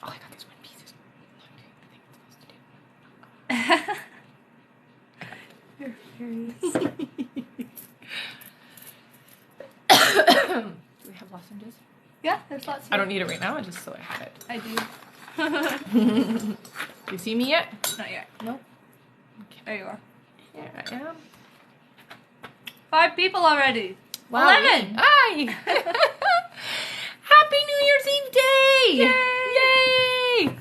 Oh, I got these one pieces. Not doing the thing I'm supposed to do. Do we have lozenges? Yeah, there's lots. I don't need it right now, just so I have it. I do. Do you see me yet? Not yet. No. Okay. There you are. Here I am. 5 people already. Wow. 11. Hi. Happy New Year's Eve Day. Yay.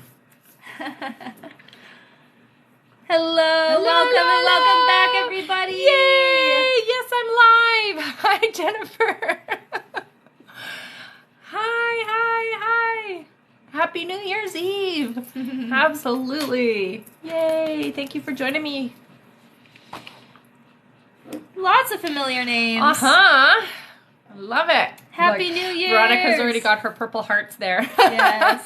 Hello. Welcome and welcome back, everybody. Yay. Yes, I'm live. Hi, Jennifer. Hi. Happy New Year's Eve. Absolutely. Yay. Thank you for joining me. Lots of familiar names. I love it. Happy New Year. Veronica's already got her purple hearts there. Yes.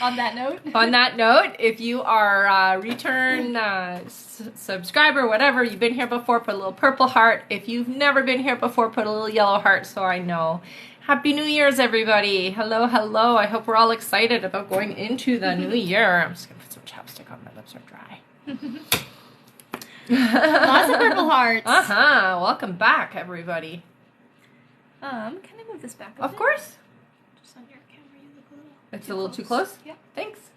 On that note. On that note, if you are a return subscriber, whatever, you've been here before, put a little purple heart. If you've never been here before, put a little yellow heart so I know. Happy New Year's, everybody. Hello. I hope we're all excited about going into the new year. I'm just going to put some chapstick on. My lips are dry. Lots of purple hearts. Welcome back, everybody. Can I move this back a Of bit? course. Just on your camera, you look a little. It's a little too close? Yeah. Thanks.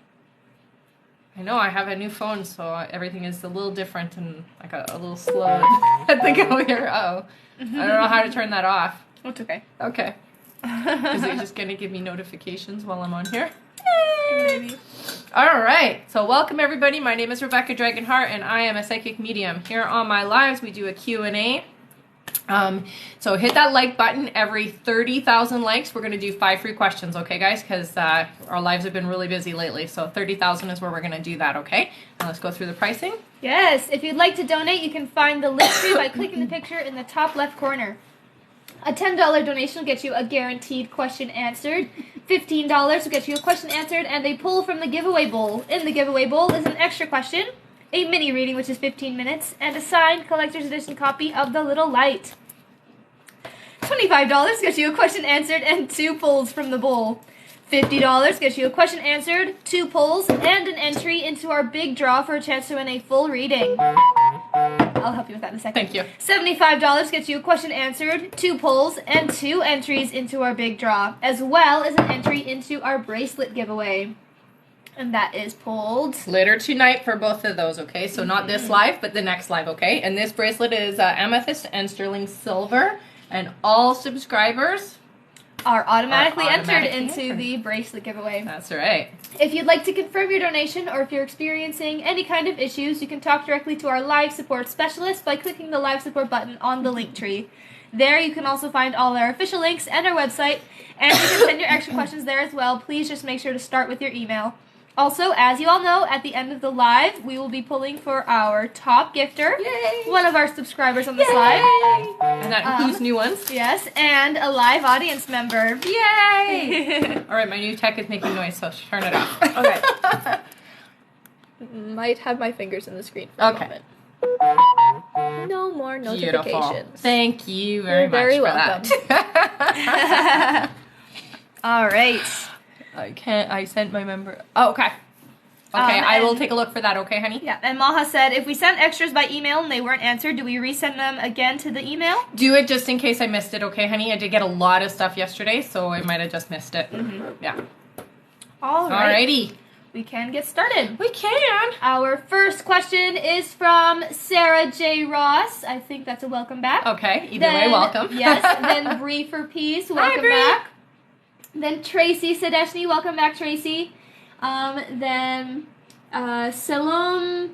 I know I have a new phone, so everything is a little different and like a little slow at the go here. I don't know how to turn that off. It's okay. Okay. Is it just going to give me notifications while I'm on here? Maybe. All right. So welcome, everybody. My name is Rebecca Dragonheart, and I am a psychic medium. Here on my lives, we do a Q&A. So hit that like button. Every 30,000 likes, we're going to do 5 free questions, okay, guys? Because our lives have been really busy lately. So 30,000 is where we're going to do that, okay? Now let's go through the pricing. Yes. If you'd like to donate, you can find the link tree by clicking the picture in the top left corner. A $10 donation will get you a guaranteed question answered. $15 will get you a question answered and a pull from the giveaway bowl. In the giveaway bowl is an extra question, a mini reading, which is 15 minutes, and a signed collector's edition copy of The Little Light. $25 gets you a question answered and 2 pulls from the bowl. $50 gets you a question answered, 2 pulls, and an entry into our big draw for a chance to win a full reading. I'll help you with that in a second. Thank you. $75 gets you a question answered, 2 polls, and 2 entries into our big draw, as well as an entry into our bracelet giveaway. And that is pulled Later tonight for both of those, okay? So not this live, but the next live, okay? And this bracelet is amethyst and sterling silver, and all subscribers are automatically entered automatically into the bracelet giveaway. That's right. If you'd like to confirm your donation, or if you're experiencing any kind of issues, you can talk directly to our live support specialist by clicking the live support button on the link tree. There you can also find all our official links and our website, and you can send your extra questions there as well. Please just make sure to start with your email. Also, as you all know, at the end of the live, we will be pulling for our top gifter. Yay! One of our subscribers on this live. And that includes new ones. Yes, and a live audience member. Yay! All right, my new tech is making noise, so turn it off. Okay. Might have my fingers in the screen for a moment. No more notifications. Beautiful. Thank you very much very for welcome. that. All right. I sent my member. Oh, okay. Okay, I will take a look for that, okay, honey? Yeah, and Maha said, if we sent extras by email and they weren't answered, do we resend them again to the email? Do it just in case I missed it, okay, honey? I did get a lot of stuff yesterday, so I might have just missed it. Yeah. All right. Alrighty. We can get started. We can. Our first question is from Sarah J. Ross. I think that's a welcome back. Okay, either way, welcome. Yes, then Bree for Peace, welcome Bree. back. Then Tracy Sadeshny, welcome back, Tracy. Then Salom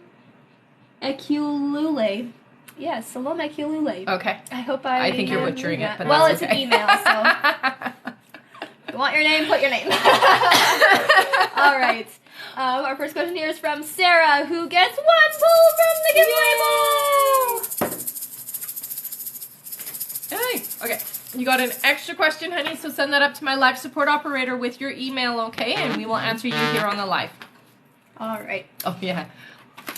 Ekulule. Yes, Salom Ekulule. Okay. I hope I think you're butchering it, but well, that's it's okay. an email, so if you want your name, put your name. All right. Our first question here is from Sarah, who gets 1 pull from the giveaway bowl. Yay. Okay. You got an extra question, honey, so send that up to my live support operator with your email, okay? And we will answer you here on the live. All right. Oh, yeah.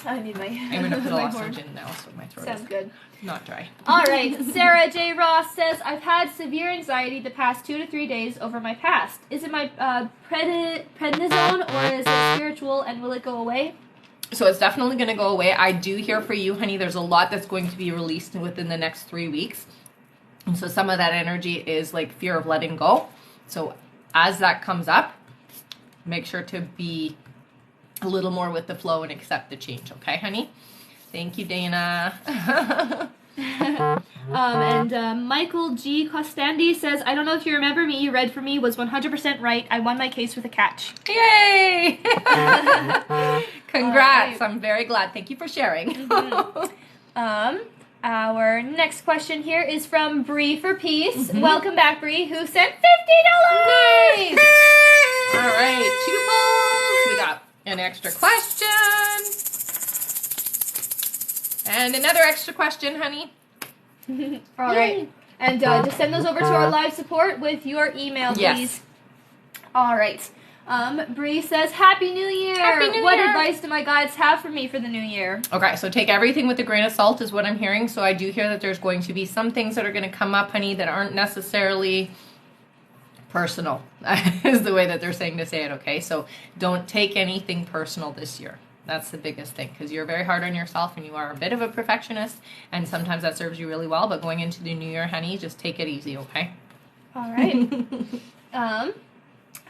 I need my. I'm gonna put a my lot horn. in now, so my throat Sounds is good. not dry. All right. Sarah J. Ross says, I've had severe anxiety the past 2 to 3 days over my past. Is it my prednisone or is it spiritual and will it go away? So it's definitely going to go away. I do hear for you, honey, there's a lot that's going to be released within the next 3 weeks. And so some of that energy is like fear of letting go. So as that comes up, make sure to be a little more with the flow and accept the change. Okay, honey? Thank you, Dana. And Michael G. Costandi says, I don't know if you remember me, you read for me, was 100% right. I won my case with a catch. Yay! Congrats. Right. I'm very glad. Thank you for sharing. Mm-hmm. Our next question here is from Bree for Peace. Mm-hmm. Welcome back, Bree, who sent $50. Nice. All right, 2 polls. We got an extra question. And another extra question, honey. All right. And just send those over to our live support with your email, please. Yes. All right. Bree says, Happy New Year! Happy New What Year! advice do my guides have for me for the new year? Okay, so take everything with a grain of salt is what I'm hearing. So I do hear that there's going to be some things that are going to come up, honey, that aren't necessarily personal, is the way that they're saying to say it, okay? So don't take anything personal this year. That's the biggest thing, because you're very hard on yourself and you are a bit of a perfectionist, and sometimes that serves you really well, but going into the new year, honey, just take it easy, okay? All right.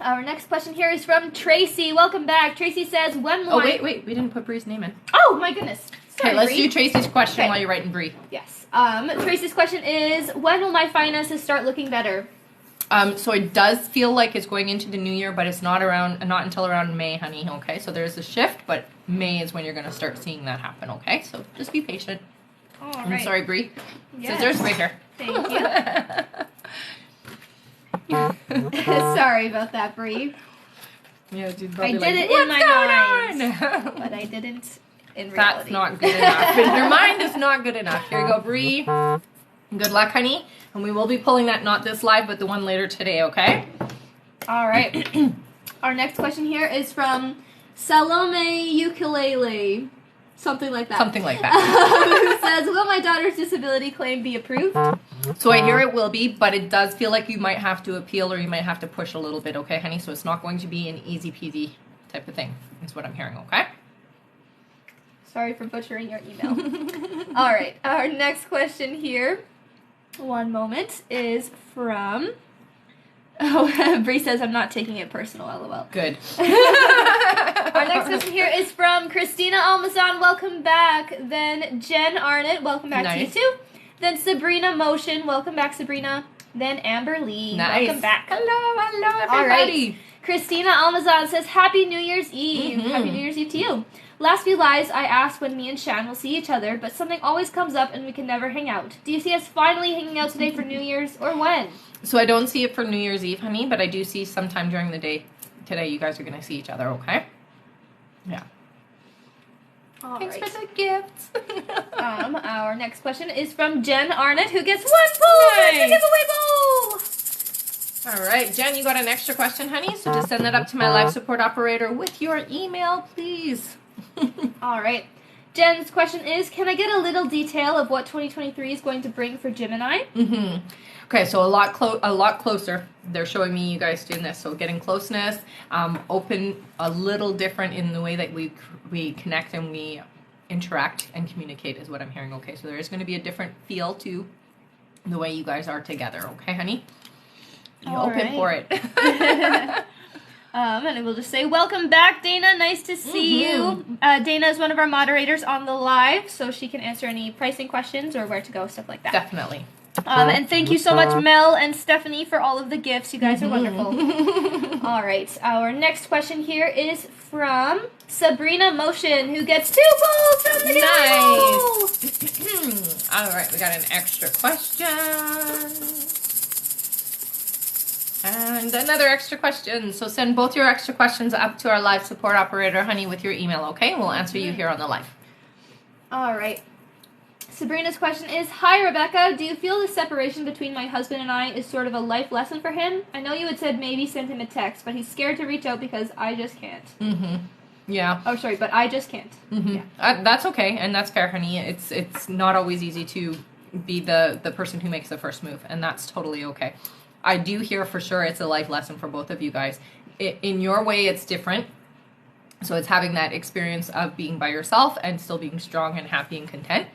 Our next question here is from Tracy. Welcome back. Tracy says, when will Oh, wait, we didn't put Bree's name in. Oh, my goodness. Sorry, Okay, let's Bree. do Tracy's question Okay. while you're writing Bree. Yes. Tracy's question is, when will my finances start looking better? So it does feel like it's going into the new year, but it's not until around May, honey, okay? So there's a shift, but May is when you're going to start seeing that happen, okay? So just be patient. All I'm right. sorry, Bree. Yes. Scissors right here. Thank you. Sorry about that, Bree. Yeah, dude, I probably did it in "What's my going mind, on?" but I didn't in reality. That's not good enough. Your mind is not good enough. Here you go, Bree. Good luck, honey. And we will be pulling that, not this live, but the one later today, okay? All right. Our next question here is from Salome Ukulele. Something like that. Something like that. Who says, will my daughter's disability claim be approved? So I hear it will be, but it does feel like you might have to appeal or you might have to push a little bit, okay, honey? So it's not going to be an easy peasy type of thing, is what I'm hearing, okay? Sorry for butchering your email. All right. Our next question here, one moment, is from... Oh, Bree says, I'm not taking it personal, lol. Good. Our next question here is from Christina Almazan. Welcome back. Then Jen Arnott. Welcome back Nice. to you too. Then Sabrina Motion. Welcome back, Sabrina. Then Amber Lee. Nice. Welcome back. Hello, everybody. All right. Christina Almazan says, Happy New Year's Eve. Mhm. Happy New Year's Eve to you. Last few lives, I asked when me and Shan will see each other, but something always comes up and we can never hang out. Do you see us finally hanging out today for New Year's, or when? So I don't see it for New Year's Eve, honey, but I do see sometime during the day today you guys are going to see each other, okay? Yeah. All Thanks right. for the gifts. Our next question is from Jen Arnott, who gets 1 point for the Nice. giveaway bowl. All right, Jen, you got an extra question, honey, so just send that up to my live support operator with your email, please. All right. Jen's question is, can I get a little detail of what 2023 is going to bring for Jim and I? Mm-hmm. Okay, so a lot closer. They're showing me you guys doing this. So getting closeness, open, a little different in the way that we connect and we interact and communicate is what I'm hearing. Okay, so there is going to be a different feel to the way you guys are together. Okay, honey? Be All open right. for it. And I will just say, welcome back, Dana. Nice to see you. Dana is one of our moderators on the live, so she can answer any pricing questions or where to go, stuff like that. Definitely. And thank you so much, Mel and Stephanie, for all of the gifts. You guys are wonderful. All right. Our next question here is from Sabrina Motion, who gets 2 balls from the Nice. All right, we got an extra question. And another extra question. So send both your extra questions up to our live support operator, honey, with your email, okay? We'll answer you here on the live. All right. Sabrina's question is, hi, Rebecca. Do you feel the separation between my husband and I is sort of a life lesson for him? I know you had said maybe send him a text, but he's scared to reach out because I just can't. Mm-hmm. Yeah. Oh, sorry, but I just can't. Mm-hmm. Yeah. That's okay, and that's fair, honey. It's not always easy to be the person who makes the first move, and that's totally okay. I do hear for sure it's a life lesson for both of you guys. In your way, it's different. So it's having that experience of being by yourself and still being strong and happy and content.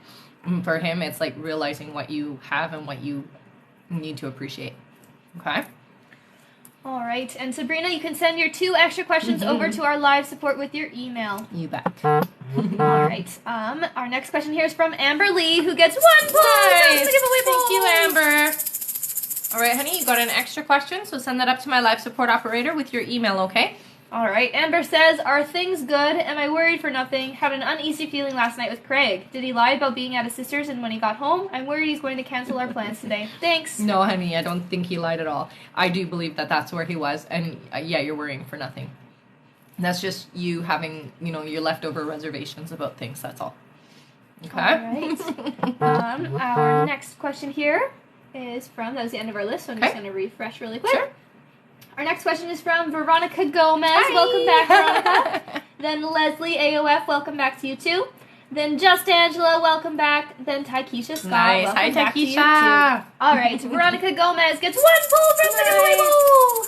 And for him, it's like realizing what you have and what you need to appreciate. Okay? All right. And Sabrina, you can send your 2 extra questions over to our live support with your email. You bet. All right. Our next question here is from Amber Lee, who gets 1 point from the giveaway bowl. Thank you, Amber. All right, honey, you got an extra question, so send that up to my live support operator with your email, okay? All right. Amber says, are things good? Am I worried for nothing? Had an uneasy feeling last night with Craig. Did he lie about being at his sister's and when he got home? I'm worried he's going to cancel our plans today. Thanks. No, honey, I don't think he lied at all. I do believe that that's where he was, and yeah, you're worrying for nothing. That's just you having, your leftover reservations about things, that's all. Okay? All right. Our next question here is from, that was the end of our list, so I'm just going to refresh really quick. Sure. Our next question is from Veronica Gomez. Hi. Welcome back, Veronica. Then Leslie AOF, welcome back to you too. Then Just Angela, welcome back. Then Taikisha Scott, Nice. welcome Hi, back to you too. Taikisha. All right, Veronica Gomez gets 1 pull from the giveaway bowl.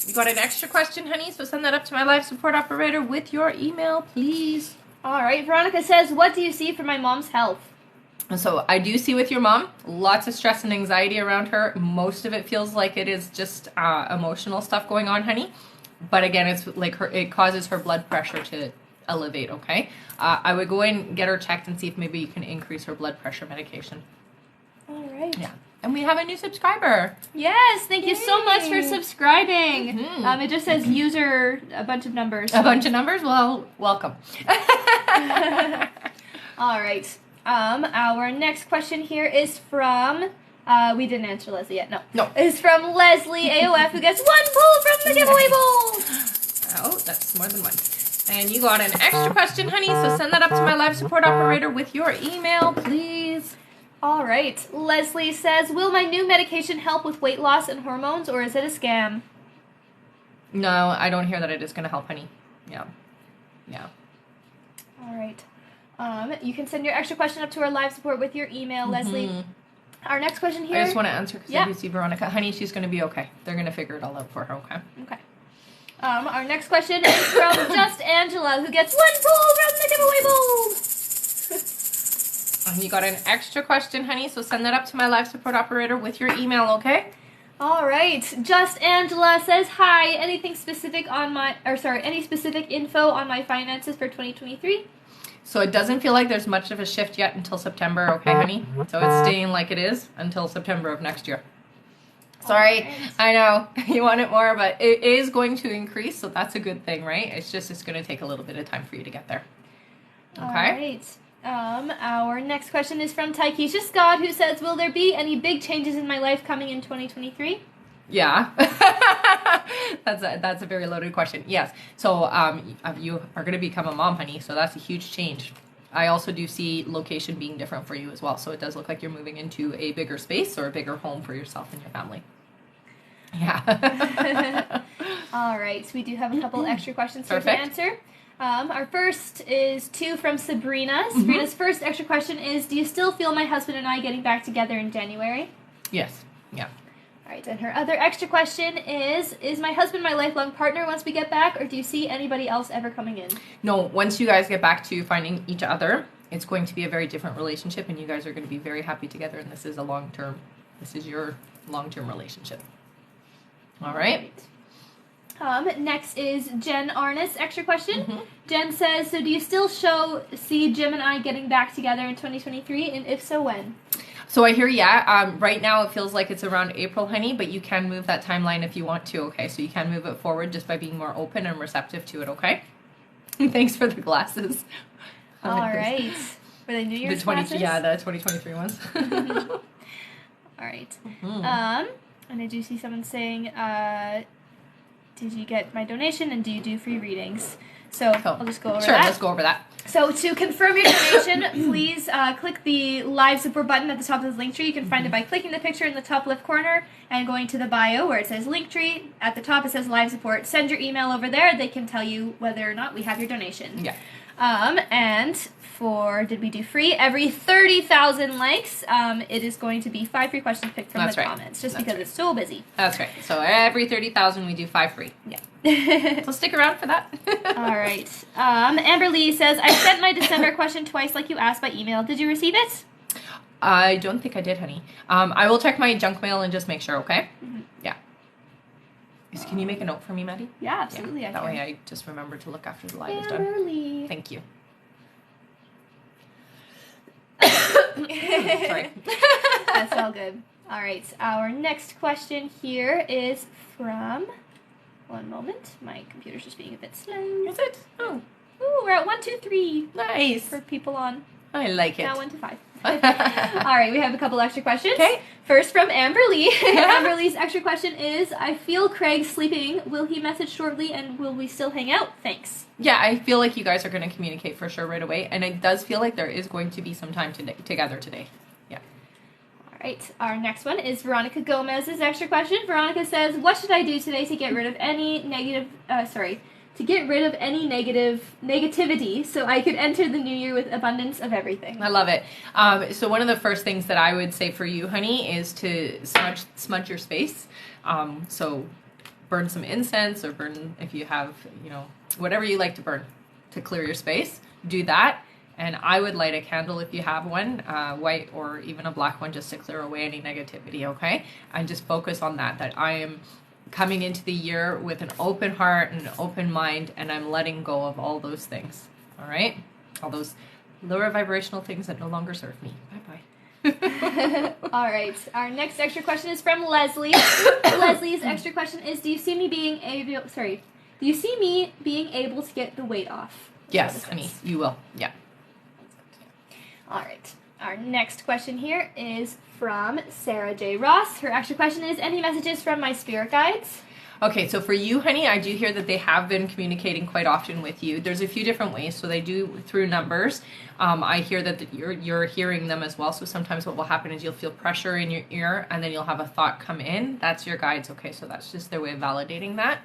You got an extra question, honey, so send that up to my live support operator with your email, please. All right, Veronica says, what do you see for my mom's health? So I do see with your mom, lots of stress and anxiety around her. Most of it feels like it is just emotional stuff going on, honey. But again, it's like it causes her blood pressure to elevate, okay? I would go and get her checked and see if maybe you can increase her blood pressure medication. All right. Yeah. And we have a new subscriber. Yes, thank you so much for Yay. subscribing. It just says user, a bunch of numbers. A bunch of numbers? Well, welcome. All right. Our next question here is from, we didn't answer Leslie yet, no. It's from Leslie AOF, who gets 1 pull from the giveaway bowl. Oh, that's more than one. And you got an extra question, honey, so send that up to my live support operator with your email, please. All right. Leslie says, will my new medication help with weight loss and hormones, or is it a scam? No, I don't hear that it is going to help, honey. Yeah. All right. You can send your extra question up to our live support with your email, Leslie. Our next question here. I just want to answer because I do see Veronica. Honey, she's going to be okay. They're going to figure it all out for her, okay? Okay. Our next question is from Just Angela, who gets 1 pull from the giveaway bowl. And you got an extra question, honey, so send that up to my live support operator with your email, okay? All right. Just Angela says, hi, any specific info on my finances for 2023? So it doesn't feel like there's much of a shift yet until September, okay, honey? So it's staying like it is until September of next year. Sorry, right. I know you want it more, but it is going to increase, so that's a good thing, right? It's going to take a little bit of time for you to get there. Okay? All right. Our next question is from Taikisha Scott, who says, will there be any big changes in my life coming in 2023? Yeah. That's a very loaded question. Yes. So you are going to become a mom, honey, so that's a huge change. I also do see location being different for you as well, so it does look like you're moving into a bigger space or a bigger home for yourself and your family. Yeah. All right. So we do have a couple extra questions here to answer. Our first is 2 from Sabrina. Sabrina's first extra question is, do you still feel my husband and I getting back together in January? Yes. Yeah. All right, and her other extra question is my husband my lifelong partner once we get back, or do you see anybody else ever coming in? No, once you guys get back to finding each other, it's going to be a very different relationship, and you guys are going to be very happy together, and this is your long-term relationship. All right. Next is Jen Arness, extra question. Jen says, so do you still see Jim and I getting back together in 2023, and if so, when? So I hear, right now it feels like it's around April, honey, but you can move that timeline if you want to, okay? So you can move it forward just by being more open and receptive to it, okay? Thanks for the glasses. All right. Were they New Year's glasses? Yeah, the 2023 ones. All right. And I do see someone saying, did you get my donation, and do you do free readings? So I'll just go over that. Sure, let's go over that. So to confirm your donation, please click the live support button at the top of the link tree. You can find it by clicking the picture in the top left corner and going to the bio where it says link tree. At the top it says live support. Send your email over there. They can tell you whether or not we have your donation. Yeah. And for did we do free? Every 30,000 likes, it is going to be 5 free questions picked from the comments, just because it's so busy. That's right. So every 30,000 we do 5 free. Yeah. So stick around for that. All right. Amber Lee says, I sent my December question twice like you asked by email. Did you receive it? I don't think I did, honey. I will check my junk mail and just make sure, okay? Mm-hmm. Yeah. Can you make a note for me, Maddie? Yeah, absolutely. Yeah. That way I just remember to look after the live is Amber done. Lee. Thank you. Sorry. That's all good. All right. Our next question here is from... One moment. My computer's just being a bit slow. Is it? Oh. Ooh, we're at 1, 2, 3. Nice. For people on. I like it. Now 1 to 5. All right, we have a couple extra questions. Okay. First from Amber Lee. Amber Lee's extra question is, I feel Craig sleeping. Will he message shortly and will we still hang out? Thanks. Yeah, I feel like you guys are going to communicate for sure right away. And it does feel like there is going to be some time together today. Yeah. All right, our next one is Veronica Gomez's extra question. Veronica says, what should I do today to get rid of any negativity so I could enter the new year with abundance of everything? I love it. So one of the first things that I would say for you, honey, is to smudge your space. So burn some incense or burn, if you have, whatever you like to burn to clear your space, do that. And I would light a candle if you have one, white or even a black one, just to clear away any negativity, okay? And just focus on that I am coming into the year with an open heart and an open mind, and I'm letting go of all those things, all right? All those lower vibrational things that no longer serve me. Bye-bye. All right. Our next extra question is from Leslie. Leslie's extra question is, do you see me being able to get the weight off? Yes, honey, you will. Yeah. All right. Our next question here is from Sarah J. Ross. Her extra question is, any messages from my spirit guides? Okay, so for you, honey, I do hear that they have been communicating quite often with you. There's a few different ways. So they do through numbers. I hear that you're hearing them as well. So sometimes what will happen is you'll feel pressure in your ear and then you'll have a thought come in. That's your guides. Okay, so that's just their way of validating that.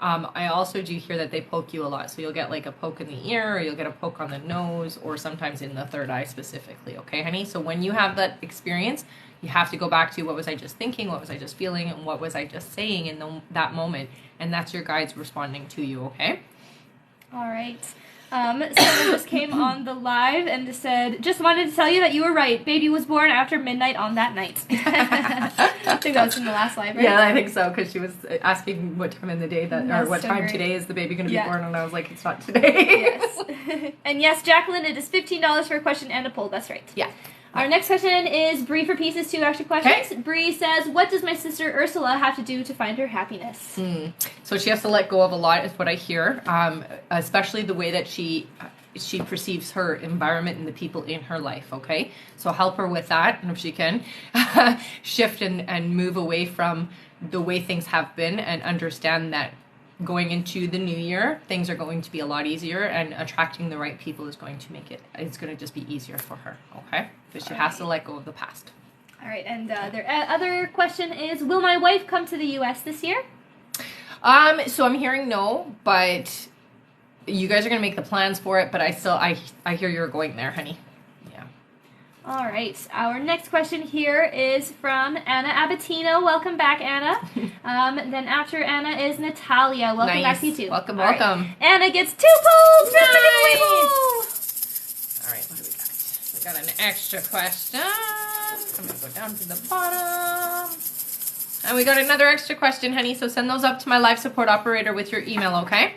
I also do hear that they poke you a lot. So you'll get like a poke in the ear, or you'll get a poke on the nose, or sometimes in the third eye specifically. Okay, honey? So when you have that experience, you have to go back to what was I just thinking, what was I just feeling, and what was I just saying in that moment. And that's your guides responding to you, okay? All right. Someone just came on the live and just said, just wanted to tell you that you were right. Baby was born after midnight on that night. I think that was in the last live, right? Yeah, I think so, because she was asking what time in the day or what time today is the baby going to be born, and I was like, it's not today. Yes. And yes, Jacqueline, it is $15 for a question and a poll. That's right. Yeah. Our next question is Bree for Pieces, 2 extra questions. Okay. Bree says, what does my sister Ursula have to do to find her happiness? So she has to let go of a lot, is what I hear, especially the way that she perceives her environment and the people in her life, okay? So help her with that, and if she can, shift and move away from the way things have been and understand that going into the new year, things are going to be a lot easier, and attracting the right people is going to it's going to just be easier for her, okay? But she has to let go of the past. All right, and their other question is, will my wife come to the U.S. this year? So I'm hearing no, but you guys are going to make the plans for it, but I hear you're going there, honey. Yeah. All right, our next question here is from Anna Abatino. Welcome back, Anna. Then after Anna is Natalia. Welcome back to you too. Welcome. Right. Anna gets 2 polls. All right, what do we got? We got an extra question. I'm going to go down to the bottom. And we got another extra question, honey, so send those up to my live support operator with your email, okay?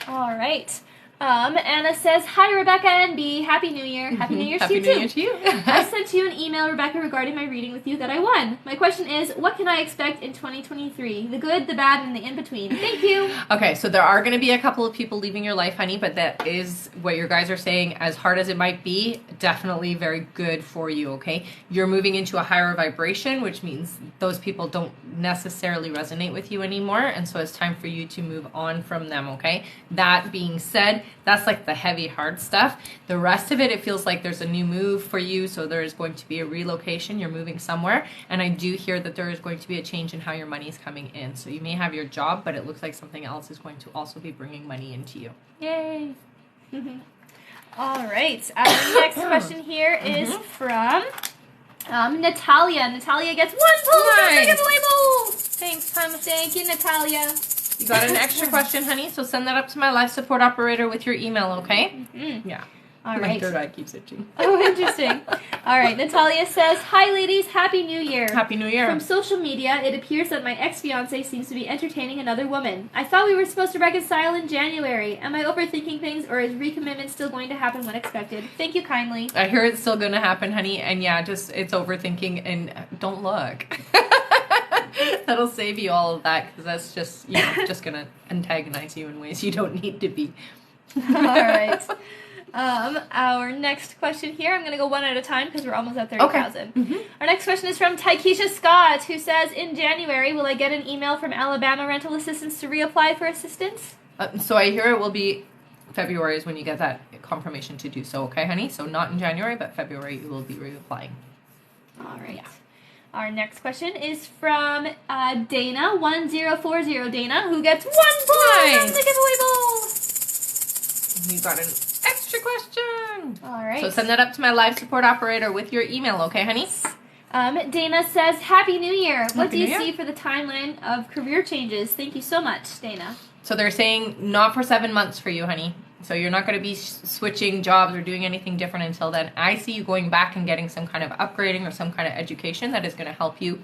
All right. Anna says, hi, Rebecca and B. Happy New Year. Happy New Year to you, too. Happy New Year to you. I sent you an email, Rebecca, regarding my reading with you that I won. My question is, what can I expect in 2023? The good, the bad, and the in-between. Thank you. Okay, so there are going to be a couple of people leaving your life, honey, but that is what your guys are saying. As hard as it might be, definitely very good for you, okay? You're moving into a higher vibration, which means those people don't necessarily resonate with you anymore, and so it's time for you to move on from them, okay? That being said, that's like the heavy, hard stuff. The rest of it feels like there's a new move for you, so there is going to be a relocation. You're moving somewhere, and I do hear that there is going to be a change in how your money is coming in. So you may have your job, but it looks like something else is going to also be bringing money into you. Yay! All right. Our next question here is from Natalia. Natalia gets 1 pull from the giveaway bowl. Thanks, hon. Thank you, Natalia. You got an extra question, honey, so send that up to my life support operator with your email, okay? Yeah. All My right. third eye keeps itching. Oh, interesting. All right. Natalia says, "Hi, ladies. Happy New Year." Happy New Year. From social media, it appears that my ex-fiancé seems to be entertaining another woman. I thought we were supposed to reconcile in January. Am I overthinking things, or is recommitment still going to happen when expected? Thank you kindly. I hear it's still going to happen, honey, and yeah, just it's overthinking, and don't look. That'll save you all of that, because that's just, just going to antagonize you in ways you don't need to be. All right. Our next question here, I'm going to go one at a time because we're almost at 30,000. Okay. Our next question is from Taikisha Scott, who says, "In January, will I get an email from Alabama Rental Assistance to reapply for assistance?" So I hear it will be February is when you get that confirmation to do so, okay, honey? So not in January, but February you will be reapplying. All right. Yeah. Our next question is from Dana1040, Dana, who gets 1 point from the giveaway bowl. You got an extra question. All right. So send that up to my live support operator with your email, okay, honey? Dana says, "Happy New Year. What Happy do you New Year. see for the timeline of career changes?" Thank you so much, Dana. So they're saying not for 7 months for you, honey. So you're not going to be switching jobs or doing anything different until then. I see you going back and getting some kind of upgrading or some kind of education that is going to help you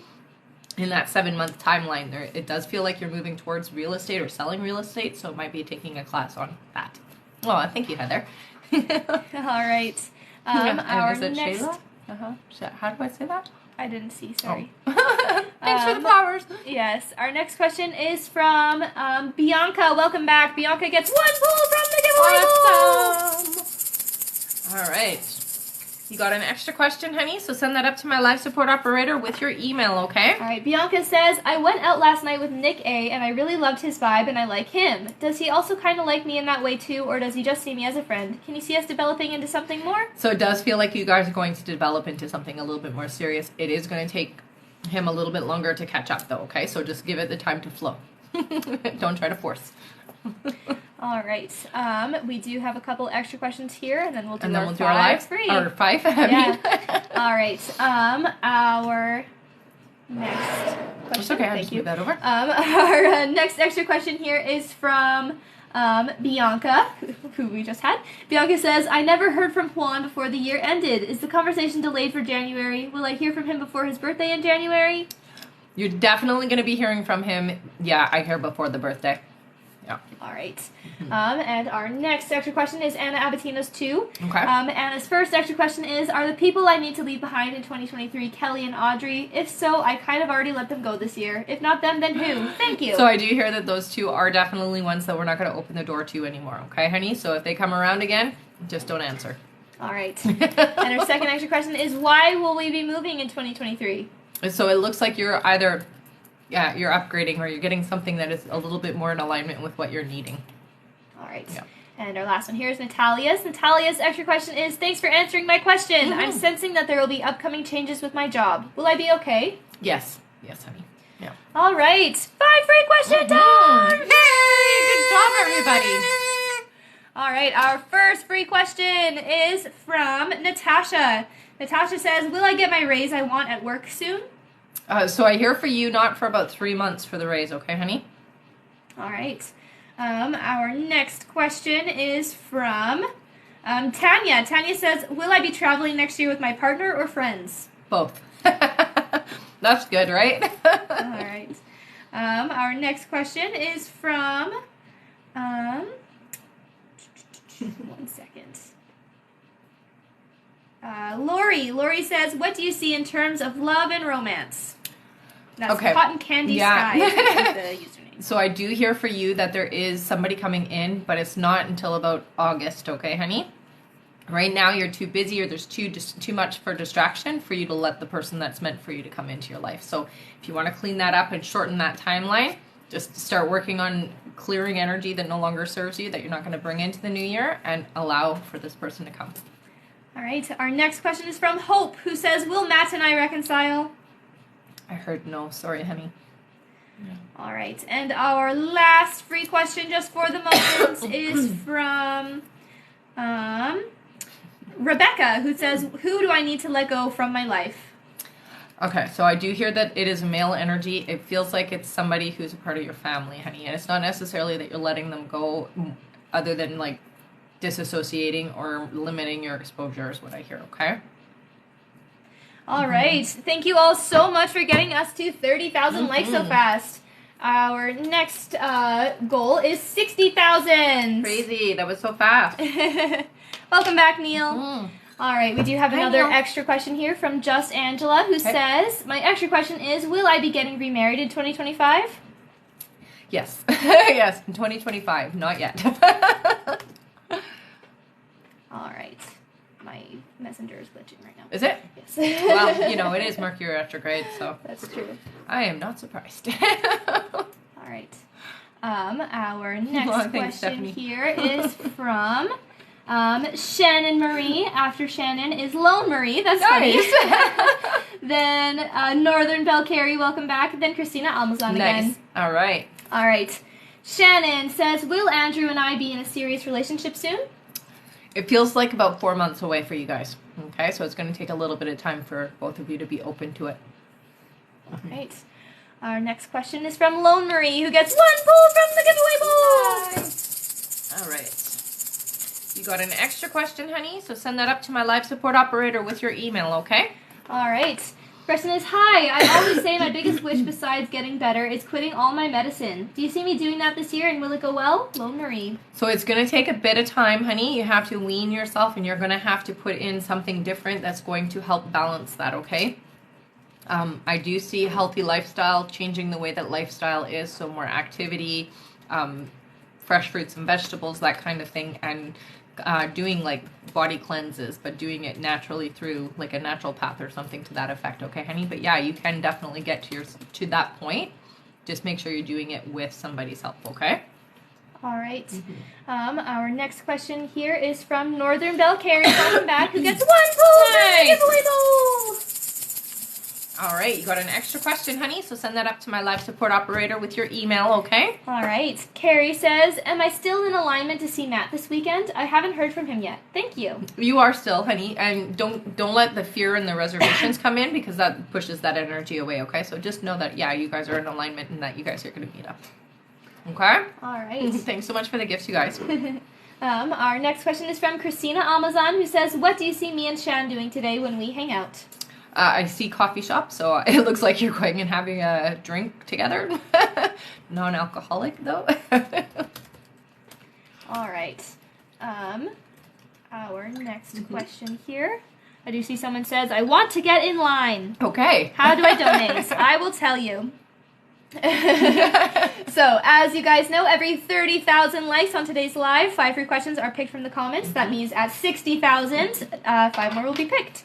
in that 7-month timeline. There, it does feel like you're moving towards real estate or selling real estate, so it might be taking a class on that. Well, I think you had there. All right. Our Our next... Shayla? How do I say that? I didn't see, sorry. Oh. Thanks for the flowers. Yes. Our next question is from Bianca. Welcome back. Bianca gets 1 pull from the giveaway bowl. Awesome. All right. You got an extra question, honey? So send that up to my live support operator with your email, okay? All right. Bianca says, "I went out last night with Nick A, and I really loved his vibe, and I like him. Does he also kind of like me in that way, too, or does he just see me as a friend? Can you see us developing into something more?" So it does feel like you guys are going to develop into something a little bit more serious. It is going to take him a little bit longer to catch up, though, okay? So just give it the time to flow. Don't try to force. All right. We do have a couple extra questions here, and then we'll do our live free. Or 5. Yeah. All right. Our next question. It's okay. I'll Thank just you. move that over. Our next extra question here is from Bianca, who we just had. Bianca says, "I never heard from Juan before the year ended. Is the conversation delayed for January? Will I hear from him before his birthday in January?" You're definitely going to be hearing from him. Yeah, I hear before the birthday. Yeah. All right. And our next extra question is Anna Abatino's 2. Okay. Anna's first extra question is, "Are the people I need to leave behind in 2023 Kelly and Audrey? If so, I kind of already let them go this year. If not them, then who? Thank you." So I do hear that those 2 are definitely ones that we're not going to open the door to anymore. Okay, honey? So if they come around again, just don't answer. All right. And our second extra question is, "Why will we be moving in 2023? So it looks like you're either... Yeah, you're upgrading or you're getting something that is a little bit more in alignment with what you're needing. All right. Yeah. And our last one here is Natalia's. Natalia's extra question is, "Thanks for answering my question. I'm sensing that there will be upcoming changes with my job. Will I be okay?" Yes. Yes, honey. Yeah. All right. 5 free question time. Yay! Good job, everybody. All right. Our first free question is from Natasha. Natasha says, "Will I get my raise I want at work soon?" So I hear for you not for about 3 months for the raise, okay, honey? All right. Our next question is from Tanya. Tanya says, "Will I be traveling next year with my partner or friends?" Both. That's good, right? All right. Our next question is from... one second. Lori. Lori says, "What do you see in terms of love and romance?" That's Okay. Cotton Candy Yeah. Sky. is the username. So I do hear for you that there is somebody coming in, but it's not until about August, okay, honey? Right now you're too busy or there's too much for distraction for you to let the person that's meant for you to come into your life. So if you want to clean that up and shorten that timeline, just start working on clearing energy that no longer serves you, that you're not going to bring into the new year, and allow for this person to come. All right, our next question is from Hope, who says, will Matt and I reconcile? I heard no. Sorry, honey. Yeah. All right, and our last free question just for the moment is from Rebecca, who says, who do I need to let go from my life? Okay, so I do hear that it is male energy. It feels like it's somebody who's a part of your family, honey. And it's not necessarily that you're letting them go other than like disassociating or limiting your exposure is what I hear, okay? All right. Thank you all so much for getting us to 30,000 likes so fast. Our next goal is 60,000. Crazy. That was so fast. Welcome back, Neil. All right, we do have another extra question here from Just Angela, who says, my extra question is, will I be getting remarried in 2025? Yes. Yes, in 2025. Not yet. All right. My messenger is glitching right now. Is it? Yes. Well, you know, it is Mercury retrograde, so. That's true. I am not surprised. All right. Our next question here is from Shannon Marie. After Shannon is Lone Marie. That's nice. Funny. Then Northern Belle Carey, welcome back. Then Christina Almazan again. All right. All right. Shannon says, will Andrew and I be in a serious relationship soon? It feels like about 4 months away for you guys. Okay, so it's going to take a little bit of time for both of you to be open to it. All right. Our next question is from Lone Marie, who gets 1 pull from the giveaway bowl. All right. You got an extra question, honey, so send that up to my live support operator with your email, okay? All right. Question is, hi, I always say my biggest wish besides getting better is quitting all my medicine. Do you see me doing that this year, and will it go well? Lone Marie. So it's going to take a bit of time, honey. You have to wean yourself, and you're going to have to put in something different that's going to help balance that, okay? I do see healthy lifestyle, changing the way that lifestyle is, so more activity, fresh fruits and vegetables, that kind of thing, and doing like body cleanses, but doing it naturally through like a natural path or something to that effect, okay, honey? But yeah, you can definitely get to that point. Just make sure you're doing it with somebody's help, okay? All right. Our next question here is from Northern Belle Carey, welcome back, who gets 1 pull from the giveaway bowl. All right, you got an extra question, honey, so send that up to my live support operator with your email, okay? All right. Carrie says, am I still in alignment to see Matt this weekend? I haven't heard from him yet. Thank you. You are still, honey, and don't let the fear and the reservations come in, because that pushes that energy away, okay? So just know that, yeah, you guys are in alignment and that you guys are going to meet up. Okay? All right. Thanks so much for the gifts, you guys. Our next question is from Christina Almazan, who says, what do you see me and Shan doing today when we hang out? I see coffee shop, so it looks like you're going and having a drink together. Non-alcoholic, though. All right. Our next question here. I do see someone says, I want to get in line. Okay. How do I donate? I will tell you. So, as you guys know, every 30,000 likes on today's live, 5 free questions are picked from the comments. That means at 60,000, 5 more will be picked.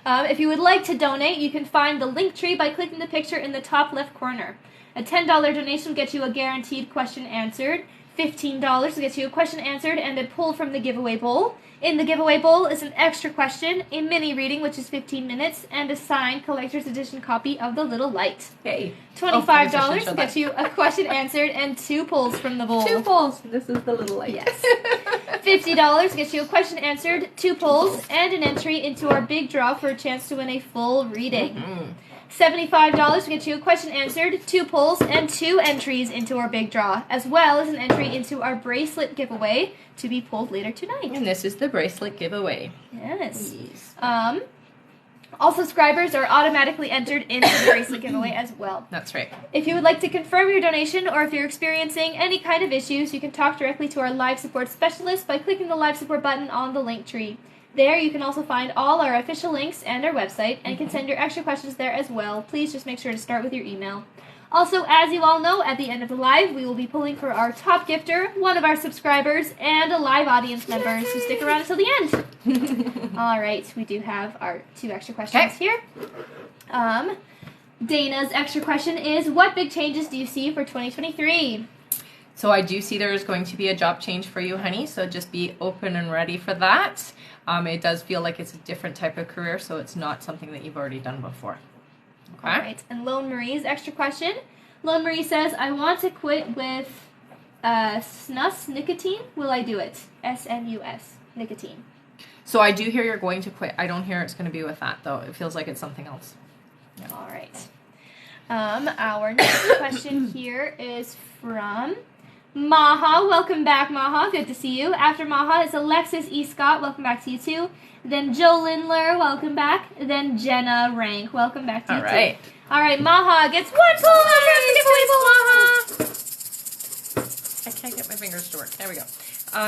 If you would like to donate, you can find the link tree by clicking the picture in the top left corner. A $10 donation will get you a guaranteed question answered. $15 will get you a question answered and a pull from the giveaway bowl. In the giveaway bowl is an extra question, a mini reading, which is 15 minutes, and a signed collector's edition copy of The Little Light. Hey. $25 will get you a question answered and 2 pulls from the bowl. 2 pulls. This is The Little Light. Yes. $50 gets you a question answered, 2 pulls, and an entry into our big draw for a chance to win a full reading. $75 gets you a question answered, 2 pulls, and 2 entries into our big draw, as well as an entry into our bracelet giveaway to be pulled later tonight. And this is the bracelet giveaway. Yes. All subscribers are automatically entered into the bracelet giveaway as well. That's right. If you would like to confirm your donation, or if you're experiencing any kind of issues, you can talk directly to our live support specialist by clicking the live support button on the link tree. There you can also find all our official links and our website, and can send your extra questions there as well. Please just make sure to start with your email. Also, as you all know, at the end of the live, we will be pulling for our top gifter, one of our subscribers, and a live audience member. So stick around until the end. All right, we do have our 2 extra questions here. Dana's extra question is, what big changes do you see for 2023? So I do see there is going to be a job change for you, honey. So just be open and ready for that. It does feel like it's a different type of career, so it's not something that you've already done before. Okay. All right. And Lone Marie's extra question. Lone Marie says, I want to quit with snus nicotine. Will I do it? SNUS, nicotine. So I do hear you're going to quit. I don't hear it's going to be with that, though. It feels like it's something else. Yeah. All right. Our next question here is from Maha. Welcome back, Maha. Good to see you. After Maha is Alexis E. Scott. Welcome back to you, too. Then Joe Lindler. Welcome back. Then Jenna Rank. Welcome back to you, too. All right, Maha gets 1 pull from the giveaway bowl. I can't get my fingers to work. There we go.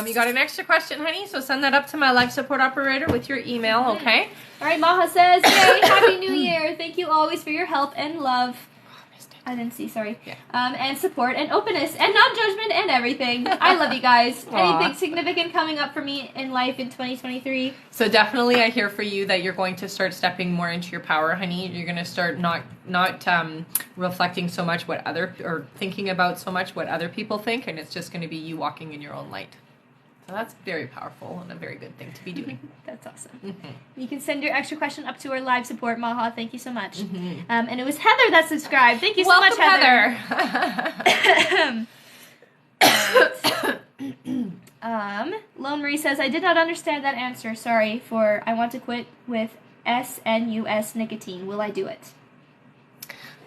You got an extra question, honey, so send that up to my live support operator with your email, okay? All right, Maha says, yay, Happy New Year. Thank you always for your help and love. I didn't see, sorry. Yeah. And support and openness and non-judgment and everything. I love you guys. Anything significant coming up for me in life in 2023? So definitely I hear for you that you're going to start stepping more into your power, honey. You're going to start not reflecting so much or thinking about so much what other people think, and it's just going to be you walking in your own light. So that's very powerful and a very good thing to be doing. That's awesome. Mm-hmm. You can send your extra question up to our live support, Maha. Thank you so much. Mm-hmm. And it was Heather that subscribed. Thank you so much, Heather. Lone Marie says, I did not understand that answer. Sorry for I want to quit with SNUS nicotine. Will I do it?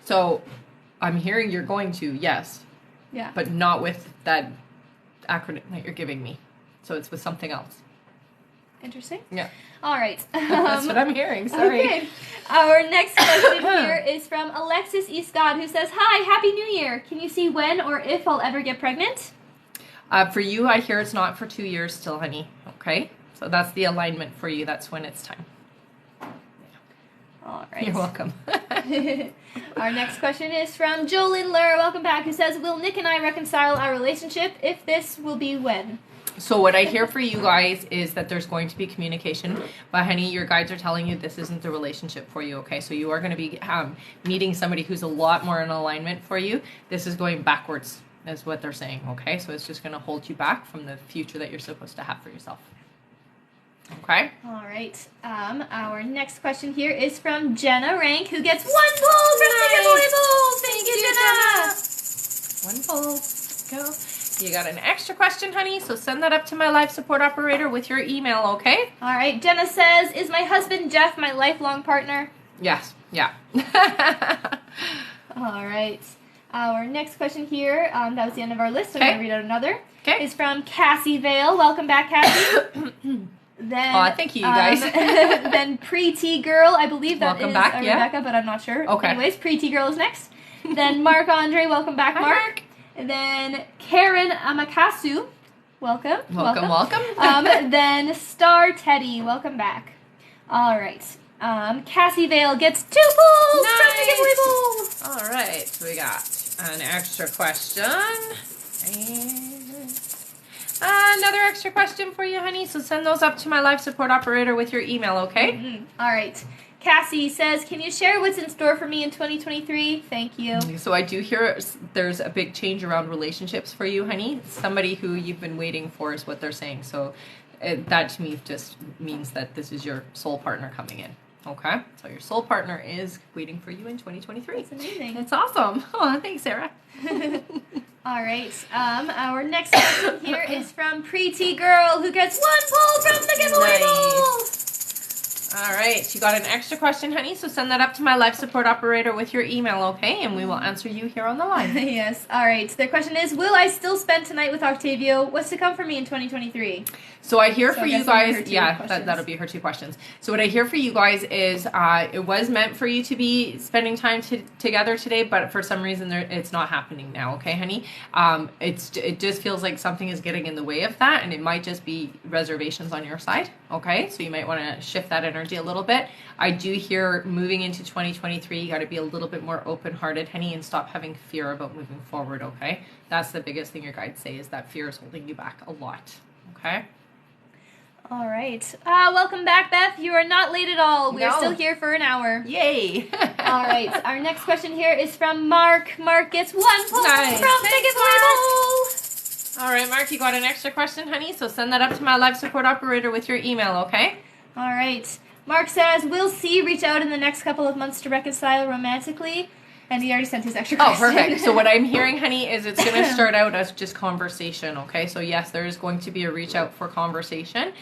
So I'm hearing you're going to, yes. Yeah. But not with that acronym that you're giving me. So it's with something else. Interesting. Yeah. All right. That's what I'm hearing. Sorry. Okay. Our next question here is from Alexis E. Scott, who says, hi, Happy New Year. Can you see when or if I'll ever get pregnant? For you, I hear it's not for 2 years still, honey. Okay? So that's the alignment for you. That's when it's time. All right. You're welcome. Our next question is from Joe Lindler. Welcome back. Who says, will Nick and I reconcile our relationship? If this will be when? So what I hear for you guys is that there's going to be communication. But honey, your guides are telling you this isn't the relationship for you, okay? So you are going to be meeting somebody who's a lot more in alignment for you. This is going backwards, is what they're saying, okay? So it's just going to hold you back from the future that you're supposed to have for yourself. Okay. All right. Our next question here is from Jenna Rank, who gets 1 pull from the giveaway bowl. Thank you, Jenna. 1 pull. Go. You got an extra question, honey, so send that up to my live support operator with your email, okay? All right. Jenna says, is my husband Jeff my lifelong partner? Yes. Yeah. All right. Our next question here, that was the end of our list, so I'm going to read out another. Okay. Is from Cassie Vale. Welcome back, Cassie. Then, thank you, guys. Then Pretty Girl, I believe that welcome is back, Rebecca, but I'm not sure. Okay. Anyways, Pretty Girl is next. Then Mark Andre, welcome back, Hi, Mark. And then Karen Amakasu, welcome. Welcome. Then Star Teddy, welcome back. All right. Cassie Vale gets 2 pulls from the giveaway bowl. All right, so we got an extra question. And another extra question for you, honey. So send those up to my live support operator with your email, okay? Mm-hmm. All right. Cassie says, can you share what's in store for me in 2023? Thank you. So I do hear there's a big change around relationships for you, honey. Somebody who you've been waiting for is what they're saying. So that to me just means that this is your soul partner coming in. Okay? So your soul partner is waiting for you in 2023. That's amazing. That's awesome. Oh, thanks, Sarah. All right. Our next question here is from Pretty Girl, who gets 1 pull from the giveaway bowl. All right, you got an extra question, honey, so send that up to my live support operator with your email, okay? And we will answer you here on the line. Yes, all right. Their question is, will I still spend tonight with Octavio? What's to come for me in 2023? So I hear for you guys, that'll be her 2 questions. So what I hear for you guys is it was meant for you to be spending time together today, but for some reason it's not happening now, okay, honey? It just feels like something is getting in the way of that, and it might just be reservations on your side, okay? So you might want to shift that energy energy a little bit. I do hear moving into 2023, you got to be a little bit more open-hearted, honey, and stop having fear about moving forward, okay? That's the biggest thing your guides say, is that fear is holding you back a lot, okay? All right. Welcome back, Beth. You are not late at all. We are still here for an hour. Yay! All right. Our next question here is from Mark. Mark gets 1 pull from the giveaway bowl. All right, Mark, you got an extra question, honey, so send that up to my live support operator with your email, okay? All right. Mark says, will C reach out in the next couple of months to reconcile romantically? And he already sent his extra question. Oh, perfect. So what I'm hearing, honey, is it's going to start out as just conversation, okay? So yes, there is going to be a reach out for conversation.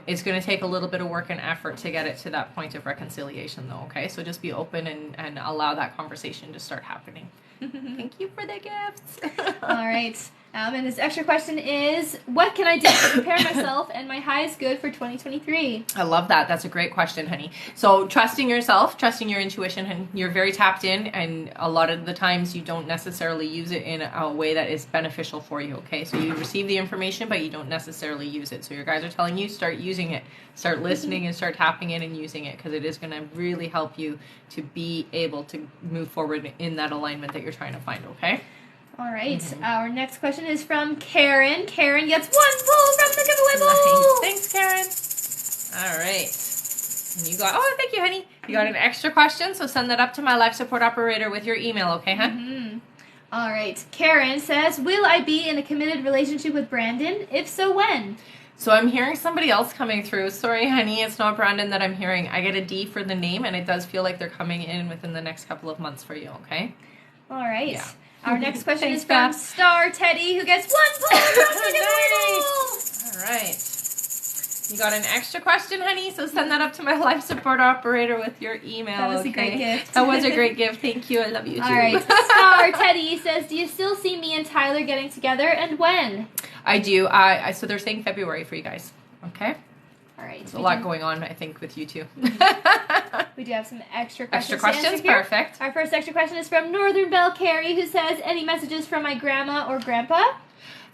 It's going to take a little bit of work and effort to get it to that point of reconciliation, though, okay? So just be open and allow that conversation to start happening. Thank you for the gifts. All right. And this extra question is, what can I do to prepare myself and my highest good for 2023? I love that. That's a great question, honey. So trusting yourself, trusting your intuition, and you're very tapped in, and a lot of the times you don't necessarily use it in a way that is beneficial for you, okay? So you receive the information, but you don't necessarily use it. So your guys are telling you, start using it. Start listening and start tapping in and using it, because it is going to really help you to be able to move forward in that alignment that you're trying to find, okay? All right. Our next question is from Karen. Karen gets 1 pull from the giveaway bowl. Nice. Thanks, Karen. All right. And you got, oh, thank you, honey. You got an extra question, so send that up to my live support operator with your email, okay, hon? All right. Karen says, will I be in a committed relationship with Brandon? If so, when? So I'm hearing somebody else coming through. Sorry, honey, it's not Brandon that I'm hearing. I get a D for the name, and it does feel like they're coming in within the next couple of months for you, okay? All right. Yeah. Our next question is from Star Teddy, who gets 1 pull from the giveaway bowl. All right. You got an extra question, honey, so send that up to my live support operator with your email, That was a great gift. That was a great gift. Thank you. I love you, too. All right. Star Teddy says, do you still see me and Tyler getting together, and when? I do. So they're saying February for you guys, okay? All right. There's a lot going on, I think, with you, too. We do have some extra questions. Extra questions? Perfect. Our first extra question is from Northern Belle Carey, who says, any messages from my grandma or grandpa?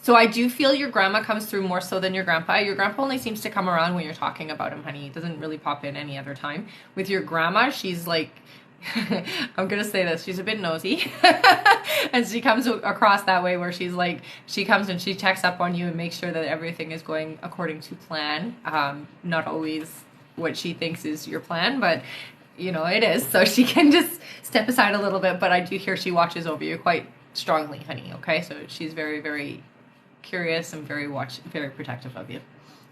So I do feel your grandma comes through more so than your grandpa. Your grandpa only seems to come around when you're talking about him, honey. It doesn't really pop in any other time. With your grandma, she's like, I'm going to say this, she's a bit nosy. And she comes across that way where she's like, she comes and she checks up on you and makes sure that everything is going according to plan. Not always what she thinks is your plan, but you know, it is. So she can just step aside a little bit, but I do hear she watches over you quite strongly, honey, okay? So she's very, very curious and very protective of you.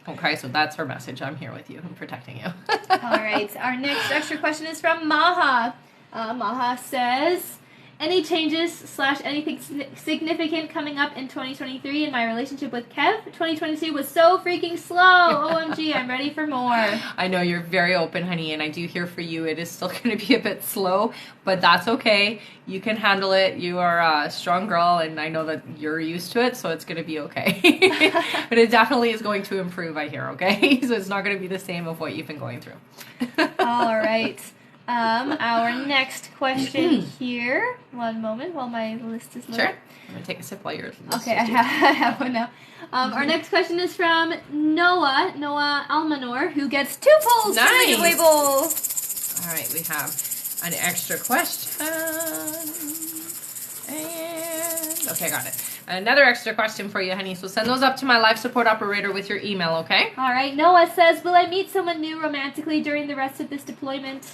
Okay, so that's her message. I'm here with you. I'm protecting you. All right. Our next extra question is from Maha. Maha says, any changes / anything significant coming up in 2023 in my relationship with Kev? 2022 was so freaking slow. OMG, I'm ready for more. I know you're very open, honey, and I do hear for you. It is still going to be a bit slow, but that's okay. You can handle it. You are a strong girl, and I know that you're used to it, so it's going to be okay. But it definitely is going to improve, I hear, okay? So it's not going to be the same of what you've been going through. All right. Our next question here. One moment while my list is loaded. Sure. I'm going to take a sip while you're listening. Okay, I have one now. Our next question is from Noah Almanor, who gets 2 pulls from the giveaway bowl. All right, we have an extra question. And, okay, got it. Another extra question for you, honey. So send those up to my live support operator with your email, okay? All right. Noah says, will I meet someone new romantically during the rest of this deployment?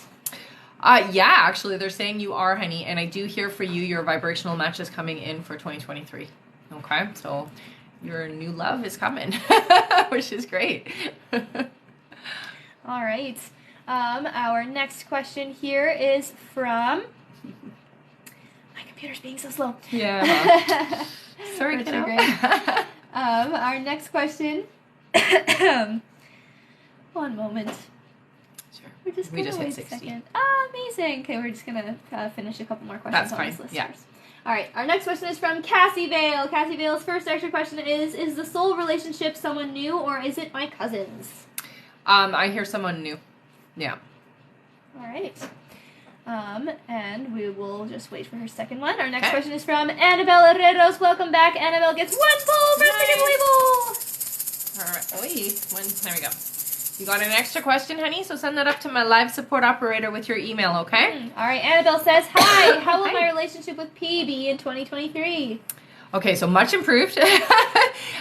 Yeah, actually, they're saying you are, honey, and I do hear for you your vibrational match is coming in for 2023. Okay, so your new love is coming, which is great. All right. Our next question here is from... My computer's being so slow. Yeah. Sorry, kiddo. Our next question... One moment. We're just going to wait a second. Oh, amazing. Okay, we're just going to finish a couple more questions on this list first. All right, our next question is from Cassie Vale. Cassie Vale's first extra question is the soul relationship someone new, or is it my cousins? I hear someone new. Yeah. All right. And we will just wait for her second one. Our next question is from Annabelle Herreros. Welcome back. Annabelle gets 1 pull from the giveaway bowl. All right. There we go. You got an extra question, honey? So send that up to my live support operator with your email, okay? All right, Annabelle says, hi, how will my relationship with P be in 2023? Okay, so much improved.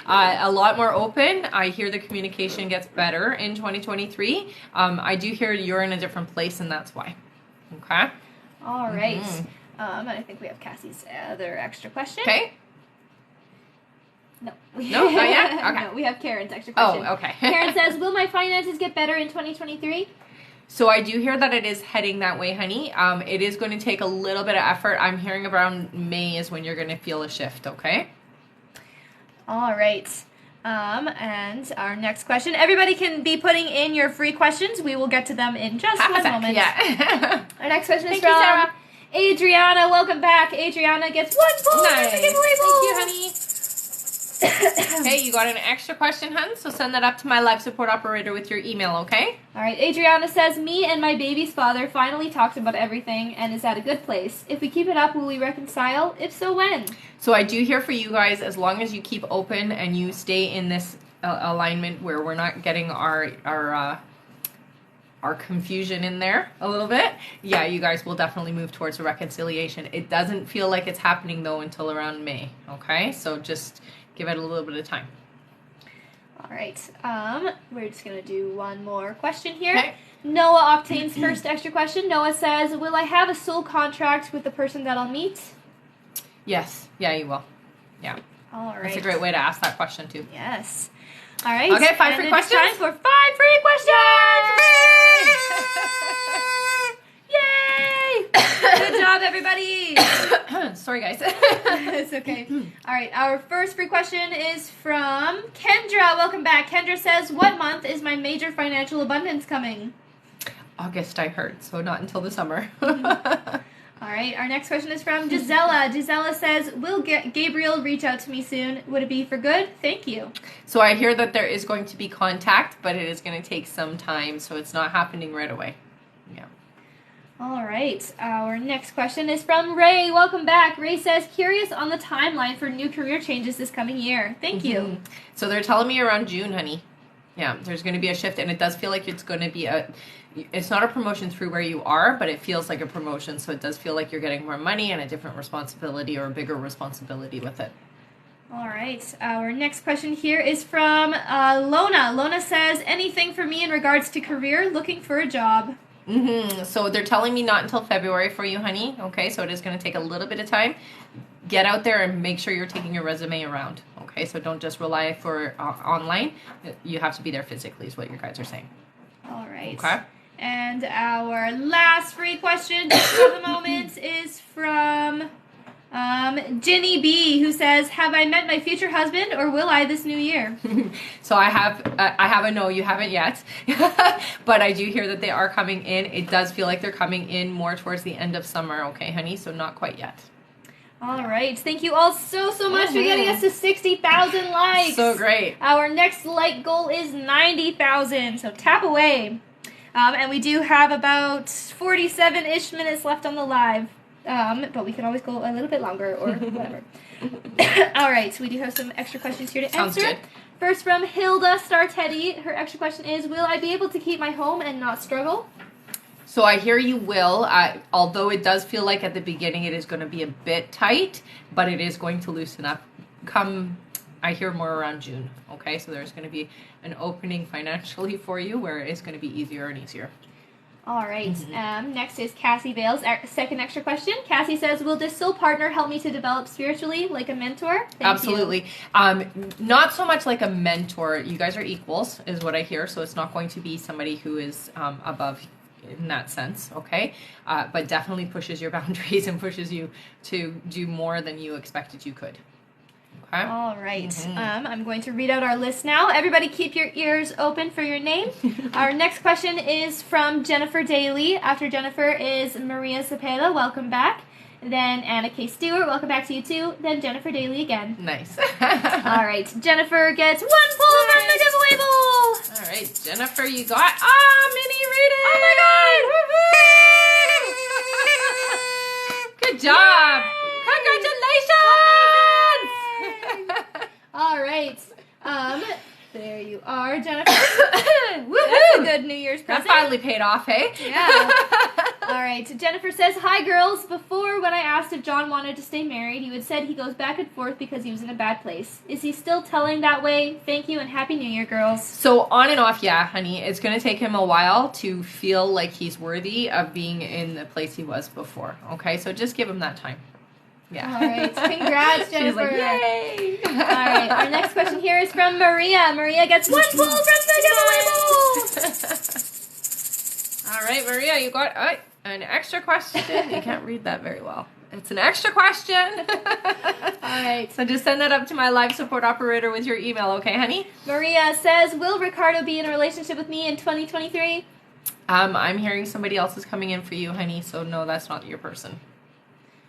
A lot more open. I hear the communication gets better in 2023. I do hear you're in a different place, and that's why. Okay? All right. And I think we have Cassie's other extra question. Okay. No. No, not yet? Okay. No, we have Karen's extra question. Oh, okay. Karen says, will my finances get better in 2023? So I do hear that it is heading that way, honey. It is going to take a little bit of effort. I'm hearing around May is when you're going to feel a shift, okay? All right. And our next question. Everybody can be putting in your free questions. We will get to them in just one moment. Yeah. Our next question is Thank you, from Sarah. Adriana. Welcome back. Adriana gets 1 full Nice. giveaway bowl. Thank you, honey. Hey, you got an extra question, hun? So send that up to my live support operator with your email, okay? All right. Adriana says, me and my baby's father finally talked about everything and is at a good place. If we keep it up, will we reconcile? If so, when? So I do hear for you guys, as long as you keep open and you stay in this alignment where we're not getting our confusion in there a little bit, yeah, you guys will definitely move towards a reconciliation. It doesn't feel like it's happening, though, until around May, okay? So just give it a little bit of time. All right. We're just going to do one more question here. Okay. Noah Octane's first extra question. Noah says, will I have a soul contract with the person that I'll meet? Yes. Yeah, you will. Yeah. All right. That's a great way to ask that question, too. Yes. All right. Okay, 5 free it's questions? time for 5 free questions! Yay! Good job, everybody! Sorry, guys. It's okay. All right, our first free question is from Kendra. Welcome back. Kendra says, what month is my major financial abundance coming? August, I heard, so not until the summer. All right, our next question is from Gisela. Gisela says, will Gabriel reach out to me soon? Would it be for good? Thank you. So I hear that there is going to be contact, but it is going to take some time, so it's not happening right away. Yeah. All right, our next question is from Ray. Welcome back. Ray says, curious on the timeline for new career changes this coming year. Thank you. So they're telling me around June, honey. Yeah, there's going to be a shift, and it does feel like it's going to be it's not a promotion through where you are, but it feels like a promotion, so it does feel like you're getting more money and a different responsibility or a bigger responsibility with it. All right, our next question here is from Lona. Lona says, anything for me in regards to career, looking for a job? So they're telling me not until February for you, honey. Okay, so it is going to take a little bit of time. Get out there and make sure you're taking your resume around. Okay, so don't just rely for online. You have to be there physically is what your guys are saying. All right. Okay. And our last free question just for the moment is from Ginny B, who says, have I met my future husband or will I this new year? So I have a no, you haven't yet. But I do hear that they are coming in. It does feel like they're coming in more towards the end of summer, okay, honey? So not quite yet. All right. Thank you all so much for getting us to 60,000 likes. So great. Our next like goal is 90,000, so tap away. And we do have about 47-ish minutes left on the live. But we can always go a little bit longer or whatever. All right, so we do have some extra questions here to answer. Good. First from Hilda Star Teddy. Her extra question is, will I be able to keep my home and not struggle? So I hear you will, although it does feel like at the beginning it is going to be a bit tight, but it is going to loosen up I hear more around June, okay? So there's going to be an opening financially for you where it's going to be easier and easier. All right. Next is Cassie Bales. Second extra question. Cassie says, will this soul partner help me to develop spiritually like a mentor? Thank Absolutely. you. Not so much like a mentor. You guys are equals is what I hear. So it's not going to be somebody who is above in that sense, okay? But definitely pushes your boundaries and pushes you to do more than you expected you could. Okay. All right. I'm going to read out our list now. Everybody keep your ears open for your name. Our next question is from Jennifer Daly. After Jennifer is Maria Cepeda. Welcome back. Then Anna K. Stewart. Welcome back to you too. Then Jennifer Daly again. Nice. All right. Jennifer gets 1 pull from the giveaway bowl. All right, Jennifer, you got mini reading. Oh my God. Good job. Yay. Congratulations. All right. There you are, Jennifer. Woohoo! That's a good New Year's That present. finally paid off, hey? Yeah. All right. Jennifer says, "Hi, girls. Before, when I asked if John wanted to stay married, he would said he goes back and forth because he was in a bad place. Is he still telling that way? Thank you and Happy New Year, girls." So on and off, yeah, honey. It's going to take him a while to feel like he's worthy of being in the place he was before, okay? So just give him that time. Yeah. All right. Congrats, Jennifer. She's like, yay! All right. Our next question here is from Maria. Maria gets 1 pull from the giveaway bowl. All right, Maria, you got an extra question. You can't read that very well. It's an extra question. All right. So just send that up to my live support operator with your email, okay, honey? Maria says, "Will Ricardo be in a relationship with me in 2023? I'm hearing somebody else is coming in for you, honey, so no, that's not your person.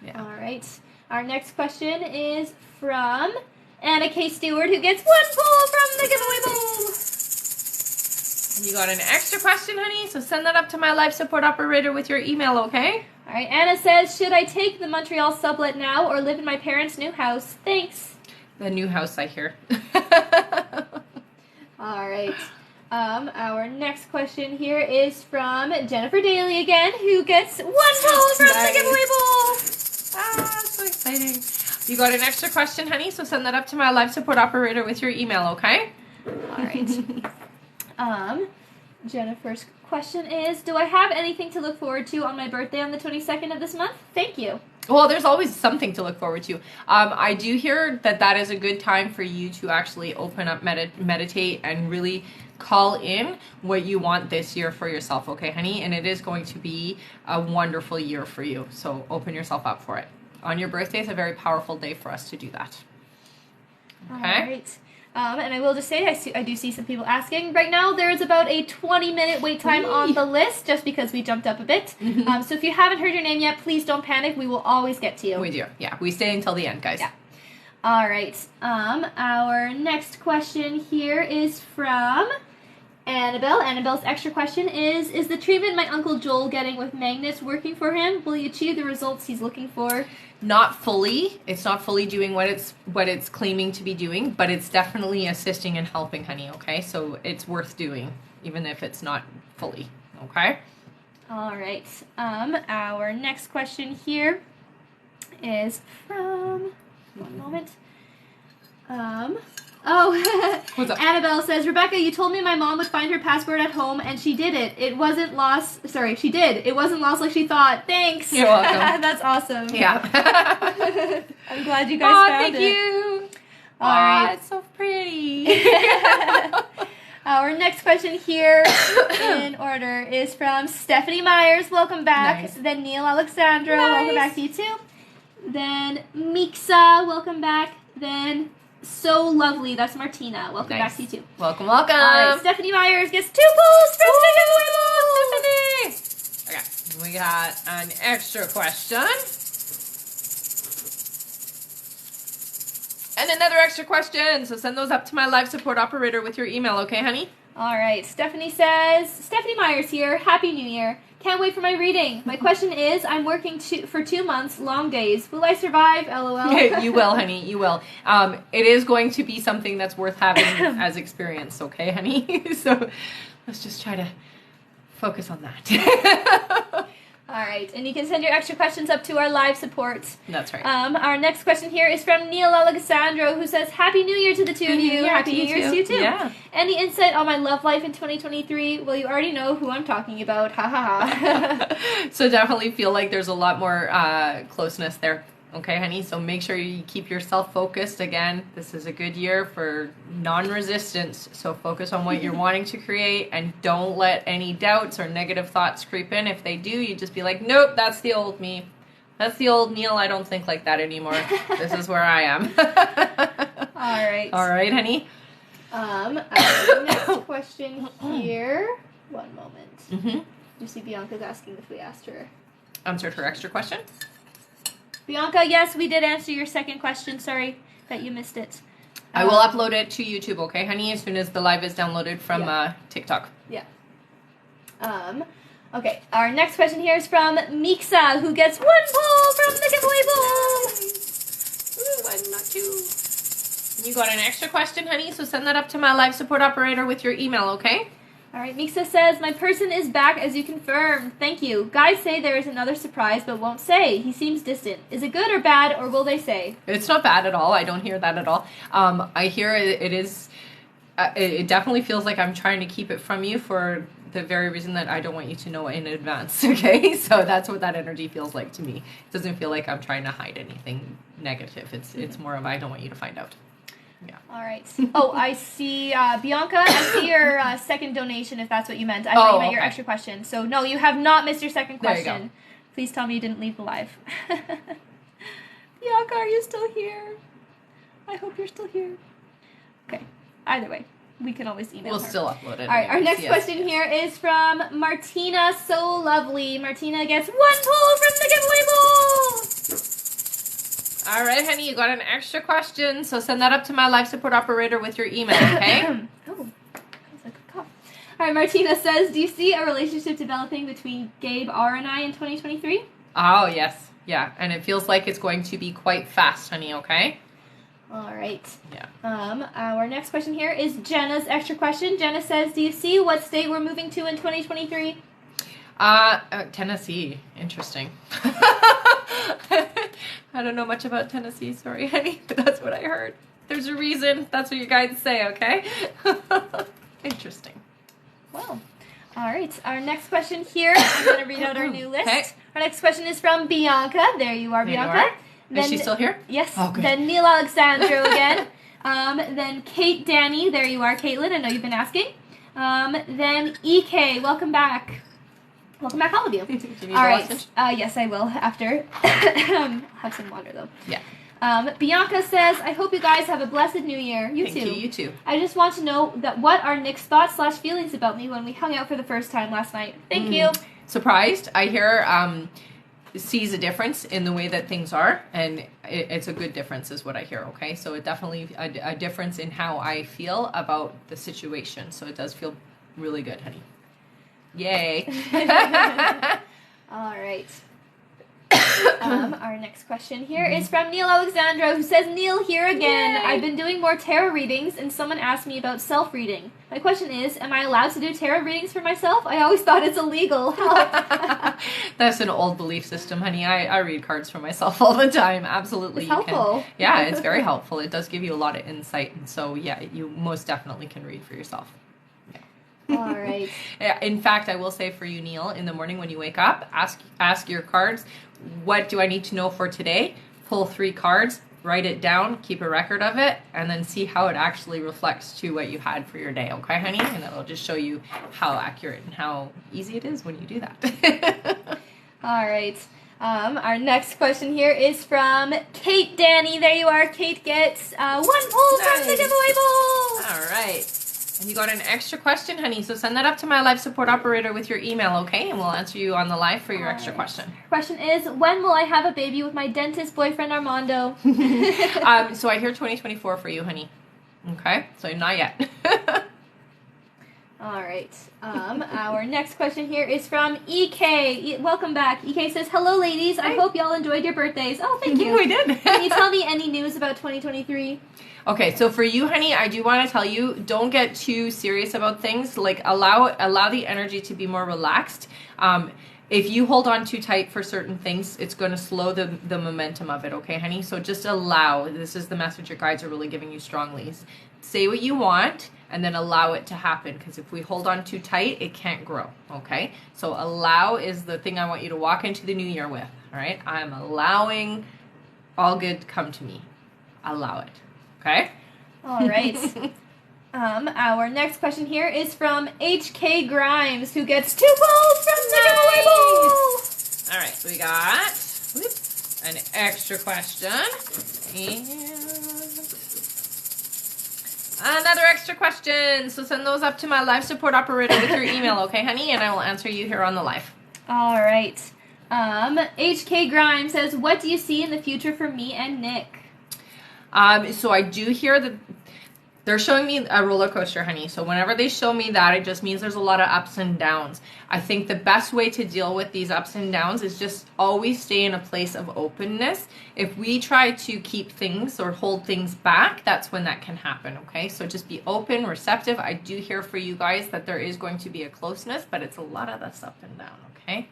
Yeah. All right. Our next question is from Anna K. Stewart, who gets 1 pull from the giveaway bowl. You got an extra question, honey, so send that up to my live support operator with your email, okay? All right. Anna says, "Should I take the Montreal sublet now or live in my parents' new house? Thanks." The new house, I hear. All right. Our next question here is from Jennifer Daly again, who gets 1 pull from the giveaway bowl. Ah, so exciting. You got an extra question, honey, so send that up to my live support operator with your email, okay? All right. Jennifer's question is, "Do I have anything to look forward to on my birthday on the 22nd of this month? Thank you." Well, there's always something to look forward to. I do hear that is a good time for you to actually open up, meditate, and really call in what you want this year for yourself, okay, honey? And it is going to be a wonderful year for you, so open yourself up for it. On your birthday is a very powerful day for us to do that. Okay? All right. And I will just say, I do see some people asking. Right now, there is about a 20-minute wait time on the list, just because we jumped up a bit. So if you haven't heard your name yet, please don't panic. We will always get to you. We do. Yeah, we stay until the end, guys. Yeah. All right. Our next question here is from Annabelle. Annabelle's extra question is the treatment my Uncle Joel getting with magnets working for him? Will he achieve the results he's looking for? Not fully. It's not fully doing what it's claiming to be doing, but it's definitely assisting and helping, honey, okay? So it's worth doing, even if it's not fully, okay? All right. Our next question here is from... One moment. What's up? Annabelle says, "Rebecca, you told me my mom would find her password at home, and she did it. It wasn't lost. Sorry, she did. It wasn't lost like she thought. Thanks." You're welcome. That's awesome. Yeah. I'm glad you guys found thank it. you. All right. It's so pretty. Our next question here in order is from Stephanie Myers. Welcome back. Nice. Then Neil Alexandro. Nice. Welcome back to you too. Then Mixa. Welcome back. Then So Lovely. That's Martina. Welcome back to you too. Welcome, welcome. All right. Stephanie Myers gets 2 pulls from the giveaway bowl. Stephanie. Okay, we got an extra question. And another extra question. So send those up to my live support operator with your email, okay, honey? All right. Stephanie says, Stephanie Myers here. Happy New Year. Can't wait for my reading. My question is, I'm working for 2 months, long days. Will I survive? LOL. You will, honey. You will. It is going to be something that's worth having as experience, okay, honey? So let's just try to focus on that. All right, and you can send your extra questions up to our live support. That's right. Our next question here is from Neil Alexandro, who says, Happy New Year to the two of you. Happy New Year to you too. Yeah. Any insight on my love life in 2023? Well, you already know who I'm talking about. Ha ha ha. So definitely feel like there's a lot more closeness there. Okay, honey? So make sure you keep yourself focused. Again, this is a good year for non-resistance. So focus on what you're wanting to create and don't let any doubts or negative thoughts creep in. If they do, you just be like, nope, that's the old me. That's the old Neil. I don't think like that anymore. This is where I am. All right. All right, honey? Our next question here. One moment. Mm-hmm. You see Bianca's asking if we asked her. Answered her extra question? Bianca, yes, we did answer your second question. Sorry that you missed it. I will upload it to YouTube, okay, honey, as soon as the live is downloaded from TikTok. Yeah. Okay, our next question here is from Mixa, who gets 1 pull from the giveaway bowl. Ooh, 1, not 2. You got an extra question, honey, so send that up to my live support operator with your email, okay? All right, Mixa says, my person is back as you confirmed. Thank you. Guys say there is another surprise, but won't say. He seems distant. Is it good or bad, or will they say? It's not bad at all. I don't hear that at all. I hear it is... it definitely feels like I'm trying to keep it from you for the very reason that I don't want you to know in advance, okay? So that's what that energy feels like to me. It doesn't feel like I'm trying to hide anything negative. It's more of I don't want you to find out. Yeah. All right. Oh, I see, Bianca, I see your second donation, if that's what you meant. I thought you meant your extra question. So, no, you have not missed your second question. There you go. Please tell me you didn't leave the live. Bianca, are you still here? I hope you're still here. Okay. Either way, we can always email We'll her. still upload it. All right, our next question here is from Martina. So lovely. Martina gets 1 pull from the giveaway bowl. All right, honey, you got an extra question, so send that up to my live support operator with your email, okay? Oh, that was like a cough. All right, Martina says, do you see a relationship developing between Gabe, R, and I in 2023? Oh, yes. Yeah, and it feels like it's going to be quite fast, honey, okay? All right. Yeah. Our next question here is Jenna's extra question. Jenna says, do you see what state we're moving to in 2023? Tennessee. Interesting. I don't know much about Tennessee, sorry, honey, but that's what I heard. There's a reason. That's what your guides say, okay? Interesting. Well, all right. Our next question here, I'm going to read out our new list. Okay. Our next question is from Bianca. There you are, There you Bianca. are. Is she still here? Yes. Oh, good. Then Neil Alexandro again. Then Kate Danny. There you are, Caitlin. I know you've been asking. Then EK. Welcome back. Welcome back, all of you. Do you need All the right. message? Yes, I will after. Have some water, though. Yeah. Bianca says, I hope you guys have a blessed new year. You Thank too. you too. I just want to know that what are Nick's thoughts / feelings about me when we hung out for the first time last night. Thank you. Surprised. I hear sees a difference in the way that things are, and it's a good difference is what I hear, okay? So it definitely a difference in how I feel about the situation. So it does feel really good, honey. Yay. All right. Our next question here is from Neil Alexandro, who says, Neil, here again. Yay. I've been doing more tarot readings, and someone asked me about self-reading. My question is, am I allowed to do tarot readings for myself? I always thought it's illegal. That's an old belief system, honey. I read cards for myself all the time. Absolutely. It's helpful. Yeah, it's very helpful. It does give you a lot of insight. And so, yeah, you most definitely can read for yourself. All right. In fact, I will say for you, Neil, in the morning when you wake up, ask your cards, what do I need to know for today? Pull 3 cards, write it down, keep a record of it, and then see how it actually reflects to what you had for your day, okay, honey? And it'll just show you how accurate and how easy it is when you do that. All right. Our next question here is from Kate Danny. There you are. Kate gets 1 pull from the giveaway bowl. All right. And you got an extra question, honey, so send that up to my live support operator with your email, okay? And we'll answer you on the live for your extra question. Question is, when will I have a baby with my dentist boyfriend Armando? So I hear 2024 for you, honey. Okay? So not yet. All right. Our next question here is from EK. Welcome back. EK says, hello, ladies. I hope y'all enjoyed your birthdays. Oh, thank you. We did. Can you tell me any news about 2023? Okay, so for you, honey, I do want to tell you, don't get too serious about things. Like, allow the energy to be more relaxed. If you hold on too tight for certain things, it's going to slow the momentum of it, okay, honey? So just allow. This is the message your guides are really giving you strongly. Say what you want, and then allow it to happen. Because if we hold on too tight, it can't grow, okay? So allow is the thing I want you to walk into the new year with, all right? I'm allowing all good to come to me. Allow it. Okay? All right. Our next question here is from HK Grimes, who gets 2 pulls from the giveaway bowl. All right, so we got an extra question and another extra question. So send those up to my live support operator with your email, okay, honey? And I will answer you here on the live. All right. HK Grimes says, what do you see in the future for me and Nick? So I do hear that They're showing me a roller coaster, honey. So whenever they show me that, it just means there's a lot of ups and downs. I think the best way to deal with these ups and downs is just always stay in a place of openness. If we try to keep things or hold things back, that's when that can happen, okay? So just be open, receptive. I do hear for you guys that there is going to be a closeness, but it's a lot of this up and down, okay?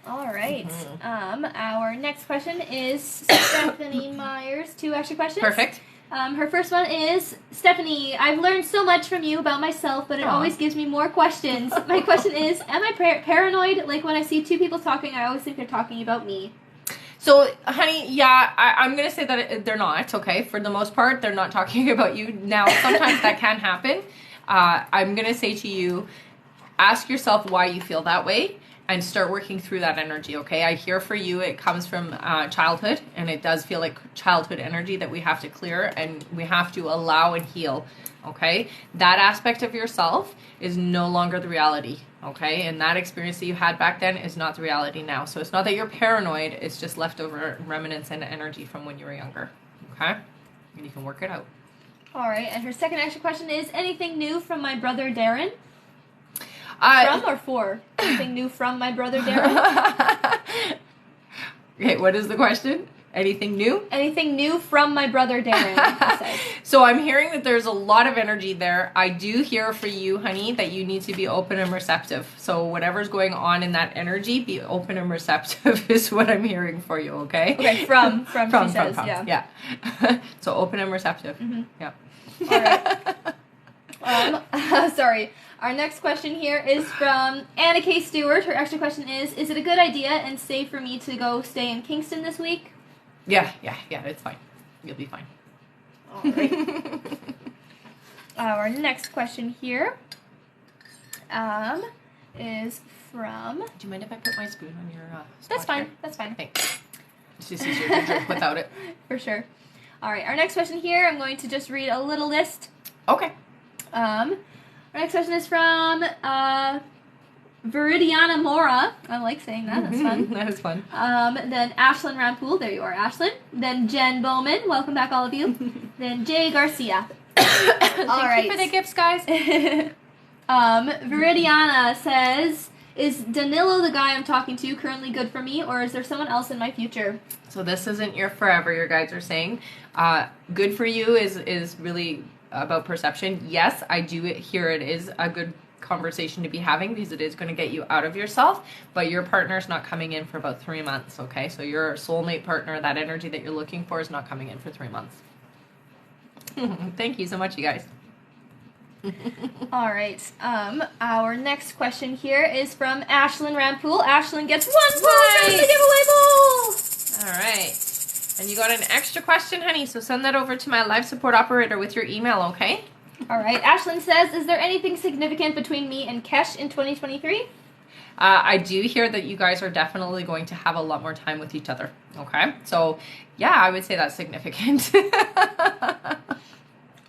All right. Our next question is Stephanie Myers. 2 extra questions. Perfect. Her first one is, Stephanie, I've learned so much from you about myself, but it always gives me more questions. My question is, am I paranoid? Like when I see 2 people talking, I always think they're talking about me. So, honey, yeah, I'm going to say that they're not, okay? For the most part, they're not talking about you. Now, sometimes that can happen. I'm going to say to you, ask yourself why you feel that way. And start working through that energy, okay? I hear for you, it comes from childhood, and it does feel like childhood energy that we have to clear, and we have to allow and heal, okay? That aspect of yourself is no longer the reality, okay? And that experience that you had back then is not the reality now. So it's not that you're paranoid, it's just leftover remnants and energy from when you were younger, okay? And you can work it out. All right, and her second extra question is, anything new from my brother Darren? From or for? Anything new from my brother Darren? Okay, what is the question? Anything new? Anything new from my brother Darren. So I'm hearing that there's a lot of energy there. I do hear for you, honey, that you need to be open and receptive. So whatever's going on in that energy, be open and receptive is what I'm hearing for you, okay? Okay, from she says, yeah. Yeah. So open and receptive. Mm-hmm. Yeah. All right. Sorry. Our next question here is from Anna K. Stewart. Her extra question is it a good idea and safe for me to go stay in Kingston this week? Yeah, it's fine. You'll be fine. All right. Our next question here is from... Do you mind if I put my spoon on your That's fine. here? That's fine. Thanks. It's just easier to drink without it. For sure. All right. Our next question here, I'm going to just read a little list. Okay. Our next question is from Viridiana Mora. I like saying that. That's fun. That is fun. Then Ashlyn Rampool. There you are, Ashlyn. Then Jen Bowman. Welcome back, all of you. Then Jay Garcia. Thank you for the gifts, guys. Viridiana says, is Danilo the guy I'm talking to currently good for me, or is there someone else in my future? So this isn't your forever, your guys are saying. Good for you is really about perception. Yes, I do hear it is a good conversation to be having because it is going to get you out of yourself, but your partner's not coming in for about 3 months, okay? So your soulmate partner, that energy that you're looking for is not coming in for 3 months. Thank you so much, you guys. All right. Our next question here is from Ashlyn Rampool. Ashlyn gets 1 point from the giveaway bowl. All right. And you got an extra question, honey, so send that over to my live support operator with your email, okay? All right. Ashlyn says, is there anything significant between me and Kesh in 2023? I do hear that you guys are definitely going to have a lot more time with each other, okay? So, yeah, I would say that's significant.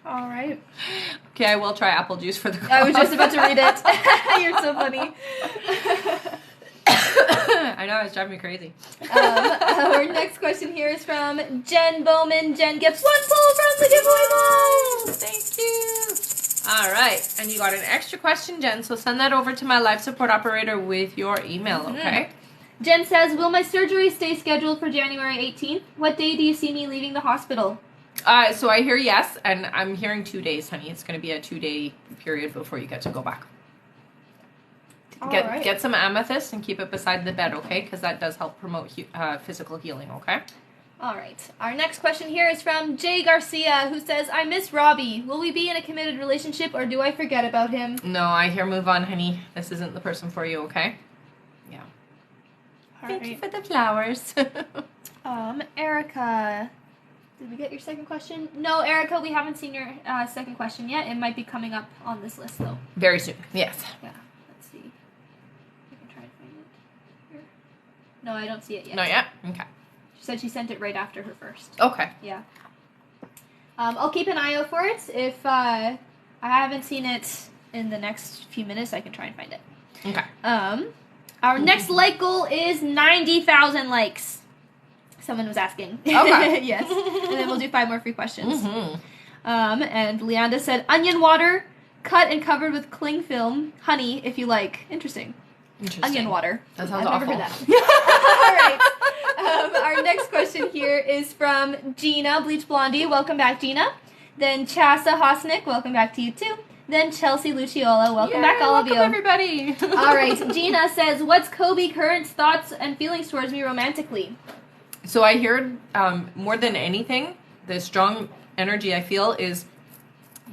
All right. Okay, I will try apple juice for the cough. I was just about to read it. You're so funny. I know, it's driving me crazy. Our next question here is from Jen Bowman. Jen gets 1 pull from the giveaway bowl. Thank you. All right, and you got an extra question, Jen, so send that over to my live support operator with your email, okay? Jen says, will my surgery stay scheduled for January 18th? What day do you see me leaving the hospital? So I hear yes, and I'm hearing 2 days, honey. It's going to be a 2-day period before you get to go back. Get some amethyst and keep it beside the bed, okay? Because that does help promote physical healing, okay? All right. Our next question here is from Jay Garcia, who says, I miss Robbie. Will we be in a committed relationship, or do I forget about him? No, I hear move on, honey. This isn't the person for you, okay? Yeah. Thank you for the flowers. Erica. Did we get your second question? No, Erica, we haven't seen your second question yet. It might be coming up on this list, though. Very soon, yes. Yeah. Let's see. I can try to find it here. No, I don't see it yet. Not yet? Okay. She said she sent it right after her first. Okay. Yeah. I'll keep an eye out for it. If I haven't seen it in the next few minutes, I can try and find it. Okay. Our next like goal is 90,000 likes. Someone was asking. Okay. Yes. And then we'll do 5 more free questions. Mm-hmm. And Leanda said, onion water, cut and covered with cling film, honey, if you like. Interesting. Onion water. That sounds I've awful. never heard that. All right. Our next question here is from Gina, Bleach Blondie. Welcome back, Gina. Then Chassa Hosnick. Welcome back to you, too. Then Chelsea Luciola. Welcome back, all of you. Welcome, everybody. All right. Gina says, what's Kobe Current's thoughts and feelings towards me romantically? So I hear more than anything, the strong energy I feel is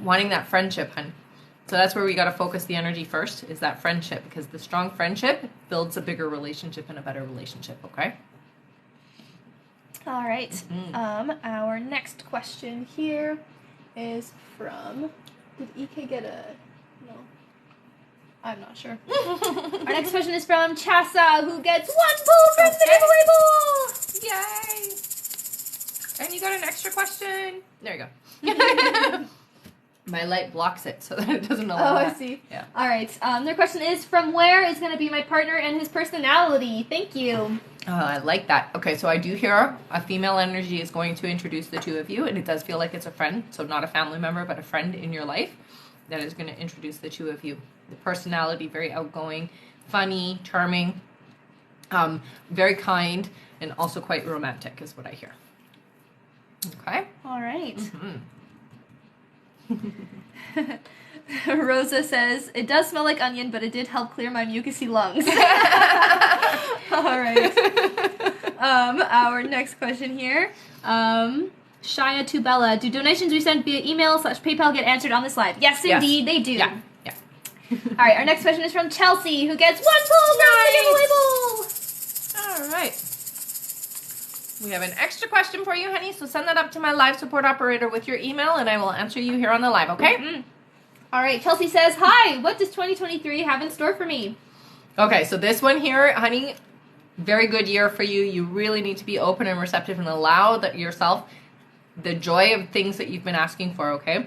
wanting that friendship, hun. So that's where we got to focus the energy first, is that friendship, because the strong friendship builds a bigger relationship and a better relationship, okay? All right. Mm-hmm. Our next question here is from... Did EK get a... No. I'm not sure. Our next question is from Chassa, who gets 1 pull from the giveaway bowl! Yay! And you got an extra question. There you go. My light blocks it so that it doesn't allow Oh, I that. see. Yeah. All right. Their question is, from where is going to be my partner and his personality? Thank you. Oh, I like that. Okay, so I do hear a female energy is going to introduce the two of you, and it does feel like it's a friend, so not a family member, but a friend in your life that is going to introduce the two of you. The personality, very outgoing, funny, charming, very kind, and also quite romantic is what I hear. Okay? All right. Mm-hmm. Rosa says, it does smell like onion, but it did help clear my mucousy lungs. All right. Our next question here. Shia Tubella, do donations we send via email / PayPal get answered on this live? Yes, indeed, they do. Yeah. All right, our next question is from Chelsea, who gets 1 pull from the giveaway bowl. All right. We have an extra question for you, honey, so send that up to my live support operator with your email, and I will answer you here on the live, okay? Mm-hmm. All right, Chelsea says, hi, what does 2023 have in store for me? Okay, so this one here, honey, very good year for you. You really need to be open and receptive and allow yourself the joy of things that you've been asking for, okay?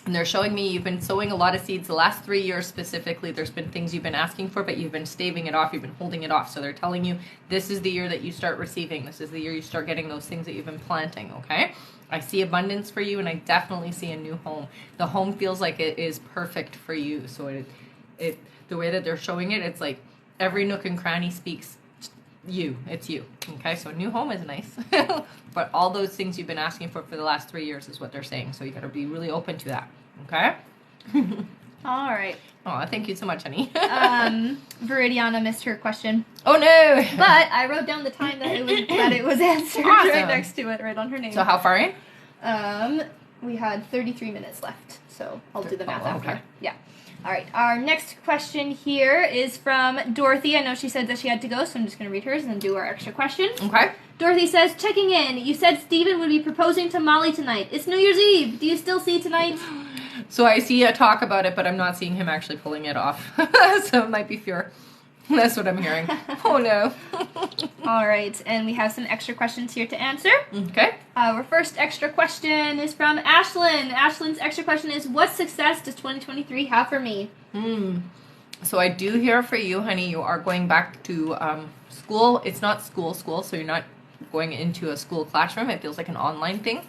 And they're showing me you've been sowing a lot of seeds the last 3 years specifically. There's been things you've been asking for, but you've been staving it off. You've been holding it off. So they're telling you this is the year that you start receiving. This is the year you start getting those things that you've been planting, okay? I see abundance for you, and I definitely see a new home. The home feels like it is perfect for you. So it the way that they're showing it, it's like every nook and cranny speaks you. It's you, okay? So a new home is nice. But all those things you've been asking for the last 3 years is what they're saying. So you got to be really open to that, okay? All right. Oh, thank you so much, honey. Viridiana missed her question. Oh, no. But I wrote down the time that it was answered Awesome. right next to it, right on her name. So how far in? We had 33 minutes left, so I'll do the math after. Okay. Yeah. All right. Our next question here is from Dorothy. I know she said that she had to go, so I'm just going to read hers and then do our extra question. Okay. Dorothy says, checking in. You said Steven would be proposing to Molly tonight. It's New Year's Eve. Do you still see tonight? So I see a talk about it, but I'm not seeing him actually pulling it off. So it might be fear. That's what I'm hearing. Oh, no. All right. And we have some extra questions here to answer. Okay. Our first extra question is from Ashlyn. Ashlyn's extra question is, what success does 2023 have for me? So I do hear for you, honey, you are going back to school. It's not school, so you're not going into a school classroom. It feels like an online thing.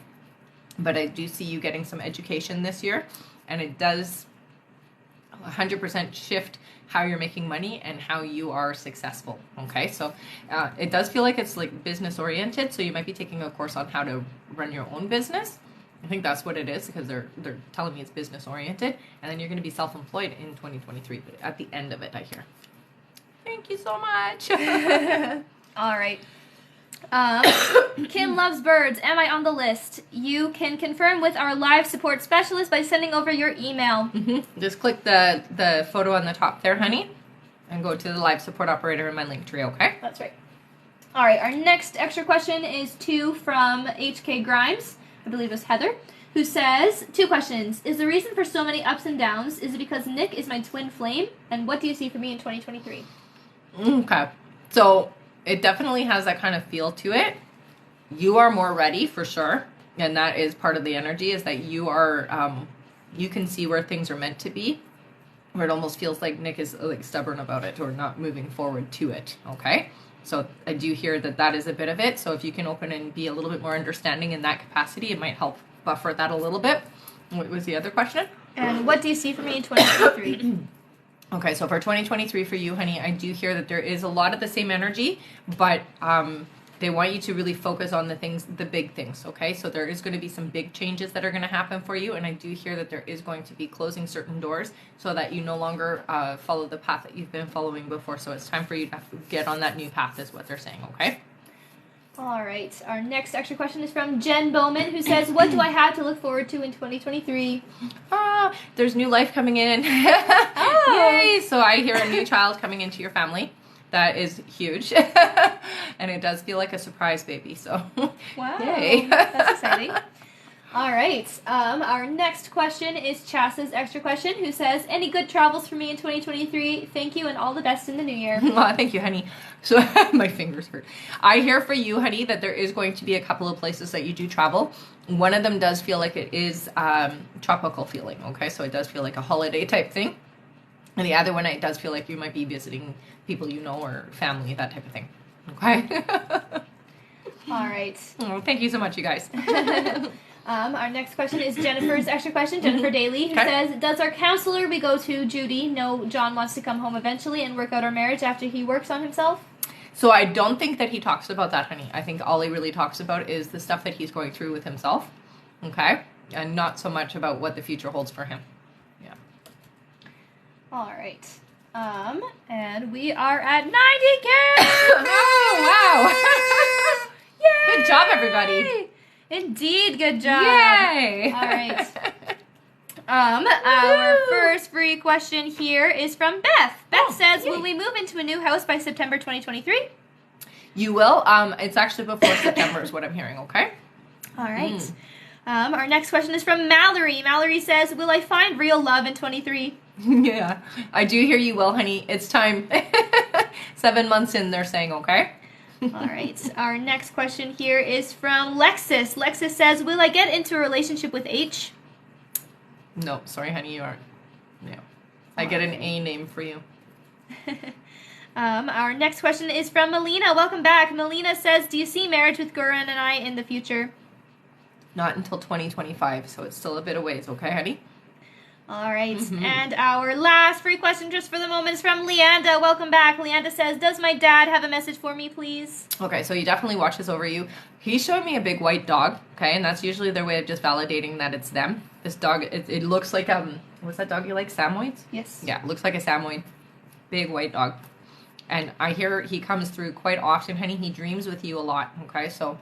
But I do see you getting some education this year. And it does 100% shift how you're making money and how you are successful. Okay, so it does feel like it's like business oriented. So you might be taking a course on how to run your own business. I think that's what it is, because they're telling me it's business oriented, and then you're going to be self-employed in 2023. But at the end of it, I hear. Thank you so much. All right. Kim loves birds. Am I on the list? You can confirm with our live support specialist by sending over your email. Just click the photo on the top there, honey, and go to the live support operator in my link tree, okay? That's right. All right, our next extra question is from HK Grimes. I believe it was Heather, who says, 2 questions. Is the reason for so many ups and downs, is it because Nick is my twin flame? And what do you see for me in 2023? Okay. So it definitely has that kind of feel to it. You are more ready for sure. And that is part of the energy, is that you are, you can see where things are meant to be, where it almost feels like Nick is like stubborn about it or not moving forward to it. Okay. So I do hear that is a bit of it. So if you can open and be a little bit more understanding in that capacity, it might help buffer that a little bit. What was the other question? And what do you see for me in 2023? Okay, so for 2023 for you, honey, I do hear that there is a lot of the same energy, but they want you to really focus on the big things, okay? So there is going to be some big changes that are going to happen for you, and I do hear that there is going to be closing certain doors so that you no longer follow the path that you've been following before. So it's time for you to get on that new path is what they're saying, okay? All right. Our next extra question is from Jen Bowman, who says, what do I have to look forward to in 2023? There's new life coming in. Yay! So I hear a new child coming into your family. That is huge. And it does feel like a surprise baby. So, wow. Yay. That's exciting. All right. Our next question is Chas's extra question, who says, any good travels for me in 2023? Thank you and all the best in the new year. Thank you, honey. So my fingers hurt. I hear for you, honey, that there is going to be a couple of places that you do travel. One of them does feel like it is tropical feeling, okay? So it does feel like a holiday type thing. And the other one, it does feel like you might be visiting people you know or family, that type of thing. Okay? All right. Oh, thank you so much, you guys. Our next question is Jennifer's extra question, Jennifer Daly, who says, does our counselor we go to, Judy, know John wants to come home eventually and work out our marriage after he works on himself? So I don't think that he talks about that, honey. I think all he really talks about is the stuff that he's going through with himself, okay? And not so much about what the future holds for him. Yeah. All right. And we are at 90K! Oh, wow! Yay! Good job, everybody. Indeed, good job. Yay! All right. Our first free question here is from Beth. Beth says, will we move into a new house by September 2023? You will. It's actually before September is what I'm hearing, okay? All right. Our next question is from Mallory. Mallory says, will I find real love in 23? Yeah, I do hear you will, honey. It's time. 7 months in, they're saying, okay? All right. Our next question here is from Lexus. Lexus says, will I get into a relationship with H? No, sorry, honey, you aren't. No. I get an A name for you. Our next question is from Melina. Welcome back. Melina says, do you see marriage with Guran and I in the future? Not until 2025, so it's still a bit of ways, okay, honey? All right. And our last free question just for the moment is from Leanda. Welcome back. Leanda says, does my dad have a message for me, please? Okay, so he definitely watches over you. He showed me a big white dog, okay, and that's usually their way of just validating that it's them. This dog, it looks like, what's that dog you like, Samoyeds? Yes. Yeah, it looks like a Samoyed, big white dog. And I hear he comes through quite often, honey. He dreams with you a lot, okay, so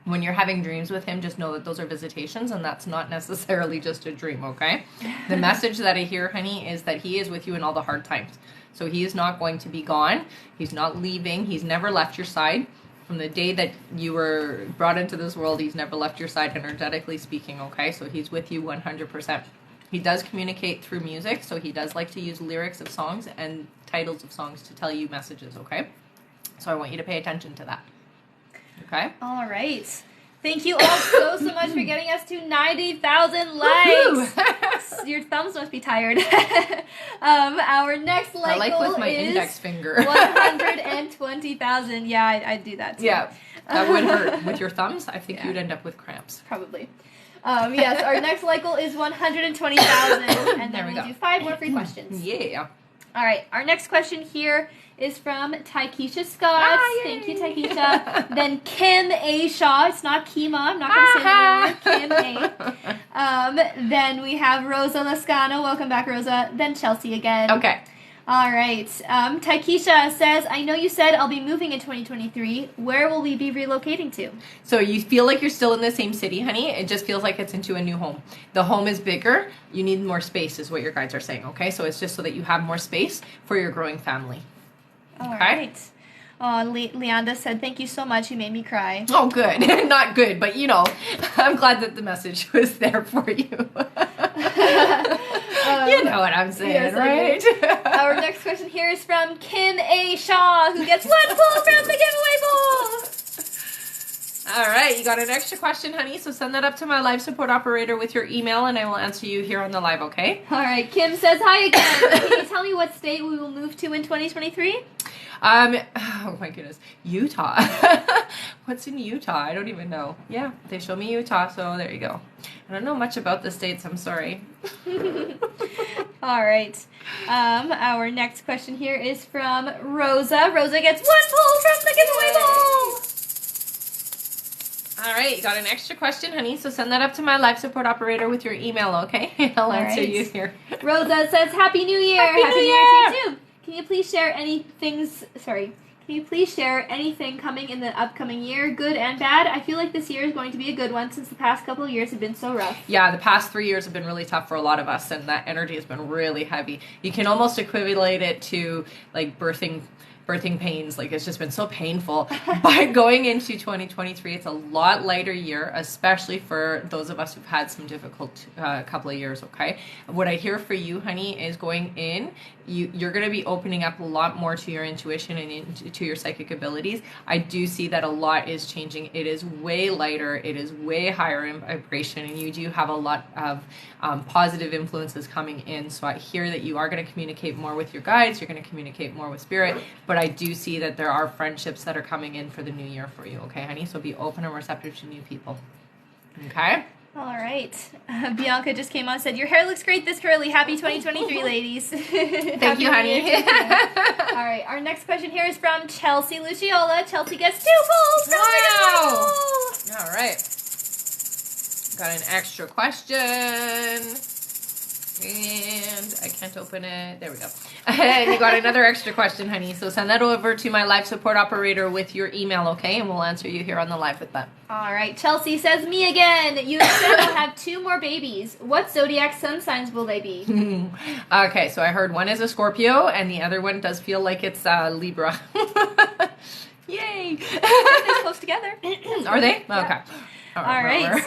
when you're having dreams with him, just know that those are visitations and that's not necessarily just a dream, okay? The message that I hear, honey, is that he is with you in all the hard times. So he is not going to be gone. He's not leaving. He's never left your side. From the day that you were brought into this world, he's never left your side, energetically speaking, okay? So he's with you 100%. He does communicate through music, so he does like to use lyrics of songs and titles of songs to tell you messages, okay? So I want you to pay attention to that. Okay. All right. Thank you all so much for getting us to 90,000 likes. Your thumbs must be tired. Our next like I like goal with my is index finger. 120,000. Yeah, I do that too. Yeah, that would hurt. With your thumbs, I think you'd end up with cramps. Probably. Yes, our next like goal is 120,000. And then we'll do 5 more free questions. Yeah. All right, our next question here is from Taikisha Scott. Thank you, Taikisha. Then Kim A. Shaw. It's not Kima. I'm not going to say that anymore. Kim A. Then we have Rosa Lascano. Welcome back, Rosa. Then Chelsea again. Okay. All right. Taikisha says, I know you said I'll be moving in 2023. Where will we be relocating to? So you feel like you're still in the same city, honey. It just feels like it's into a new home. The home is bigger. You need more space is what your guides are saying, okay? So it's just so that you have more space for your growing family. All right. Leanda said, thank you so much. You made me cry. Oh, good. Not good, but you know, I'm glad that the message was there for you. You know what I'm saying, yes, right? Our next question here is from Kim A. Shaw, who gets 1 pull from the giveaway bowl. All right, you got an extra question, honey, so send that up to my live support operator with your email, and I will answer you here on the live, okay? All right, Kim says, hi again. Can you tell me what state we will move to in 2023? Oh my goodness, Utah. What's in Utah? I don't even know. Yeah, they show me Utah, so there you go. I don't know much about the states. I'm sorry. All right. Our next question here is from Rosa. Rosa gets 1 pull from the giveaway bowl. All right, you got an extra question, honey, so send that up to my live support operator with your email, okay? I'll answer you here. Rosa says, Happy New Year! Happy New Year to you too! Can you please share anything coming in the upcoming year, good and bad? I feel like this year is going to be a good one since the past couple of years have been so rough. Yeah, the past 3 years have been really tough for a lot of us, and that energy has been really heavy. You can almost equivalent it to like birthing pains. Like, it's just been so painful. But going into 2023, it's a lot lighter year, especially for those of us who've had some difficult couple of years, okay? What I hear for you, honey, is going in, you're going to be opening up a lot more to your intuition and to your psychic abilities. I do see that a lot is changing. It is way lighter. It is way higher in vibration, and you do have a lot of positive influences coming in. So I hear that you are going to communicate more with your guides. You're going to communicate more with spirit, but I do see that there are friendships that are coming in for the new year for you, okay, honey? So be open and receptive to new people, okay? All right. Bianca just came on and said, your hair looks great this curly. Happy 2023, ladies. Thank you, honey. All right. Our next question here is from Chelsea Luciola. Chelsea gets 2 pulls from the bowl. All right. Got an extra question. And I can't open it. There we go. And you got another extra question, honey. So send that over to my live support operator with your email, okay? And we'll answer you here on the live with that. All right. Chelsea says, me again. You said I'll have 2 more babies. What zodiac sun signs will they be? Okay, so I heard one is a Scorpio, and the other one does feel like it's Libra. Yay! They're close together. Are they? Yeah. Okay. All right.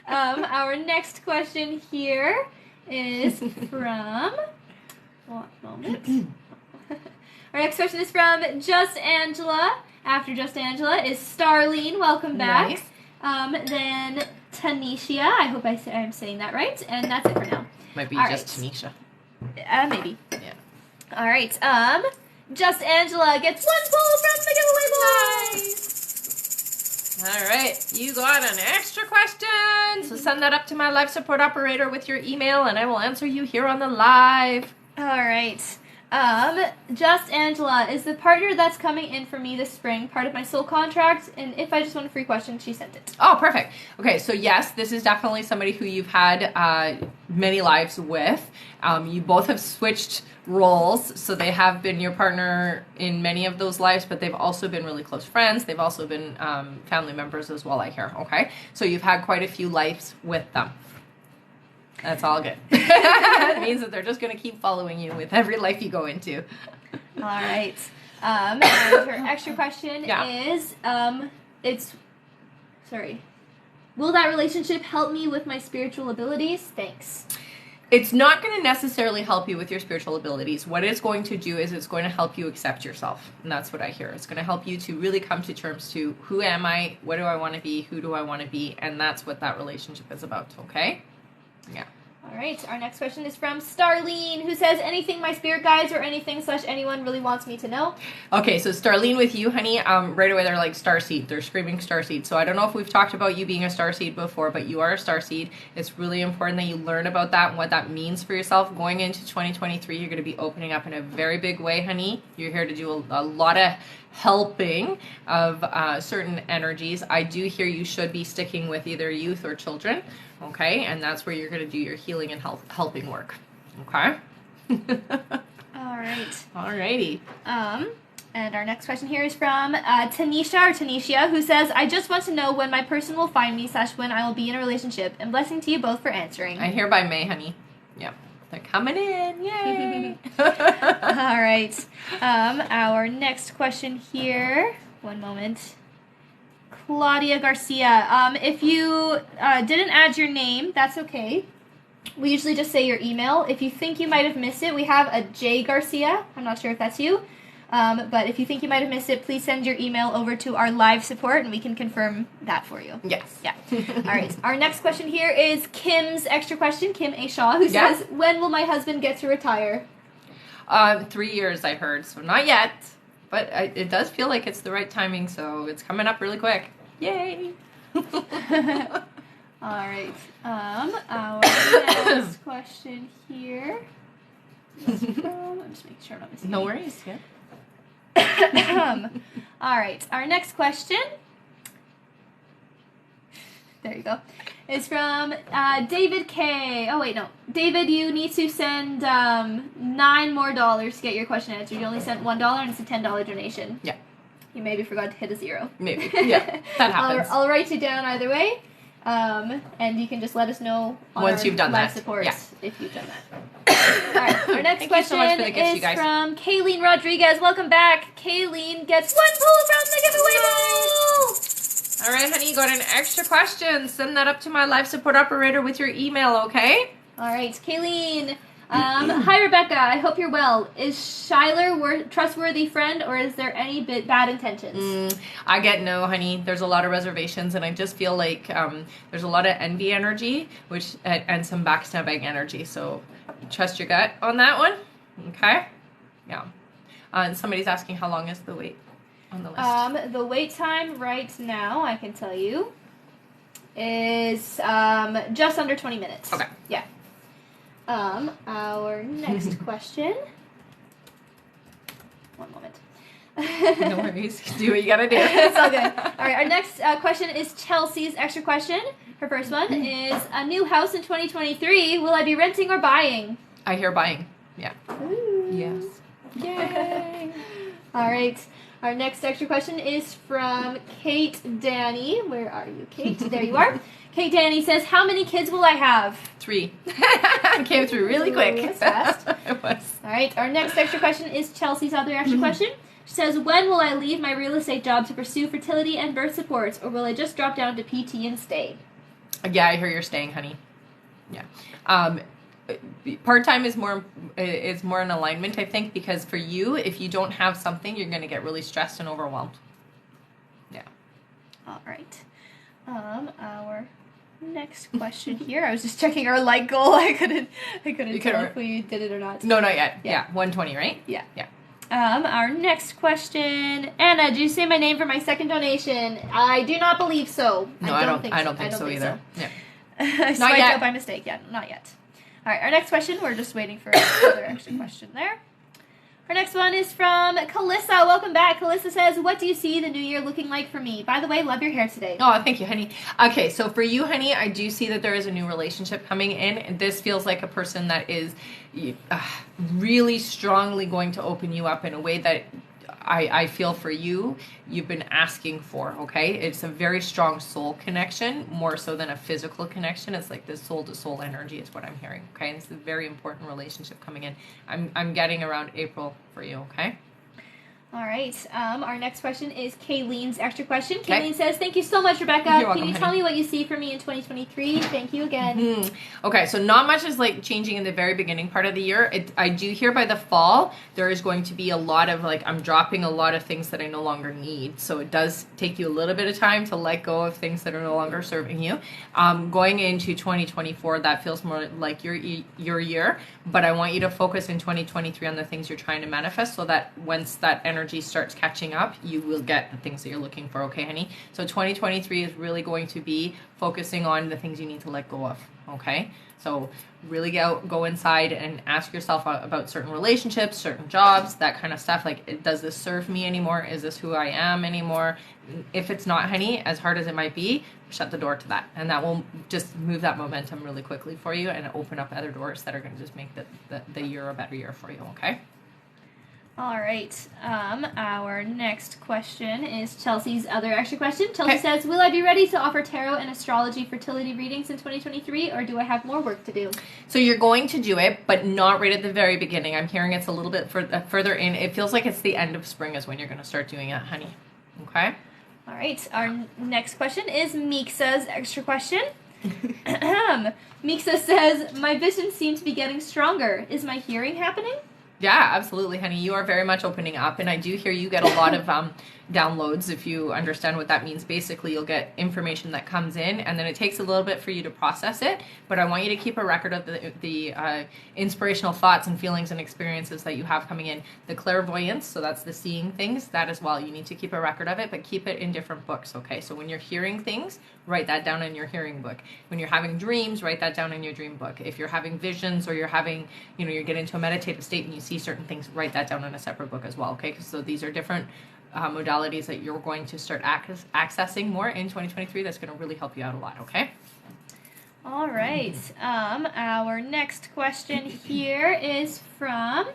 Our next question here is from... One moment. Our next question is from Just Angela. After Just Angela is Starlene. Welcome back. Nice. Then Tanisha. I hope I'm saying that right. And that's it for now. Might be All just right. Tanisha. Maybe. Yeah. All right. Just Angela gets 1 pull from the giveaway bowl. Nice. All right, you got an extra question. So send that up to my live support operator with your email, and I will answer you here on the live. All right. Just Angela, is the partner that's coming in for me this spring part of my soul contract? And if I just want a free question, she sent it. Oh, perfect. Okay, so yes, this is definitely somebody who you've had many lives with. You both have switched roles, so they have been your partner in many of those lives, but they've also been really close friends. They've also been family members as well, I hear, okay? So you've had quite a few lives with them. That's all good. It means that they're just going to keep following you with every life you go into. All right. And her extra question is, will that relationship help me with my spiritual abilities? Thanks. It's not going to necessarily help you with your spiritual abilities. What it's going to do is it's going to help you accept yourself. And that's what I hear. It's going to help you to really come to terms to who am I, what do I want to be, who do I want to be, and that's what that relationship is about, okay? Yeah. All right. Our next question is from Starlene, who says, anything my spirit guides or anything / anyone really wants me to know? Okay, so Starlene with you, honey, right away they're like starseed. They're screaming starseed. So I don't know if we've talked about you being a starseed before, but you are a starseed. It's really important that you learn about that and what that means for yourself. Going into 2023, you're going to be opening up in a very big way, honey. You're here to do a lot of helping of certain energies. I do hear you should be sticking with either youth or children, okay? And that's where you're going to do your healing and helping work, okay? All right. Alrighty. And our next question here is from Tanisha, who says, I just want to know when my person will find me / when I will be in a relationship. And blessing to you both for answering. I hear by May, honey. Yeah. They're coming in. Yay. All right. Our next question here. One moment. Claudia Garcia. If you didn't add your name, that's okay. We usually just say your email. If you think you might have missed it, we have a J Garcia. I'm not sure if that's you. But if you think you might have missed it, please send your email over to our live support and we can confirm that for you. Yes. Yeah. All right. Our next question here is Kim's extra question, Kim A. Shaw, who says, when will my husband get to retire? 3 years I heard, so not yet. But it does feel like it's the right timing, so it's coming up really quick. Yay! All right. Our next question here is from, I'm just making sure I'm not missing. No worries. Yeah. All right. Our next question. There you go. Is from David K. Oh wait, no. David, you need to send $9 more to get your question answered. You only sent $1, and it's a $10 donation. Yeah. You maybe forgot to hit a 0. Maybe. Yeah. That happens. I'll write it down either way. And you can just let us know on once you've done live that. support Yeah. if you've done that. All right, our next Thank question you so much for the gifts, you is guys. from Kayleen Rodriguez. Welcome back. Kayleen gets 1 pull from the giveaway bowl. All right, honey, you got an extra question. Send that up to my live support operator with your email, okay? All right, Kayleen. Hi, Rebecca. I hope you're well. Is Shyler a trustworthy friend, or is there any bad intentions? I get no, honey. There's a lot of reservations, and I just feel like there's a lot of envy energy, and some backstabbing energy. So trust your gut on that one, okay? Yeah. And somebody's asking how long is the wait on the list. The wait time right now, I can tell you, is just under 20 minutes. Okay. Yeah. Our next question. One moment. No worries. Do what you gotta do. It's all good. All right. Our next question is Chelsea's extra question. Her first one is: a new house in 2023. Will I be renting or buying? I hear buying. Yeah. Ooh. Yes. Yay. All right. Our next extra question is from Kate Danny. Where are you, Kate? There you are. Kate Danny says, how many kids will I have? 3. Came through really quick. Ooh, that's fast. It was. All right. Our next extra question is Chelsea's other extra question. She says, when will I leave my real estate job to pursue fertility and birth supports, or will I just drop down to PT and stay? Yeah, I hear you're staying, honey. Yeah. Part-time is more in alignment, I think, because for you, if you don't have something, you're going to get really stressed and overwhelmed. Yeah. All right. Our next question here. I was just checking our like goal. I couldn't tell if we did it or not. No, not yet. Yeah, 120, right? Yeah. Yeah. Our next question. Anna, did you say my name for my second donation? I do not believe so. No, I don't think so either. Yeah. I swiped out by mistake. Yeah, not yet. All right, our next question. We're just waiting for another extra question there. Our next one is from Calissa. Welcome back. Calissa says, what do you see the new year looking like for me? By the way, love your hair today. Oh, thank you, honey. Okay, so for you, honey, I do see that there is a new relationship coming in. And this feels like a person that is really strongly going to open you up in a way that I feel for you, you've been asking for, okay? It's a very strong soul connection, more so than a physical connection. It's like this soul-to-soul energy is what I'm hearing, okay? It's a very important relationship coming in. I'm getting around April for you, okay? All right. Our next question is Kayleen's extra question. Okay. Kayleen says, thank you so much, Rebecca. You're welcome, Can you tell me what you see for me in 2023? Thank you again. Okay, so not much is like changing in the very beginning part of the year. I do hear by the fall, there is going to be a lot of like, I'm dropping a lot of things that I no longer need. So it does take you a little bit of time to let go of things that are no longer serving you. Going into 2024, that feels more like your year. But I want you to focus in 2023 on the things you're trying to manifest so that once that energy starts catching up, you will get the things that you're looking for, okay, honey? So 2023 is really going to be focusing on the things you need to let go of, okay? So really go inside and ask yourself about certain relationships, certain jobs, that kind of stuff. Like, does this serve me anymore? Is this who I am anymore? If it's not, honey, as hard as it might be, shut the door to that. And that will just move that momentum really quickly for you and open up other doors that are going to just make the year a better year for you, okay? All right. Our next question is Chelsea's other extra question. Chelsea says, will I be ready to offer tarot and astrology fertility readings in 2023, or do I have more work to do? So you're going to do it, but not right at the very beginning. I'm hearing it's a little bit further in. It feels like it's the end of spring is when you're going to start doing it, honey. Okay? All right. Our next question is Miksa's extra question. Miksa says, my vision seems to be getting stronger. Is my hearing happening? Yeah, absolutely, honey. You are very much opening up, and I do hear you get a lot of downloads, if you understand what that means. Basically, you'll get information that comes in, and then it takes a little bit for you to process it. But I want you to keep a record of the inspirational thoughts and feelings and experiences that you have coming in. The clairvoyance, so that's the seeing things, that as well. You need to keep a record of it, but keep it in different books, okay? So when you're hearing things, write that down in your hearing book. When you're having dreams, write that down in your dream book. If you're having visions, or you're having, you're getting into a meditative state and you see certain things, write that down in a separate book as well, okay? So these are different modalities that you're going to start accessing more in 2023. That's going to really help you out a lot, okay? All right. Our next question here is from...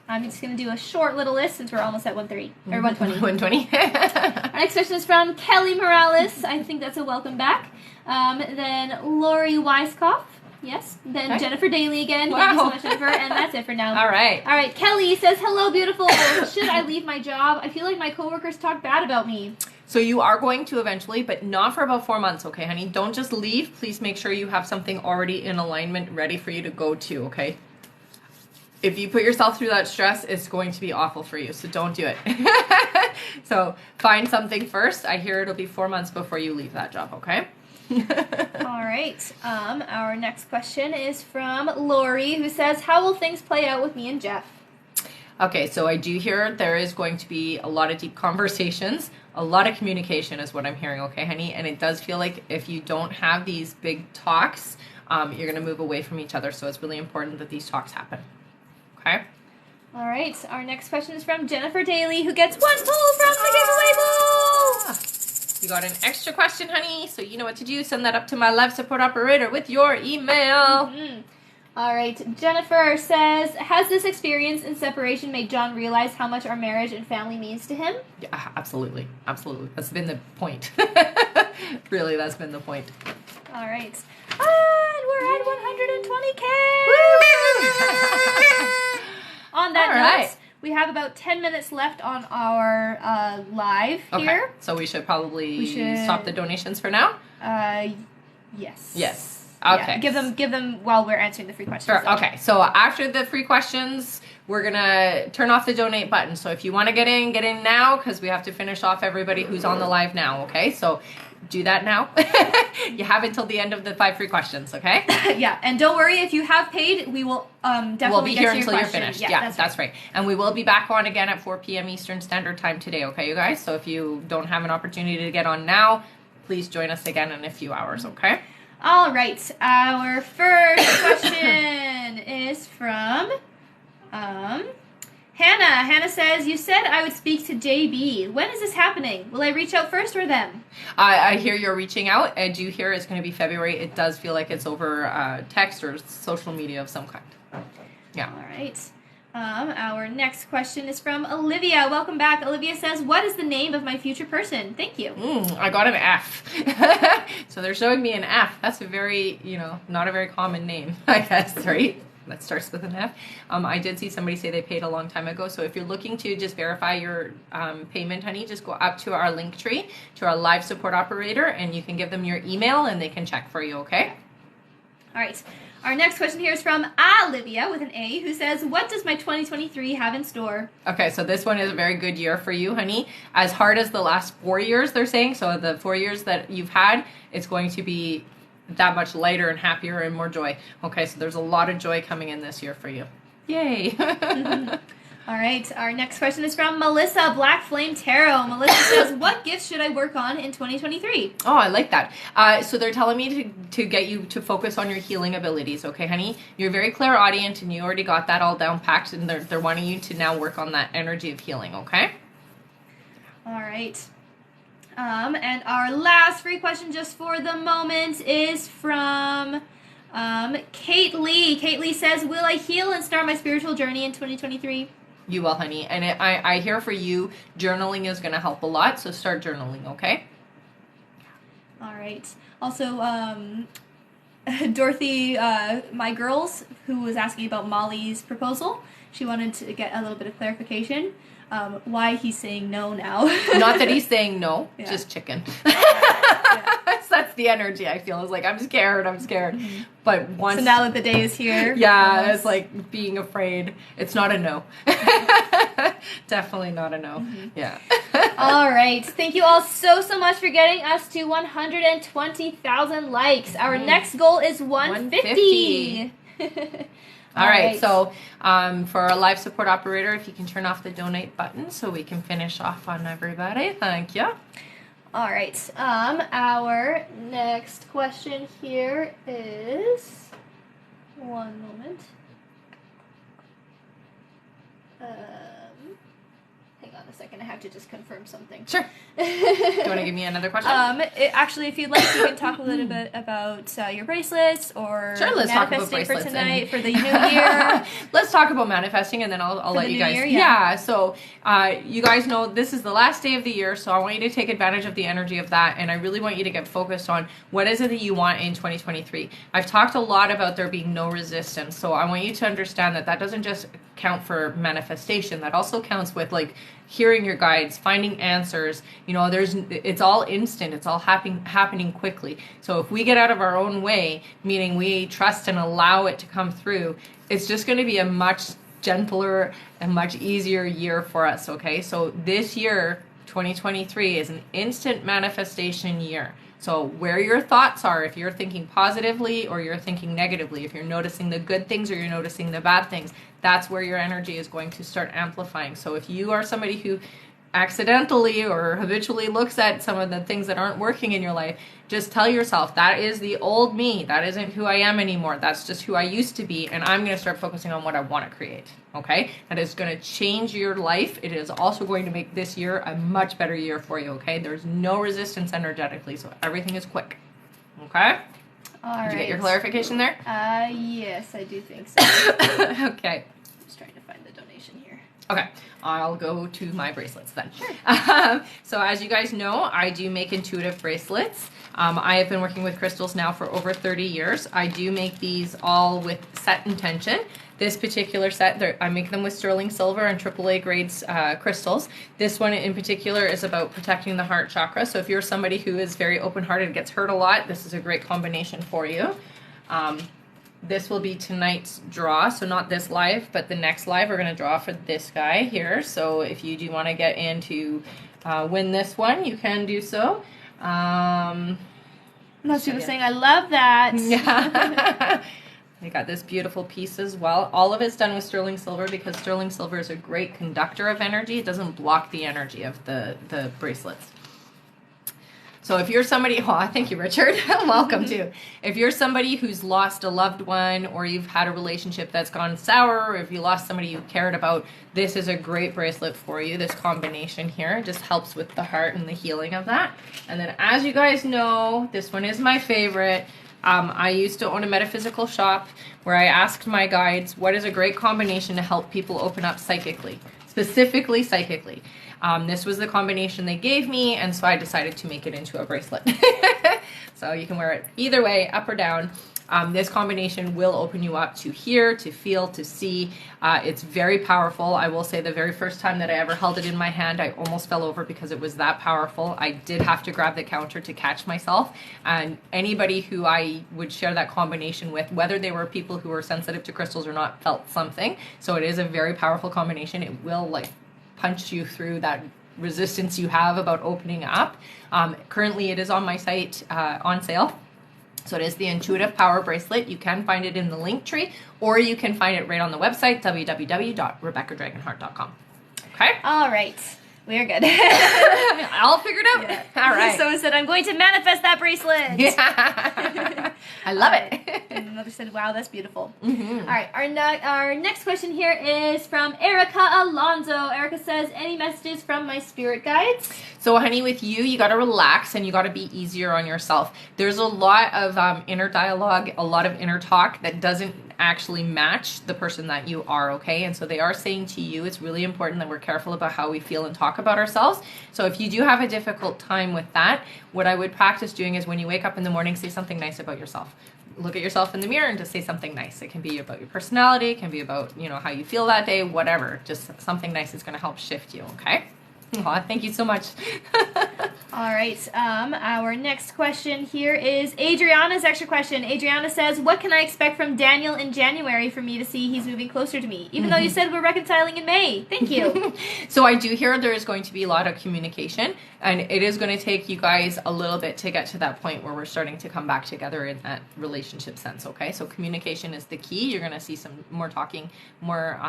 I'm just going to do a short little list since we're almost at 1:30 or 1:20. 1:20. Our next question is from Kelly Morales. I think that's a welcome back. Then Lori Weiskopf. Yes. Then okay. Jennifer Daly again. Wow. Thank you so much, Jennifer. And that's it for now. All right. All right. Kelly says, hello, beautiful. Should I leave my job? I feel like my coworkers talk bad about me. So you are going to eventually, but not for about 4 months, okay, honey? Don't just leave. Please make sure you have something already in alignment ready for you to go to, okay? If you put yourself through that stress, it's going to be awful for you, so don't do it. So find something first. I hear it'll be 4 months before you leave that job, okay? All right. Our next question is from Lori, who says, how will things play out with me and Jeff? Okay, so I do hear there is going to be a lot of deep conversations, a lot of communication is what I'm hearing, okay, honey? And it does feel like if you don't have these big talks, you're going to move away from each other. So it's really important that these talks happen, okay? All right. Our next question is from Jennifer Daly, who gets 1 pull from the giveaway bowl. You got an extra question, honey, so you know what to do. Send that up to my live support operator with your email. Mm-hmm. All right. Jennifer says, has this experience in separation made John realize how much our marriage and family means to him? Yeah, absolutely. Absolutely. That's been the point. Really, that's been the point. All right. And we're at 120K. On that note, we have about 10 minutes left on our live here. Okay. So we should probably stop the donations for now? Yes. Yes. Okay. Yeah, give them while we're answering the free questions. Sure. Okay. So after the free questions, we're going to turn off the donate button. So if you want to get in now, because we have to finish off everybody who's on the live now, okay? So do that now. You have until the end of the 5 free questions, okay? Yeah, and don't worry, if you have paid, we will definitely we'll be here get to until your you're finished. Yeah, that's right. And we will be back on again at 4 p.m. Eastern Standard Time today, okay, you guys? So if you don't have an opportunity to get on now, please join us again in a few hours, okay? All right. Our first question is from Hannah. Hannah says, you said I would speak to JB. When is this happening? Will I reach out first or them? I hear you're reaching out. I do hear it's going to be February. It does feel like it's over text or social media of some kind. Yeah. All right. Our next question is from Olivia. Welcome back. Olivia says, what is the name of my future person? Thank you. I got an F. So they're showing me an F. That's a very, not a very common name, I guess, right? That starts with an F. I did see somebody say they paid a long time ago. So if you're looking to just verify your payment, honey, just go up to our link tree, to our live support operator, and you can give them your email and they can check for you, okay? All right. Our next question here is from Olivia with an A, who says, what does my 2023 have in store? Okay, so this one is a very good year for you, honey. As hard as the last 4 years, they're saying, so the 4 years that you've had, it's going to be that much lighter and happier and more joy. Okay, so there's a lot of joy coming in this year for you. Yay. All right, our next question is from Melissa, Black Flame Tarot. Melissa says, what gifts should I work on in 2023? Oh, I like that. So they're telling me to get you to focus on your healing abilities, okay, honey? You're very clairaudient, and you already got that all down packed, and they're wanting you to now work on that energy of healing, okay? All right. And our last free question just for the moment is from Kate Lee. Kate Lee says, will I heal and start my spiritual journey in 2023? You will, honey. And I hear for you, journaling is going to help a lot, so start journaling, okay? All right. Also, Dorothy, my girls, who was asking about Molly's proposal, she wanted to get a little bit of clarification. Why he's saying no now. Not that he's saying no, just chicken. That's the energy I feel. It's like, I'm scared. Mm-hmm. But once... So now that the day is here. Yeah, it's like being afraid. It's not a no. Definitely not a no. Yeah. All right. Thank you all so much for getting us to 120,000 likes. Our next goal is 150. All right. So for our live support operator, if you can turn off the donate button so we can finish off on everybody. Thank you. All right. Our next question here is, one moment. Hang on a second. I have to just confirm something. Sure. Do you want to give me another question? Actually, if you'd like, you can talk a little bit about your bracelets or sure, let's talk about manifesting bracelets for tonight, for the new year. Let's talk about manifesting, and then I'll let you guys. Year, So you guys know this is the last day of the year, so I want you to take advantage of the energy of that, and I really want you to get focused on what is it that you want in 2023. I've talked a lot about there being no resistance, so I want you to understand that that doesn't just count for manifestation. That also counts with like hearing your guides, finding answers. You know, it's all instant. It's all happening quickly. So if we get out of our own way, meaning we trust and allow it to come through, it's just going to be a much gentler and much easier year for us. Okay, so this year 2023 is an instant manifestation year. So where your thoughts are, if you're thinking positively or you're thinking negatively, if you're noticing the good things or you're noticing the bad things, that's where your energy is going to start amplifying. So if you are somebody who accidentally or habitually looks at some of the things that aren't working in your life, just tell yourself, that is the old me. That isn't who I am anymore. That's just who I used to be, and I'm going to start focusing on what I want to create. Okay? That is going to change your life. It is also going to make this year a much better year for you. Okay? There's no resistance energetically, so everything is quick. Okay? All right. Did you get your clarification there? Yes, I do think so. Okay. Just trying to find the donation here. Okay, I'll go to my bracelets then. Sure. So as you guys know, I do make intuitive bracelets. I have been working with crystals now for over 30 years. I do make these all with set intention. This particular set, I make them with sterling silver and AAA grades crystals. This one in particular is about protecting the heart chakra. So if you're somebody who is very open-hearted, gets hurt a lot, this is a great combination for you. This will be tonight's draw, so not this live, but the next live we're going to draw for this guy here. So if you do want to get in to win this one, you can do so. Most people saying, I love that. Yeah. I got this beautiful piece as well. All of it's done with sterling silver because sterling silver is a great conductor of energy. It doesn't block the energy of the bracelets. So if you're somebody, thank you, Richard. Welcome too. If you're somebody who's lost a loved one or you've had a relationship that's gone sour, or if you lost somebody you cared about, this is a great bracelet for you. This combination here just helps with the heart and the healing of that. And then as you guys know, this one is my favorite. I used to own a metaphysical shop where I asked my guides, what is a great combination to help people open up psychically, specifically psychically. This was the combination they gave me, and so I decided to make it into a bracelet. So you can wear it either way, up or down. This combination will open you up to hear, to feel, to see. It's very powerful. I will say the very first time that I ever held it in my hand, I almost fell over because it was that powerful. I did have to grab the counter to catch myself. And anybody who I would share that combination with, whether they were people who were sensitive to crystals or not, felt something. So it is a very powerful combination. It will punch you through that resistance you have about opening up. Currently it is on my site on sale. So it is the Intuitive Power Bracelet. You can find it in the link tree, or you can find it right on the website, www.rebeccadragonheart.com. Okay? All right. We're good. All figured out? Yeah. All right. Someone said, I'm going to manifest that bracelet. Yeah. I love it. And another said, wow, that's beautiful. Mm-hmm. All right. Our next question here is from Erica Alonso. Erica says, any messages from my spirit guides? So, honey, with you got to relax and you got to be easier on yourself. There's a lot of inner dialogue, a lot of inner talk that doesn't actually match the person that you are, okay? And so they are saying to you, it's really important that we're careful about how we feel and talk about ourselves. So if you do have a difficult time with that, what I would practice doing is when you wake up in the morning, say something nice about yourself. Look at yourself in the mirror and just say something nice. It can be about your personality, it can be about, how you feel that day, whatever. Just something nice is going to help shift you, okay? Aw, thank you so much. All right. Our next question here is Adriana's extra question. Adriana says, "What can I expect from Daniel in January for me to see he's moving closer to me? Even though you said we're reconciling in May. Thank you." So I do hear there is going to be a lot of communication, and it is going to take you guys a little bit to get to that point where we're starting to come back together in that relationship sense. Okay, so communication is the key. You're going to see some more talking, more.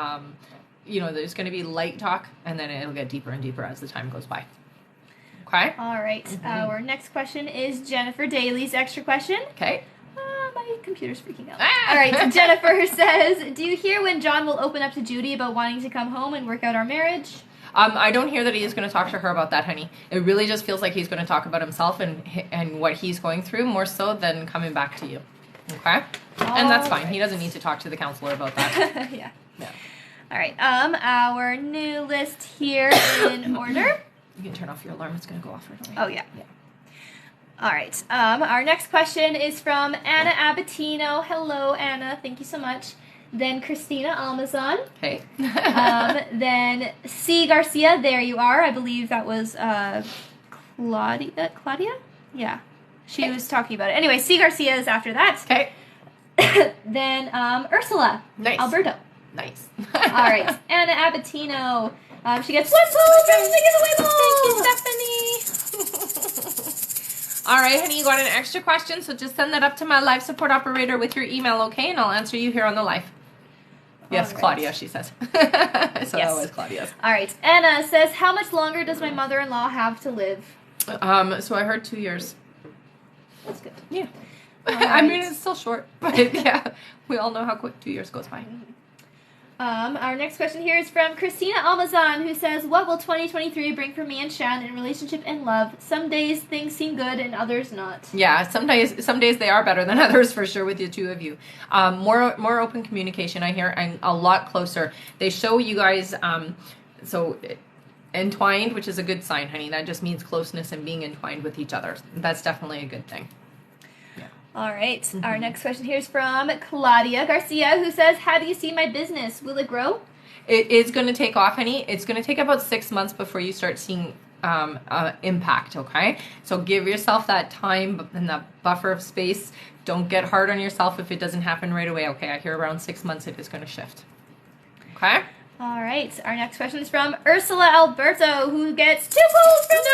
There's going to be light talk, and then it'll get deeper and deeper as the time goes by. Okay. All right. Our next question is Jennifer Daly's extra question. Okay. My computer's freaking out. All right. Jennifer says, "Do you hear when John will open up to Judy about wanting to come home and work out our marriage?" I don't hear that he is going to talk to her about that, honey. It really just feels like he's going to talk about himself and what he's going through more so than coming back to you. Okay. And that's fine. Right. He doesn't need to talk to the counselor about that. Yeah. Yeah. All right. Our new list here in order. You can turn off your alarm. It's going to go off right away. Oh, yeah. All right. Our next question is from Anna Abatino. Hello, Anna. Thank you so much. Then Christina Almazan. Hey. Then C. Garcia. There you are. I believe that was Claudia? Claudia? Yeah. She was talking about it. Anyway, C. Garcia is after that. Okay. Then Ursula. Nice. Alberto. Nice. All right. Anna Abatino. She gets one ball from the giveaway ball. Thank you, Stephanie. All right, honey, you got an extra question, so just send that up to my live support operator with your email, okay? And I'll answer you here on the live. Yes, right. Claudia, she says. So yes. That was Claudia's. All right. Anna says, "How much longer does my mother-in-law have to live?" So I heard 2 years. That's good. Yeah. Right. I mean, it's still short, but yeah, we all know how quick 2 years goes by. Our next question here is from Christina Almazan, who says, "What will 2023 bring for me and Shan in relationship and love? Some days things seem good and others not." Yeah, some days they are better than others for sure with the two of you. More open communication, I hear, and a lot closer. They show you guys entwined, which is a good sign, honey. That just means closeness and being entwined with each other. That's definitely a good thing. All right. Our next question here is from Claudia Garcia, who says, "How do you see my business? Will it grow?" It is going to take off, honey. It's going to take about 6 months before you start seeing impact, okay? So give yourself that time and that buffer of space. Don't get hard on yourself if it doesn't happen right away, okay? I hear around 6 months it is going to shift. Okay? All right. Our next question is from Ursula Alberto, who gets 2 polls from the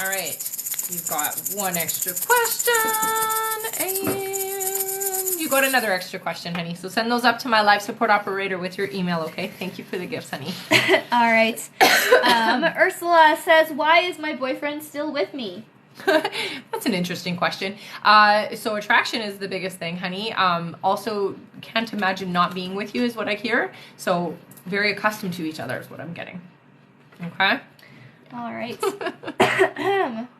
All right. You've got one extra question, and you got another extra question, honey. So send those up to my live support operator with your email, okay? Thank you for the gifts, honey. All right. Ursula says, "Why is my boyfriend still with me?" That's an interesting question. So attraction is the biggest thing, honey. Also, can't imagine not being with you is what I hear. So very accustomed to each other is what I'm getting. Okay? All right.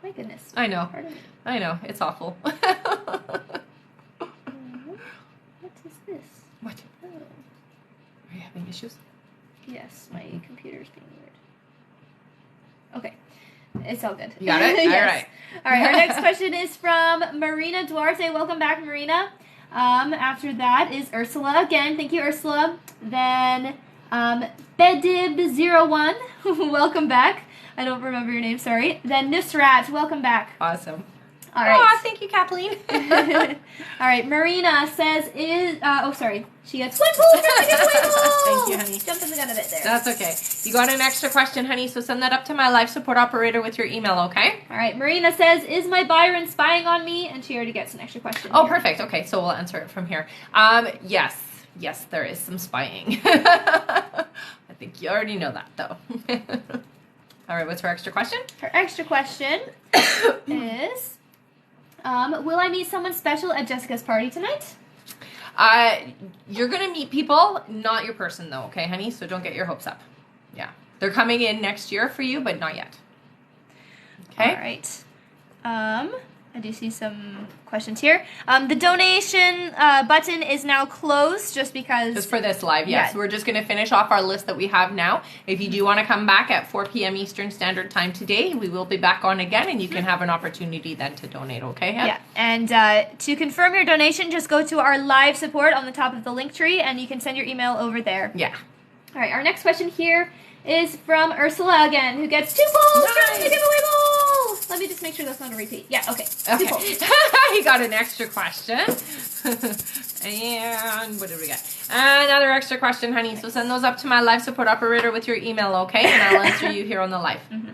My goodness. I know. Pardon me. I know. It's awful. What is this? What? Oh. Are you having issues? Yes, my computer's being weird. Okay. It's all good. You got it? Yes. All right. All right. Our next question is from Marina Duarte. Welcome back, Marina. After that is Ursula. Again, thank you, Ursula. Then Bedib01. Welcome back. I don't remember your name, sorry. Then Nusrat, welcome back. Awesome. All right. Aw, thank you, Kathleen. All right, Marina says, she gets 1 pool from the giveaway ball. Thank you, honey. Jumping the gun a bit there. That's okay. You got an extra question, honey, so send that up to my live support operator with your email, okay? All right, Marina says, "Is my Byron spying on me?" And she already gets an extra question. Oh, here. Perfect. Okay, so we'll answer it from here. Yes. Yes, there is some spying. I think you already know that, though. All right, what's her extra question? Her extra question is, will I meet someone special at Jessica's party tonight? You're going to meet people, not your person, though, okay, honey? So don't get your hopes up. Yeah. They're coming in next year for you, but not yet. Okay? All right. I do see some questions here. The donation button is now closed just because... Just for this live, yes. Yeah. We're just going to finish off our list that we have now. If you do want to come back at 4 p.m. Eastern Standard Time today, we will be back on again, and you can have an opportunity then to donate, okay? Yeah, and to confirm your donation, just go to our live support on the top of the link tree, and you can send your email over there. Yeah. All right, our next question here is from Ursula again, who gets 2 polls Nice. from the giveaway bowl. Let me just make sure that's not a repeat. Yeah, okay. 2 polls. He got an extra question. And what did we get? Another extra question, honey. So send those up to my live support operator with your email, okay? And I'll answer you here on the live. Mm-hmm.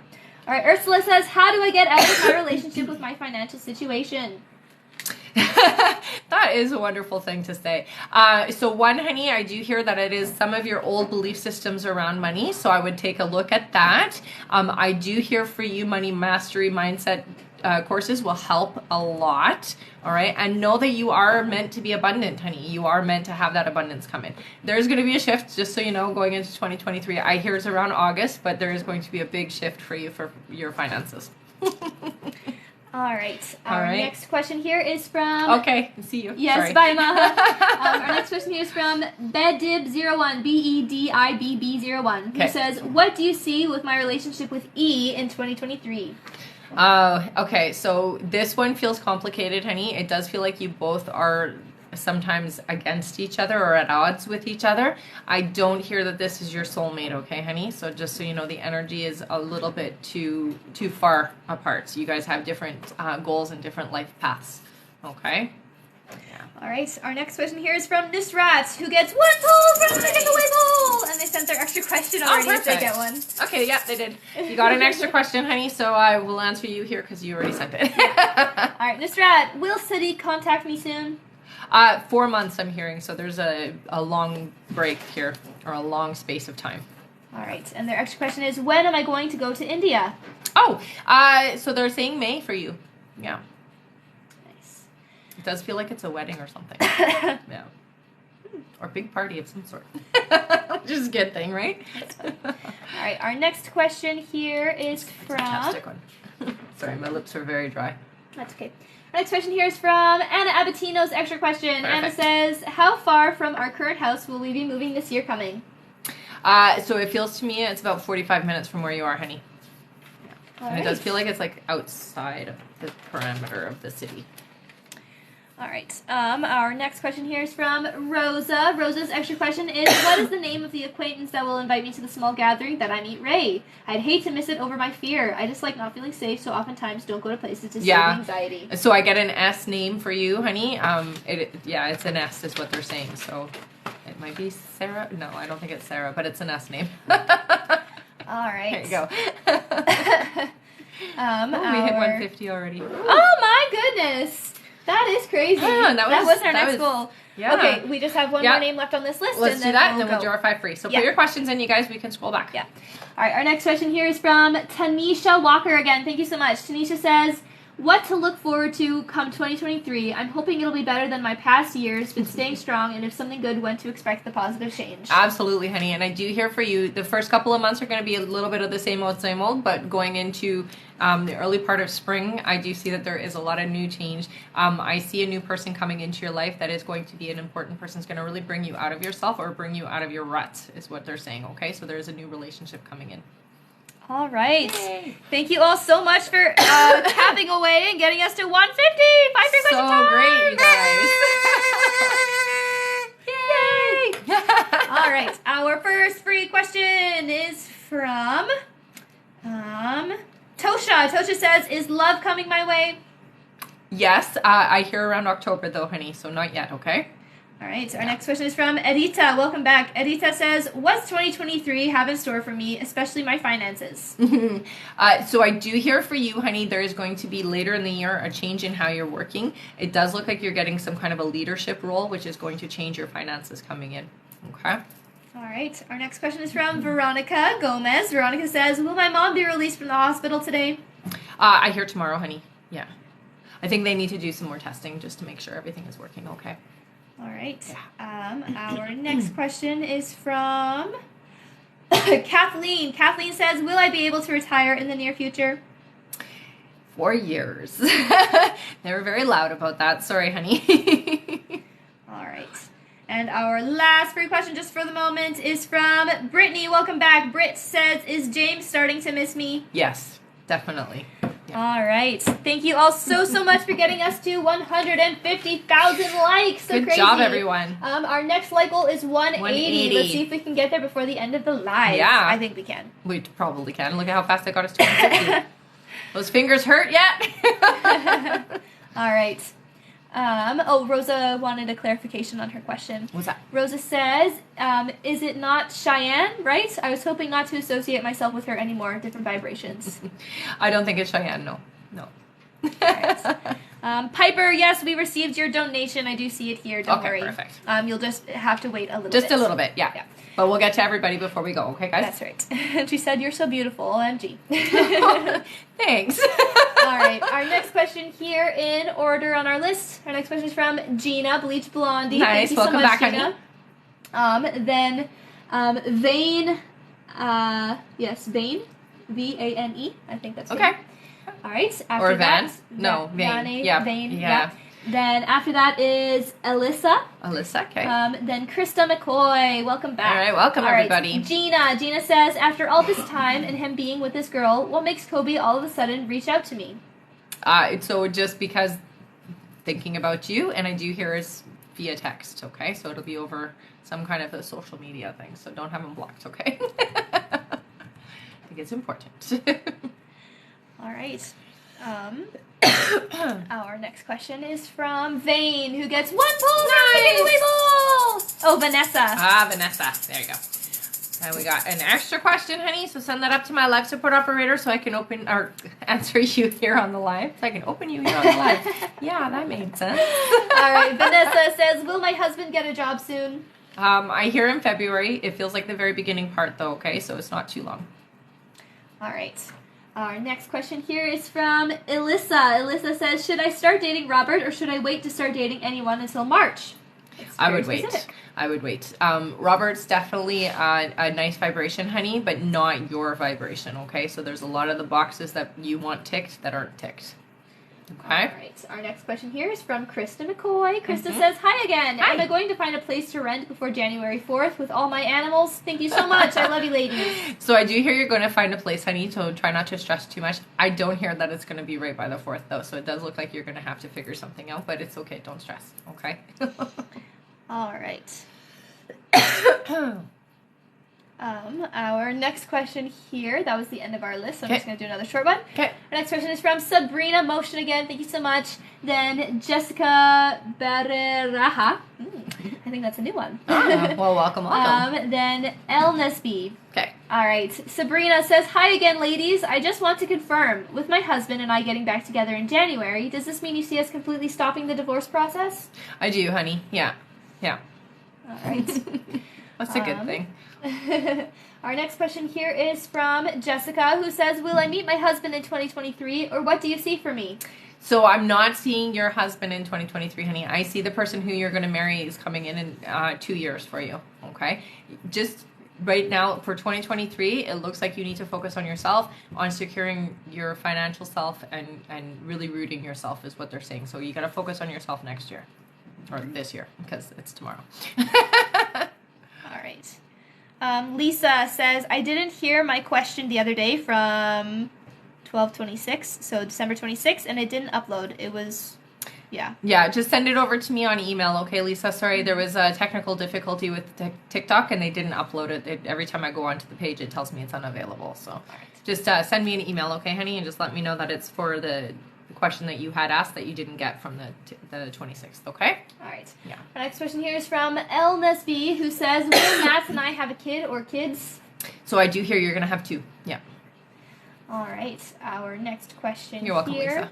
All right, Ursula says, how do I get out of my relationship with my financial situation? That is a wonderful thing to say. So one, honey, I do hear that it is some of your old belief systems around money. So I would take a look at that. I do hear for you, money mastery mindset courses will help a lot. All right. And know that you are meant to be abundant, honey. You are meant to have that abundance come in. There's going to be a shift, just so you know, going into 2023. I hear it's around August, but there is going to be a big shift for you for your finances. All right. Our next question here is from... Okay, see you. Yes, Sorry. bye, Maha. Our next question here is from Bedib01, BEDIBB01, who says, what do you see with my relationship with E in 2023? Okay, so this one feels complicated, honey. It does feel like you both are sometimes against each other or at odds with each other. I don't hear that this is your soulmate, okay, honey? So just so you know, the energy is a little bit too far apart. So you guys have different goals and different life paths, okay? Yeah. All right, our next question here is from Nusrat, who gets 1 poll from the giveaway poll, and they sent their extra question already if they get one. Okay, yeah, they did. You got an extra question, honey, so I will answer you here because you already sent it. All right, Nusrat, will City contact me soon? 4 months, I'm hearing, so there's a long break here, or a long space of time. All right, and their extra question is, when am I going to go to India? Oh, so they're saying May for you. Yeah. Nice. It does feel like it's a wedding or something. Yeah. Or a big party of some sort. Which is a good thing, right? All right, our next question here is from... Fantastic one. Sorry, my lips are very dry. That's okay. Our next question here is from Anna Abatino's extra question. Perfect. Anna says, how far from our current house will we be moving this year coming? So it feels to me it's about 45 minutes from where you are, honey. Yeah. And it does feel like it's like outside of the parameter of the city. All right. Our next question here is from Rosa. Rosa's extra question is, what is the name of the acquaintance that will invite me to the small gathering that I meet Ray? I'd hate to miss it over my fear. I just like not feeling safe, so oftentimes don't go to places to save anxiety. So I get an S name for you, honey. It's an S is what they're saying. So it might be Sarah. No, I don't think it's Sarah, but it's an S name. All right. There you go. We hit 150 already. Oh my goodness. That is crazy. That was our next goal. Yeah. Okay, we just have one more name left on this list. Let's do that, and then we'll do our 5 free. So put your questions in, you guys. We can scroll back. Yeah. All right, our next question here is from Tanisha Walker again. Thank you so much. Tanisha says, what to look forward to come 2023. I'm hoping it'll be better than my past years, but staying strong, and if something good, when to expect the positive change. Absolutely, honey. And I do hear for you, the first couple of months are going to be a little bit of the same old, but going into the early part of spring, I do see that there is a lot of new change. I see a new person coming into your life that is going to be an important person. It's going to really bring you out of yourself or bring you out of your ruts, is what they're saying, okay? So there's a new relationship coming in. All right. Yay. Thank you all so much for tapping away and getting us to 150. 5 free question time. So great, you guys. Yay. All right. Our first free question is from Tosha. Tosha says, is love coming my way? Yes. I hear around October, though, honey, so not yet, okay? All right, our next question is from Edita. Welcome back. Edita says, what's 2023 have in store for me, especially my finances? So I do hear for you, honey, there is going to be later in the year a change in how you're working. It does look like you're getting some kind of a leadership role, which is going to change your finances coming in. Okay? All right, our next question is from Veronica Gomez. Veronica says, will my mom be released from the hospital today? I hear tomorrow, honey. Yeah. I think they need to do some more testing just to make sure everything is working okay. All right. Yeah. Our next question is from Kathleen. Kathleen says, will I be able to retire in the near future? 4 years. They were very loud about that. Sorry, honey. All right. And our last free question just for the moment is from Brittany. Welcome back. Britt says, is James starting to miss me? Yes, definitely. All right. Thank you all so much for getting us to 150,000 likes. So Good crazy. job, everyone. Our next like goal is 180. 180. Let's see if we can get there before the end of the live. Yeah. I think we can. We probably can. Look at how fast I got us to 150. Those fingers hurt yet? All right. Rosa wanted a clarification on her question. What's that? Rosa says, is it not Cheyenne, right? I was hoping not to associate myself with her anymore. Different vibrations. I don't think it's Cheyenne, no. All right. Piper, yes, we received your donation. I do see it here. Don't worry. Perfect. You'll just have to wait a little bit. Just a little bit, yeah. But we'll get to everybody before we go, okay, guys? That's right. And she said, you're so beautiful, OMG. Thanks. All right, our next question here in order on our list. Our next question is from Gina, Bleach Blondie. Nice, Thank you welcome so much, back, Gina. honey. Vane, Vane, V-A-N-E, I think that's Okay. good. All right, after Or Van. that. No, Vane. Yeah. Vane, Yeah. Then after that is Alyssa. Alyssa, okay. Then Krista McCoy, welcome back. All right, welcome, All right, everybody. Gina says, after all this time and him being with this girl, what makes Kobe all of a sudden reach out to me? So just because thinking about you, and I do hear is via text, okay? So it'll be over some kind of a social media thing, so don't have him blocked, okay? I think it's important. All right. Our next question is from Vane, who gets 1 poll. Nice. Oh, Vanessa. Vanessa. There you go. And we got an extra question, honey. So send that up to my live support operator so I can answer you here on the live. So I can open you here on the live. Yeah, that made sense. All right. Vanessa says, will my husband get a job soon? I hear in February. It feels like the very beginning part, though, okay? So it's not too long. All right. Our next question here is from Alyssa. Alyssa says, should I start dating Robert or should I wait to start dating anyone until March? I would wait. I would wait. Robert's definitely a nice vibration, honey, but not your vibration, okay? So there's a lot of the boxes that you want ticked that aren't ticked. Okay. All right. Our next question here is from Krista McCoy. Krista says, hi again. Hi. Am I going to find a place to rent before January 4th with all my animals? Thank you so much. I love you, ladies. So I do hear you're going to find a place, honey, so try not to stress too much. I don't hear that it's going to be right by the 4th, though, so it does look like you're going to have to figure something out, but it's okay. Don't stress, okay? All right. Our next question here, that was the end of our list, so I'm just going to do another short one. Okay. Our next question is from Sabrina Motion again. Thank you so much. Then Jessica Barreraha. I think that's a new one. Well, welcome. Then El Nesby. Okay. All right. Sabrina says, hi again, ladies. I just want to confirm, with my husband and I getting back together in January, does this mean you see us completely stopping the divorce process? I do, honey. Yeah. Yeah. All right. That's a good thing. Our next question here is from Jessica, who says, will I meet my husband in 2023, or what do you see for me? So I'm not seeing your husband in 2023, honey. I see the person who you're going to marry is coming in 2 years for you, okay? Just right now, for 2023, it looks like you need to focus on yourself, on securing your financial self, and really rooting yourself is what they're saying. So you got to focus on yourself next year, or this year, because it's tomorrow. All right. Lisa says, I didn't hear my question the other day from 12/26, so December 26th, and it didn't upload. It was, yeah. Yeah, just send it over to me on email, okay, Lisa? Sorry, there was a technical difficulty with TikTok, and they didn't upload it. Every time I go onto the page, it tells me it's unavailable. So just send me an email, okay, honey, and just let me know that it's for the question that you had asked that you didn't get from the 26th, okay? All right. Yeah. Our next question here is from El Nesby, who says, will Matt and I have a kid or kids? So I do hear you're going to have 2. Yeah. All right. Our next question You're welcome, here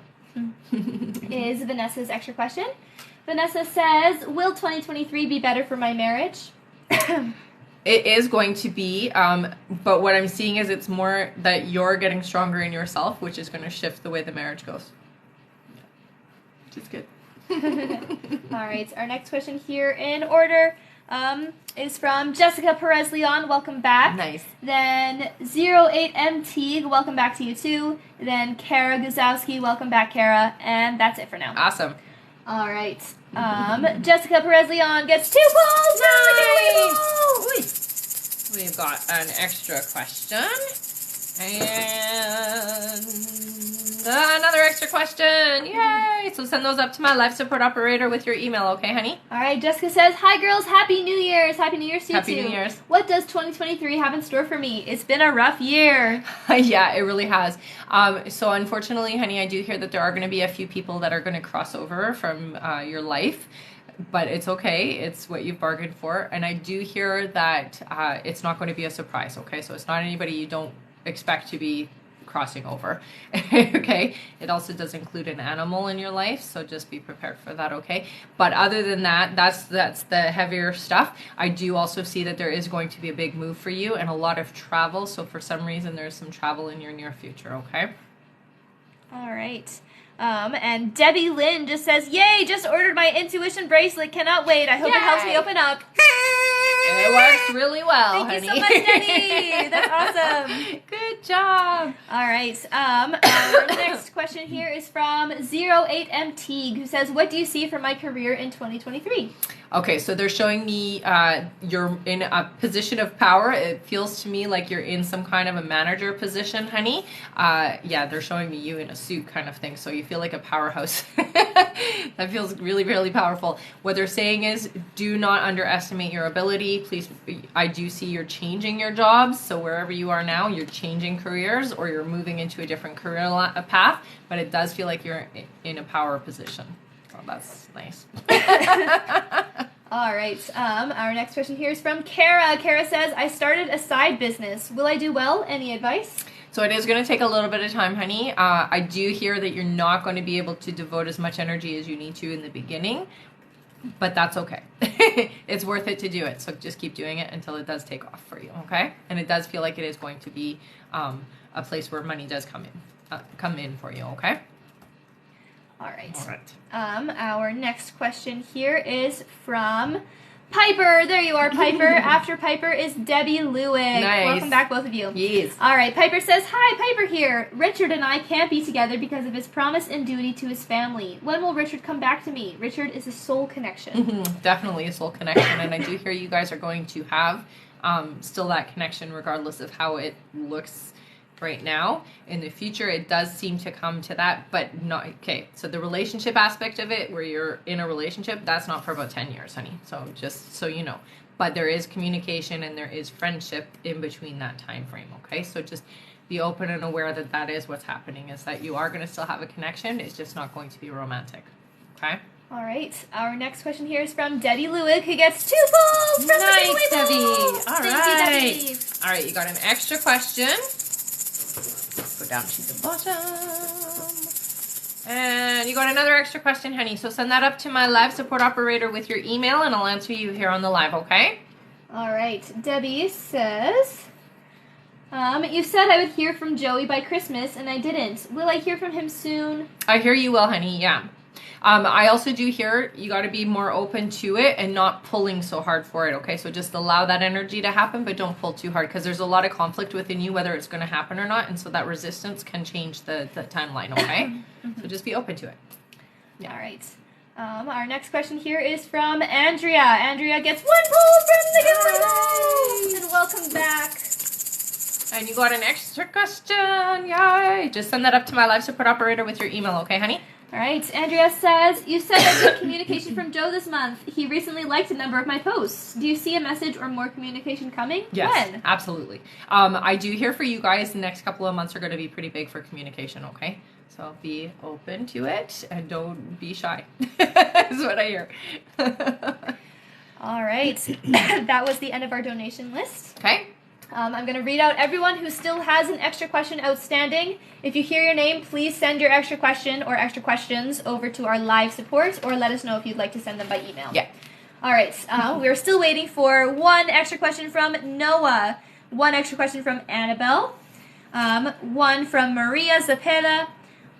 Lisa. is Vanessa's extra question. Vanessa says, will 2023 be better for my marriage? It is going to be, but what I'm seeing is it's more that you're getting stronger in yourself, which is going to shift the way the marriage goes. Which is good. All right. Our next question here in order is from Jessica Perez Leon. Welcome back. Nice. Then 08MT. Welcome back to you too. Then Kara Guzowski. Welcome back, Kara. And that's it for now. Awesome. All right. Jessica Perez Leon gets 2 polls. Nice. We've got an extra question. And Another extra question. Yay! So send those up to my life support operator with your email, okay, honey? All right, Jessica says, hi, girls. Happy New Year's. Happy New Year's to you, Happy too. New Year's. What does 2023 have in store for me? It's been a rough year. Yeah, it really has. So unfortunately, honey, I do hear that there are going to be a few people that are going to cross over from your life. But it's okay. It's what you've bargained for. And I do hear that it's not going to be a surprise, okay? So it's not anybody you don't expect to be crossing over, okay? It also does include an animal in your life, so just be prepared for that, okay? But other than that, that's the heavier stuff. I do also see that there is going to be a big move for you and a lot of travel. So for some reason, there's some travel in your near future, okay? All right. And Debbie Lynn just says, yay, just ordered my intuition bracelet. Cannot wait. I hope it helps me open up. It works really well, Thank honey. you so much, Debbie. That's awesome. Good job. All right. Our next question here is from 08M Teague, who says, what do you see for my career in 2023? Okay, so they're showing me you're in a position of power. It feels to me like you're in some kind of a manager position, honey. Yeah, they're showing me you in a suit kind of thing, so you feel like a powerhouse. That feels really, really powerful. What they're saying is do not underestimate your ability. Please, I do see you're changing your jobs, so wherever you are now, you're changing careers or you're moving into a different career path, but it does feel like you're in a power position. Oh, that's nice. All right. Our next question here is from Kara. Kara says, I started a side business. Will I do well? Any advice? So it is going to take a little bit of time, honey. I do hear that you're not going to be able to devote as much energy as you need to in the beginning, but that's okay. It's worth it to do it. So just keep doing it until it does take off for you, okay? And it does feel like it is going to be a place where money does come in for you, okay? All right. All right. Our next question here is from Piper. There you are, Piper. After Piper is Debbie Lewick. Nice. Welcome back, both of you. Yes. All right. Piper says, hi, Piper here. Richard and I can't be together because of his promise and duty to his family. When will Richard come back to me? Richard is a soul connection. Mm-hmm. Definitely a soul connection. And I do hear you guys are going to have still that connection regardless of how it looks right now. In the future, it does seem to come to that, but not okay. So the relationship aspect of it, where you're in a relationship, that's not for about 10 years, honey. So just so you know. But there is communication and there is friendship in between that time frame, okay? So just be open and aware that that is what's happening, is that you are going to still have a connection. It's just not going to be romantic, okay? All right. Our next question here is from Debbie Lewick, who gets 2 pulls from nice, the giveaway Debbie. bowl. All Thank right. you, Debbie. All right, you got an extra question. Go down to the bottom. And you got another extra question, honey. So send that up to my live support operator with your email, and I'll answer you here on the live, okay? All right. Debbie says, you said I would hear from Joey by Christmas, and I didn't. Will I hear from him soon? I hear you will, honey, yeah. I also do hear you got to be more open to it and not pulling so hard for it, okay? So just allow that energy to happen, but don't pull too hard, because there's a lot of conflict within you, whether it's going to happen or not, and so that resistance can change the timeline, okay? So just be open to it. Yeah. All right. Our next question here is from Andrea. Andrea gets 1 pull from the giveaway. And welcome back. And you got an extra question, yay! Just send that up to my live support operator with your email, okay, honey? All right. Andrea says, you said I get communication from Joe this month. He recently liked a number of my posts. Do you see a message or more communication coming? Yes, When? absolutely. I do hear for you guys the next couple of months are going to be pretty big for communication, okay? So be open to it and don't be shy. That's what I hear. All right. That was the end of our donation list. Okay. I'm going to read out everyone who still has an extra question outstanding. If you hear your name, please send your extra question or extra questions over to our live support, or let us know if you'd like to send them by email. Yeah. All right. We're still waiting for 1 extra question from Noah, 1 extra question from Annabelle, 1 from Maria Zapeta,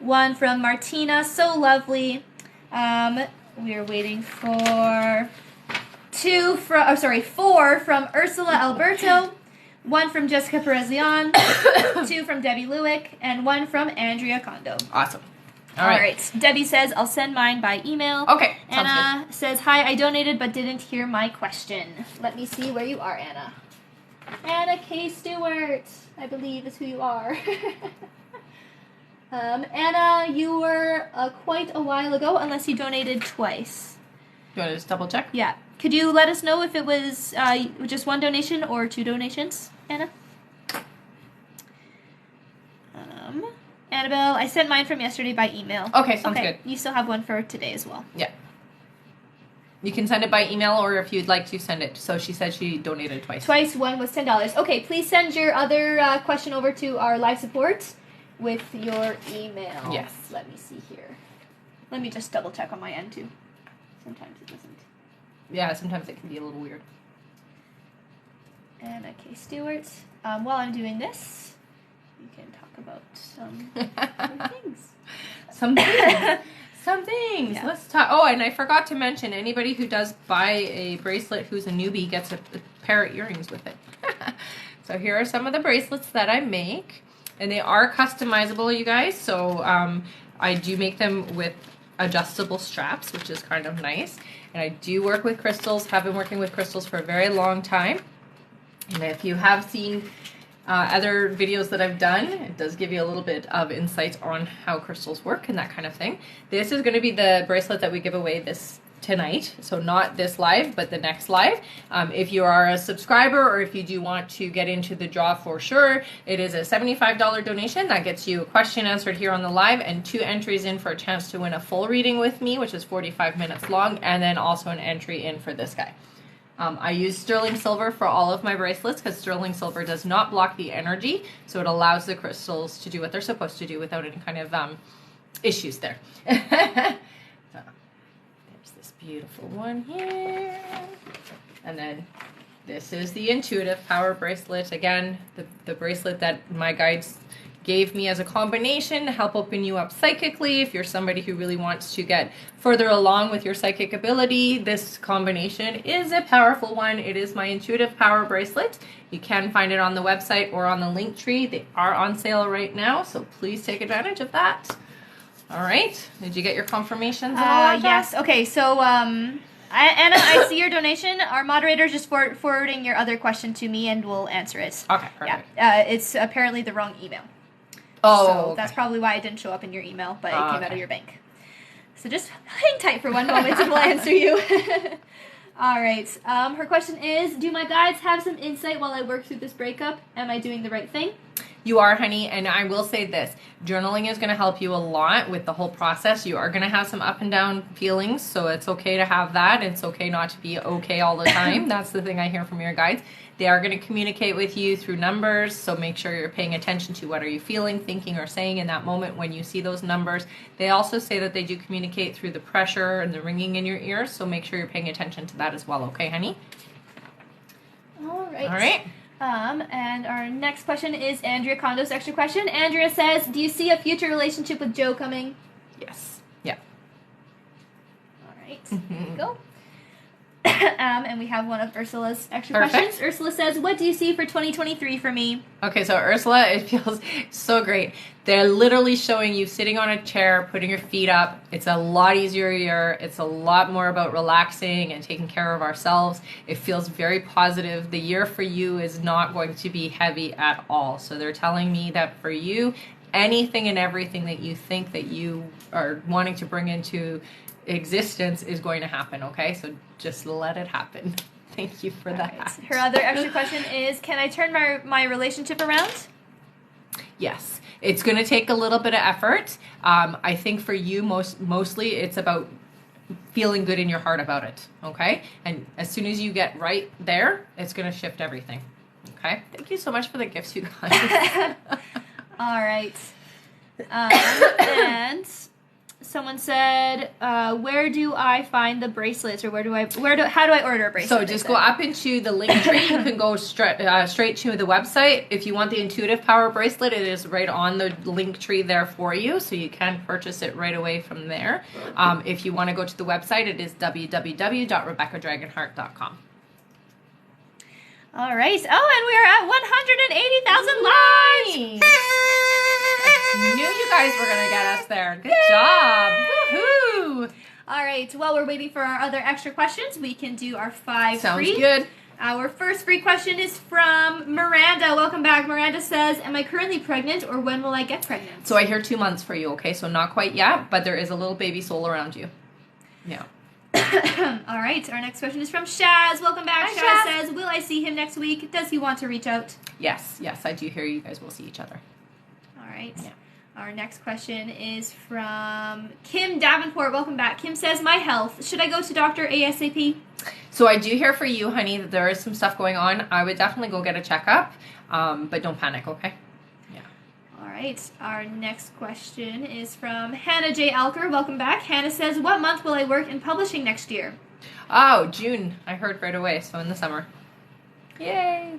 1 from Martina, so lovely. We're waiting for 4 from Ursula Alberto, 1 from Jessica Perez-Leon, 2 from Debbie Lewick, and 1 from Andrea Kondo. Awesome. All right. Debbie says, I'll send mine by email. Okay. Sounds Anna says, hi, I donated but didn't hear my question. Let me see where you are, Anna. Anna K. Stewart, I believe is who you are. Anna, you were quite a while ago, unless you donated twice. You want to just double check? Yeah. Could you let us know if it was just one donation or two donations, Anna? Annabelle, I sent mine from yesterday by email. Okay, sounds good. You still have one for today as well. Yeah. You can send it by email, or if you'd like to send it. So she said she donated twice. Twice, one was $10. Okay, please send your other question over to our live support with your email. Yes. Let me see here. Let me just double check on my end too. Sometimes it doesn't. Yeah, sometimes it can be a little weird. Anna K. Stewart. While I'm doing this, you can talk about some other things. Some things. Some things. Yeah. Let's talk. Oh, and I forgot to mention, anybody who does buy a bracelet who's a newbie gets a pair of earrings with it. So here are some of the bracelets that I make. And they are customizable, you guys. So I do make them with adjustable straps, which is kind of nice. And I do work with crystals, have been working with crystals for a very long time. And if you have seen other videos that I've done, it does give you a little bit of insight on how crystals work and that kind of thing. This is going to be the bracelet that we give away tonight, so not this live, but the next live. If you are a subscriber, or if you do want to get into the draw for sure, it is a $75 donation. That gets you a question answered here on the live, and 2 entries in for a chance to win a full reading with me, which is 45 minutes long, and then also an entry in for this guy. I use sterling silver for all of my bracelets because sterling silver does not block the energy, so it allows the crystals to do what they're supposed to do without any kind of issues there. So, there's this beautiful one here. And then this is the intuitive power bracelet. Again, the bracelet that my guides gave me as a combination to help open you up psychically. If you're somebody who really wants to get further along with your psychic ability, this combination is a powerful one. It is my intuitive power bracelet. You can find it on the website or on the link tree. They are on sale right now, so please take advantage of that. All right. Did you get your confirmations? And all that Yes. stuff? Okay, so Anna, I see your donation. Our moderator just forwarding your other question to me, and we'll answer it. Okay, perfect. Yeah. It's apparently the wrong email. Oh, so okay. that's probably why it didn't show up in your email, but it came out of your bank. So just hang tight for one moment and we'll answer you. All right. Her question is, do my guides have some insight while I work through this breakup? Am I doing the right thing? You are, honey, and I will say this. Journaling is going to help you a lot with the whole process. You are going to have some up and down feelings, so it's okay to have that. It's okay not to be okay all the time. That's the thing I hear from your guides. They are going to communicate with you through numbers, so make sure you're paying attention to what are you feeling, thinking, or saying in that moment when you see those numbers. They also say that they do communicate through the pressure and the ringing in your ears, so make sure you're paying attention to that as well, okay, honey? All right. All right. And our next question is Andrea Condo's extra question. Andrea says, do you see a future relationship with Joe coming? Yes. Yeah. All right. There you go. And we have one of Ursula's extra questions. Ursula says, what do you see for 2023 for me? Okay, so Ursula, it feels so great. They're literally showing you sitting on a chair, putting your feet up. It's a lot easier year. It's a lot more about relaxing and taking care of ourselves. It feels very positive. The year for you is not going to be heavy at all. So they're telling me that for you, anything and everything that you think that you are wanting to bring into existence is going to happen, okay? So just let it happen. Thank you for that. Right. Her other extra question is, can I turn my relationship around? Yes. It's going to take a little bit of effort. I think for you, mostly it's about feeling good in your heart about it, okay? And as soon as you get right there, it's going to shift everything, okay? Thank you so much for the gifts, you guys. All right. And someone said, where do I find the bracelets, or how do I order a bracelet? So just go up into the link tree. You can go straight to the website. If you want the intuitive power bracelet, it is right on the link tree there for you, so you can purchase it right away from there. If you want to go to the website, it is www.rebeccadragonheart.com. All right. Oh, and we are at 180,000 lives. I knew you guys were going to get us there. Good job. Woohoo. All right. While we're waiting for our other extra questions, we can do our 5 Sounds free. good. Our first free question is from Miranda. Welcome back. Miranda says, am I currently pregnant or when will I get pregnant? So I hear 2 months for you, okay? So not quite yet, but there is a little baby soul around you. Yeah. All right. Our next question is from Shaz. Welcome back. Hi, Shaz says, will I see him next week? Does he want to reach out? Yes, I do hear you guys will see each other. All right. Yeah. Our next question is from Kim Davenport. Welcome back. Kim says, my health. Should I go to doctor ASAP? So I do hear for you, honey, that there is some stuff going on. I would definitely go get a checkup, but don't panic, okay? Yeah. All right. Our next question is from Hannah J. Alker. Welcome back. Hannah says, what month will I work in publishing next year? Oh, June. I heard right away, so in the summer. Yay!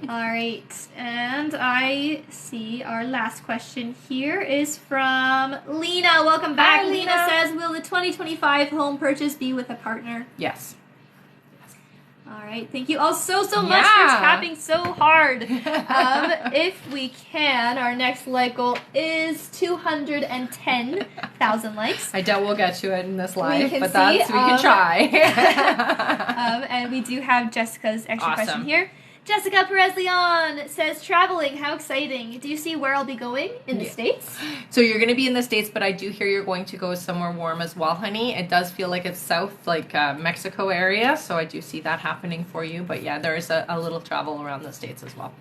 All right. And I see our last question here is from Lena. Welcome back. Hi, Lena says, will the 2025 home purchase be with a partner? Yes. All right. Thank you all so much for tapping so hard. If we can, our next like goal is 210,000 likes. I doubt we'll get to it in this live, but we can try. And we do have Jessica's extra question here. Jessica Perez-Leon says, traveling, how exciting. Do you see where I'll be going in the States? So you're going to be in the States, but I do hear you're going to go somewhere warm as well, honey. It does feel like it's south, like Mexico area, so I do see that happening for you. But yeah, there is a little travel around the States as well.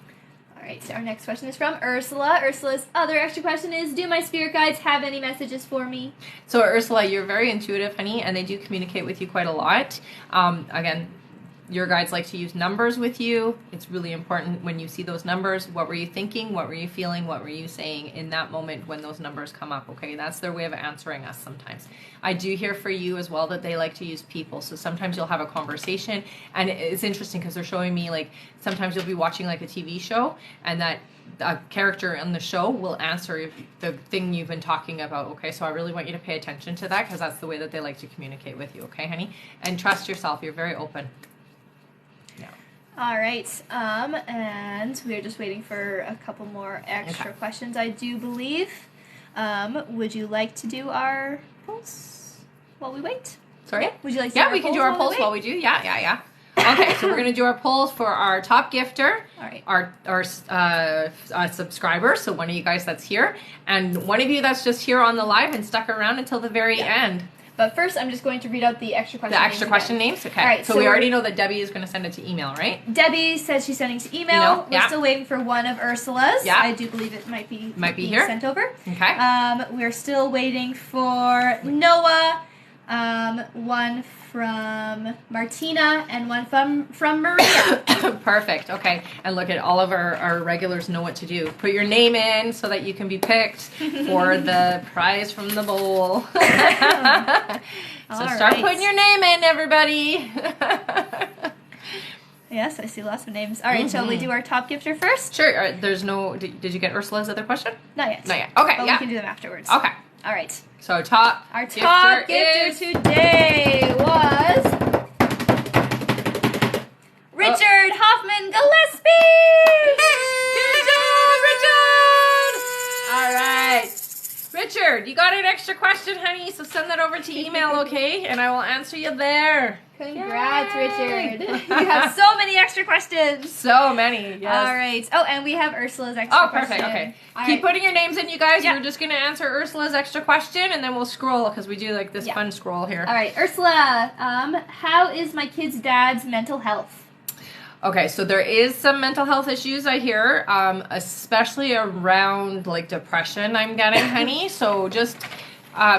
All right, so our next question is from Ursula. Ursula's other extra question is, do my spirit guides have any messages for me? So Ursula, you're very intuitive, honey, and they do communicate with you quite a lot. Again, your guides like to use numbers with you. It's really important when you see those numbers. What were you thinking? What were you feeling? What were you saying in that moment when those numbers come up? Okay, that's their way of answering us sometimes. I do hear for you as well that they like to use people. So sometimes you'll have a conversation, and it's interesting because they're showing me, like, sometimes you'll be watching like a TV show, and that a character on the show will answer the thing you've been talking about, okay? So I really want you to pay attention to that because that's the way that they like to communicate with you, okay, honey? And trust yourself. You're very open. All right, and we're just waiting for a couple more extra questions, I do believe. Would you like to do our polls while we wait? Sorry? Yeah. Would you like to do our we can do our polls while we do. Yeah. Okay, so we're going to do our polls for our top gifter, our subscriber, so one of you guys that's here, and one of you that's just here on the live and stuck around until the very end. But first, I'm just going to read out the extra question names. The extra question names? Okay. All right, so we already know that Debbie is going to send it to email, right? Debbie says she's sending to email. We're still waiting for one of Ursula's. Yeah. I do believe it might be here. Sent over. Okay. We're still waiting for Noah, one from Martina, and one from Maria. Perfect. Okay. And look at all of our regulars know what to do. Put your name in so that you can be picked for the prize from the bowl. So start putting your name in, everybody. Yes, I see lots of names. All right, shall we do our top gifter first? Sure. There's no... Did you get Ursula's other question? Not yet. Not yet. Okay, but we can do them afterwards. Okay. All right. So our top gifter today was Richard Hoffman Gillespie. Good job, Richard! All right. Richard, you got an extra question, honey, so send that over to email, okay? And I will answer you there. Congrats, Richard. You have so many extra questions. So many, yes. All right. Oh, and we have Ursula's extra question. Oh, perfect, okay. Keep putting your names in, you guys. We're just going to answer Ursula's extra question, and then we'll scroll, because we do like this fun scroll here. All right, Ursula, how is my kid's dad's mental health? Okay, so there is some mental health issues I hear, especially around like depression I'm getting, honey. So just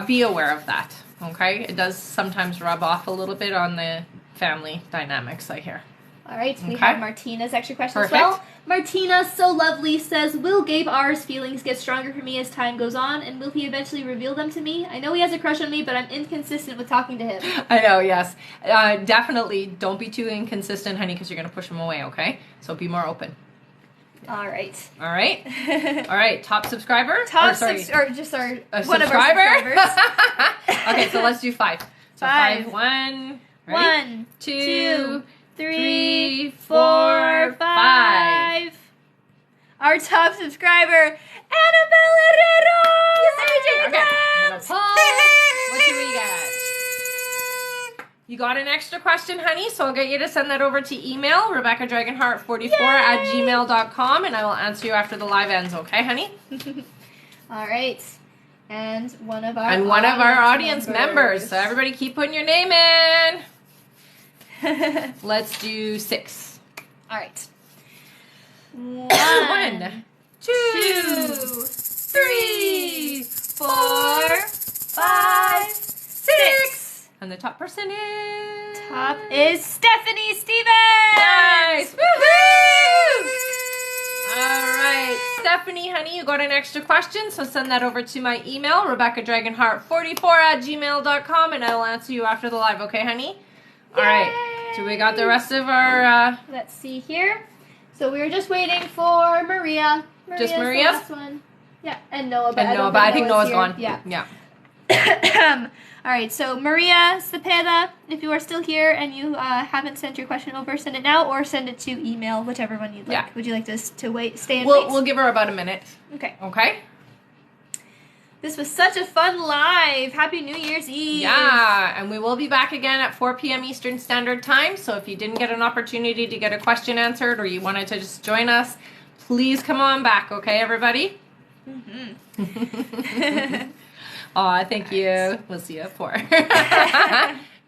be aware of that, okay? It does sometimes rub off a little bit on the family dynamics, I hear. All right, we have Martina's extra question as well. Martina, so lovely, says, will Gabe R's feelings get stronger for me as time goes on, and will he eventually reveal them to me? I know he has a crush on me, but I'm inconsistent with talking to him. I know, yes. Definitely don't be too inconsistent, honey, because you're going to push him away, okay? So be more open. All right. All right. All right, top subscriber? One of our subscribers. Okay, so let's do 5. So 5. 1, 2, 3, 4, 5. Our top subscriber, Annabelle Herrero! Okay, I'm gonna pause. What do we got? You got an extra question, honey, so I'll get you to send that over to email, RebeccaDragonheart44@gmail.com, and I will answer you after the live ends, okay, honey? All right. And one of our audience members. So everybody keep putting your name in. Let's do 6. All right. 1, 2, 3, 4, 5, 6. And the top person is... Top is Stephanie Stevens! Nice! Woohoo! All right. Stephanie, honey, you got an extra question, so send that over to my email, RebeccaDragonheart44@gmail.com, and I will answer you after the live, okay, honey? All right. So we got the rest of our... Let's see here. So we were just waiting for Maria. Just Maria's Maria's? the last one. Yeah, and Noah. But I think Noah's gone. Yeah. Yeah. All right, so Maria Cepeda, if you are still here and you haven't sent your question over, send it now or send it to email, whichever one you'd like. Yeah. Would you like to wait, stay and We'll give her about a minute. Okay. Okay? This was such a fun live. Happy New Year's Eve. Yeah, and we will be back again at 4 p.m. Eastern Standard Time, so if you didn't get an opportunity to get a question answered or you wanted to just join us, please come on back, okay, everybody? Mm-hmm. Aw, thank you. We'll see you at 4.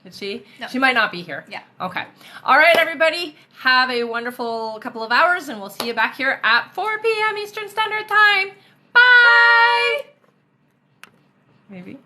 Did she? No. She might not be here. Yeah. Okay. All right, everybody. Have a wonderful couple of hours, and we'll see you back here at 4 p.m. Eastern Standard Time. Bye! Maybe.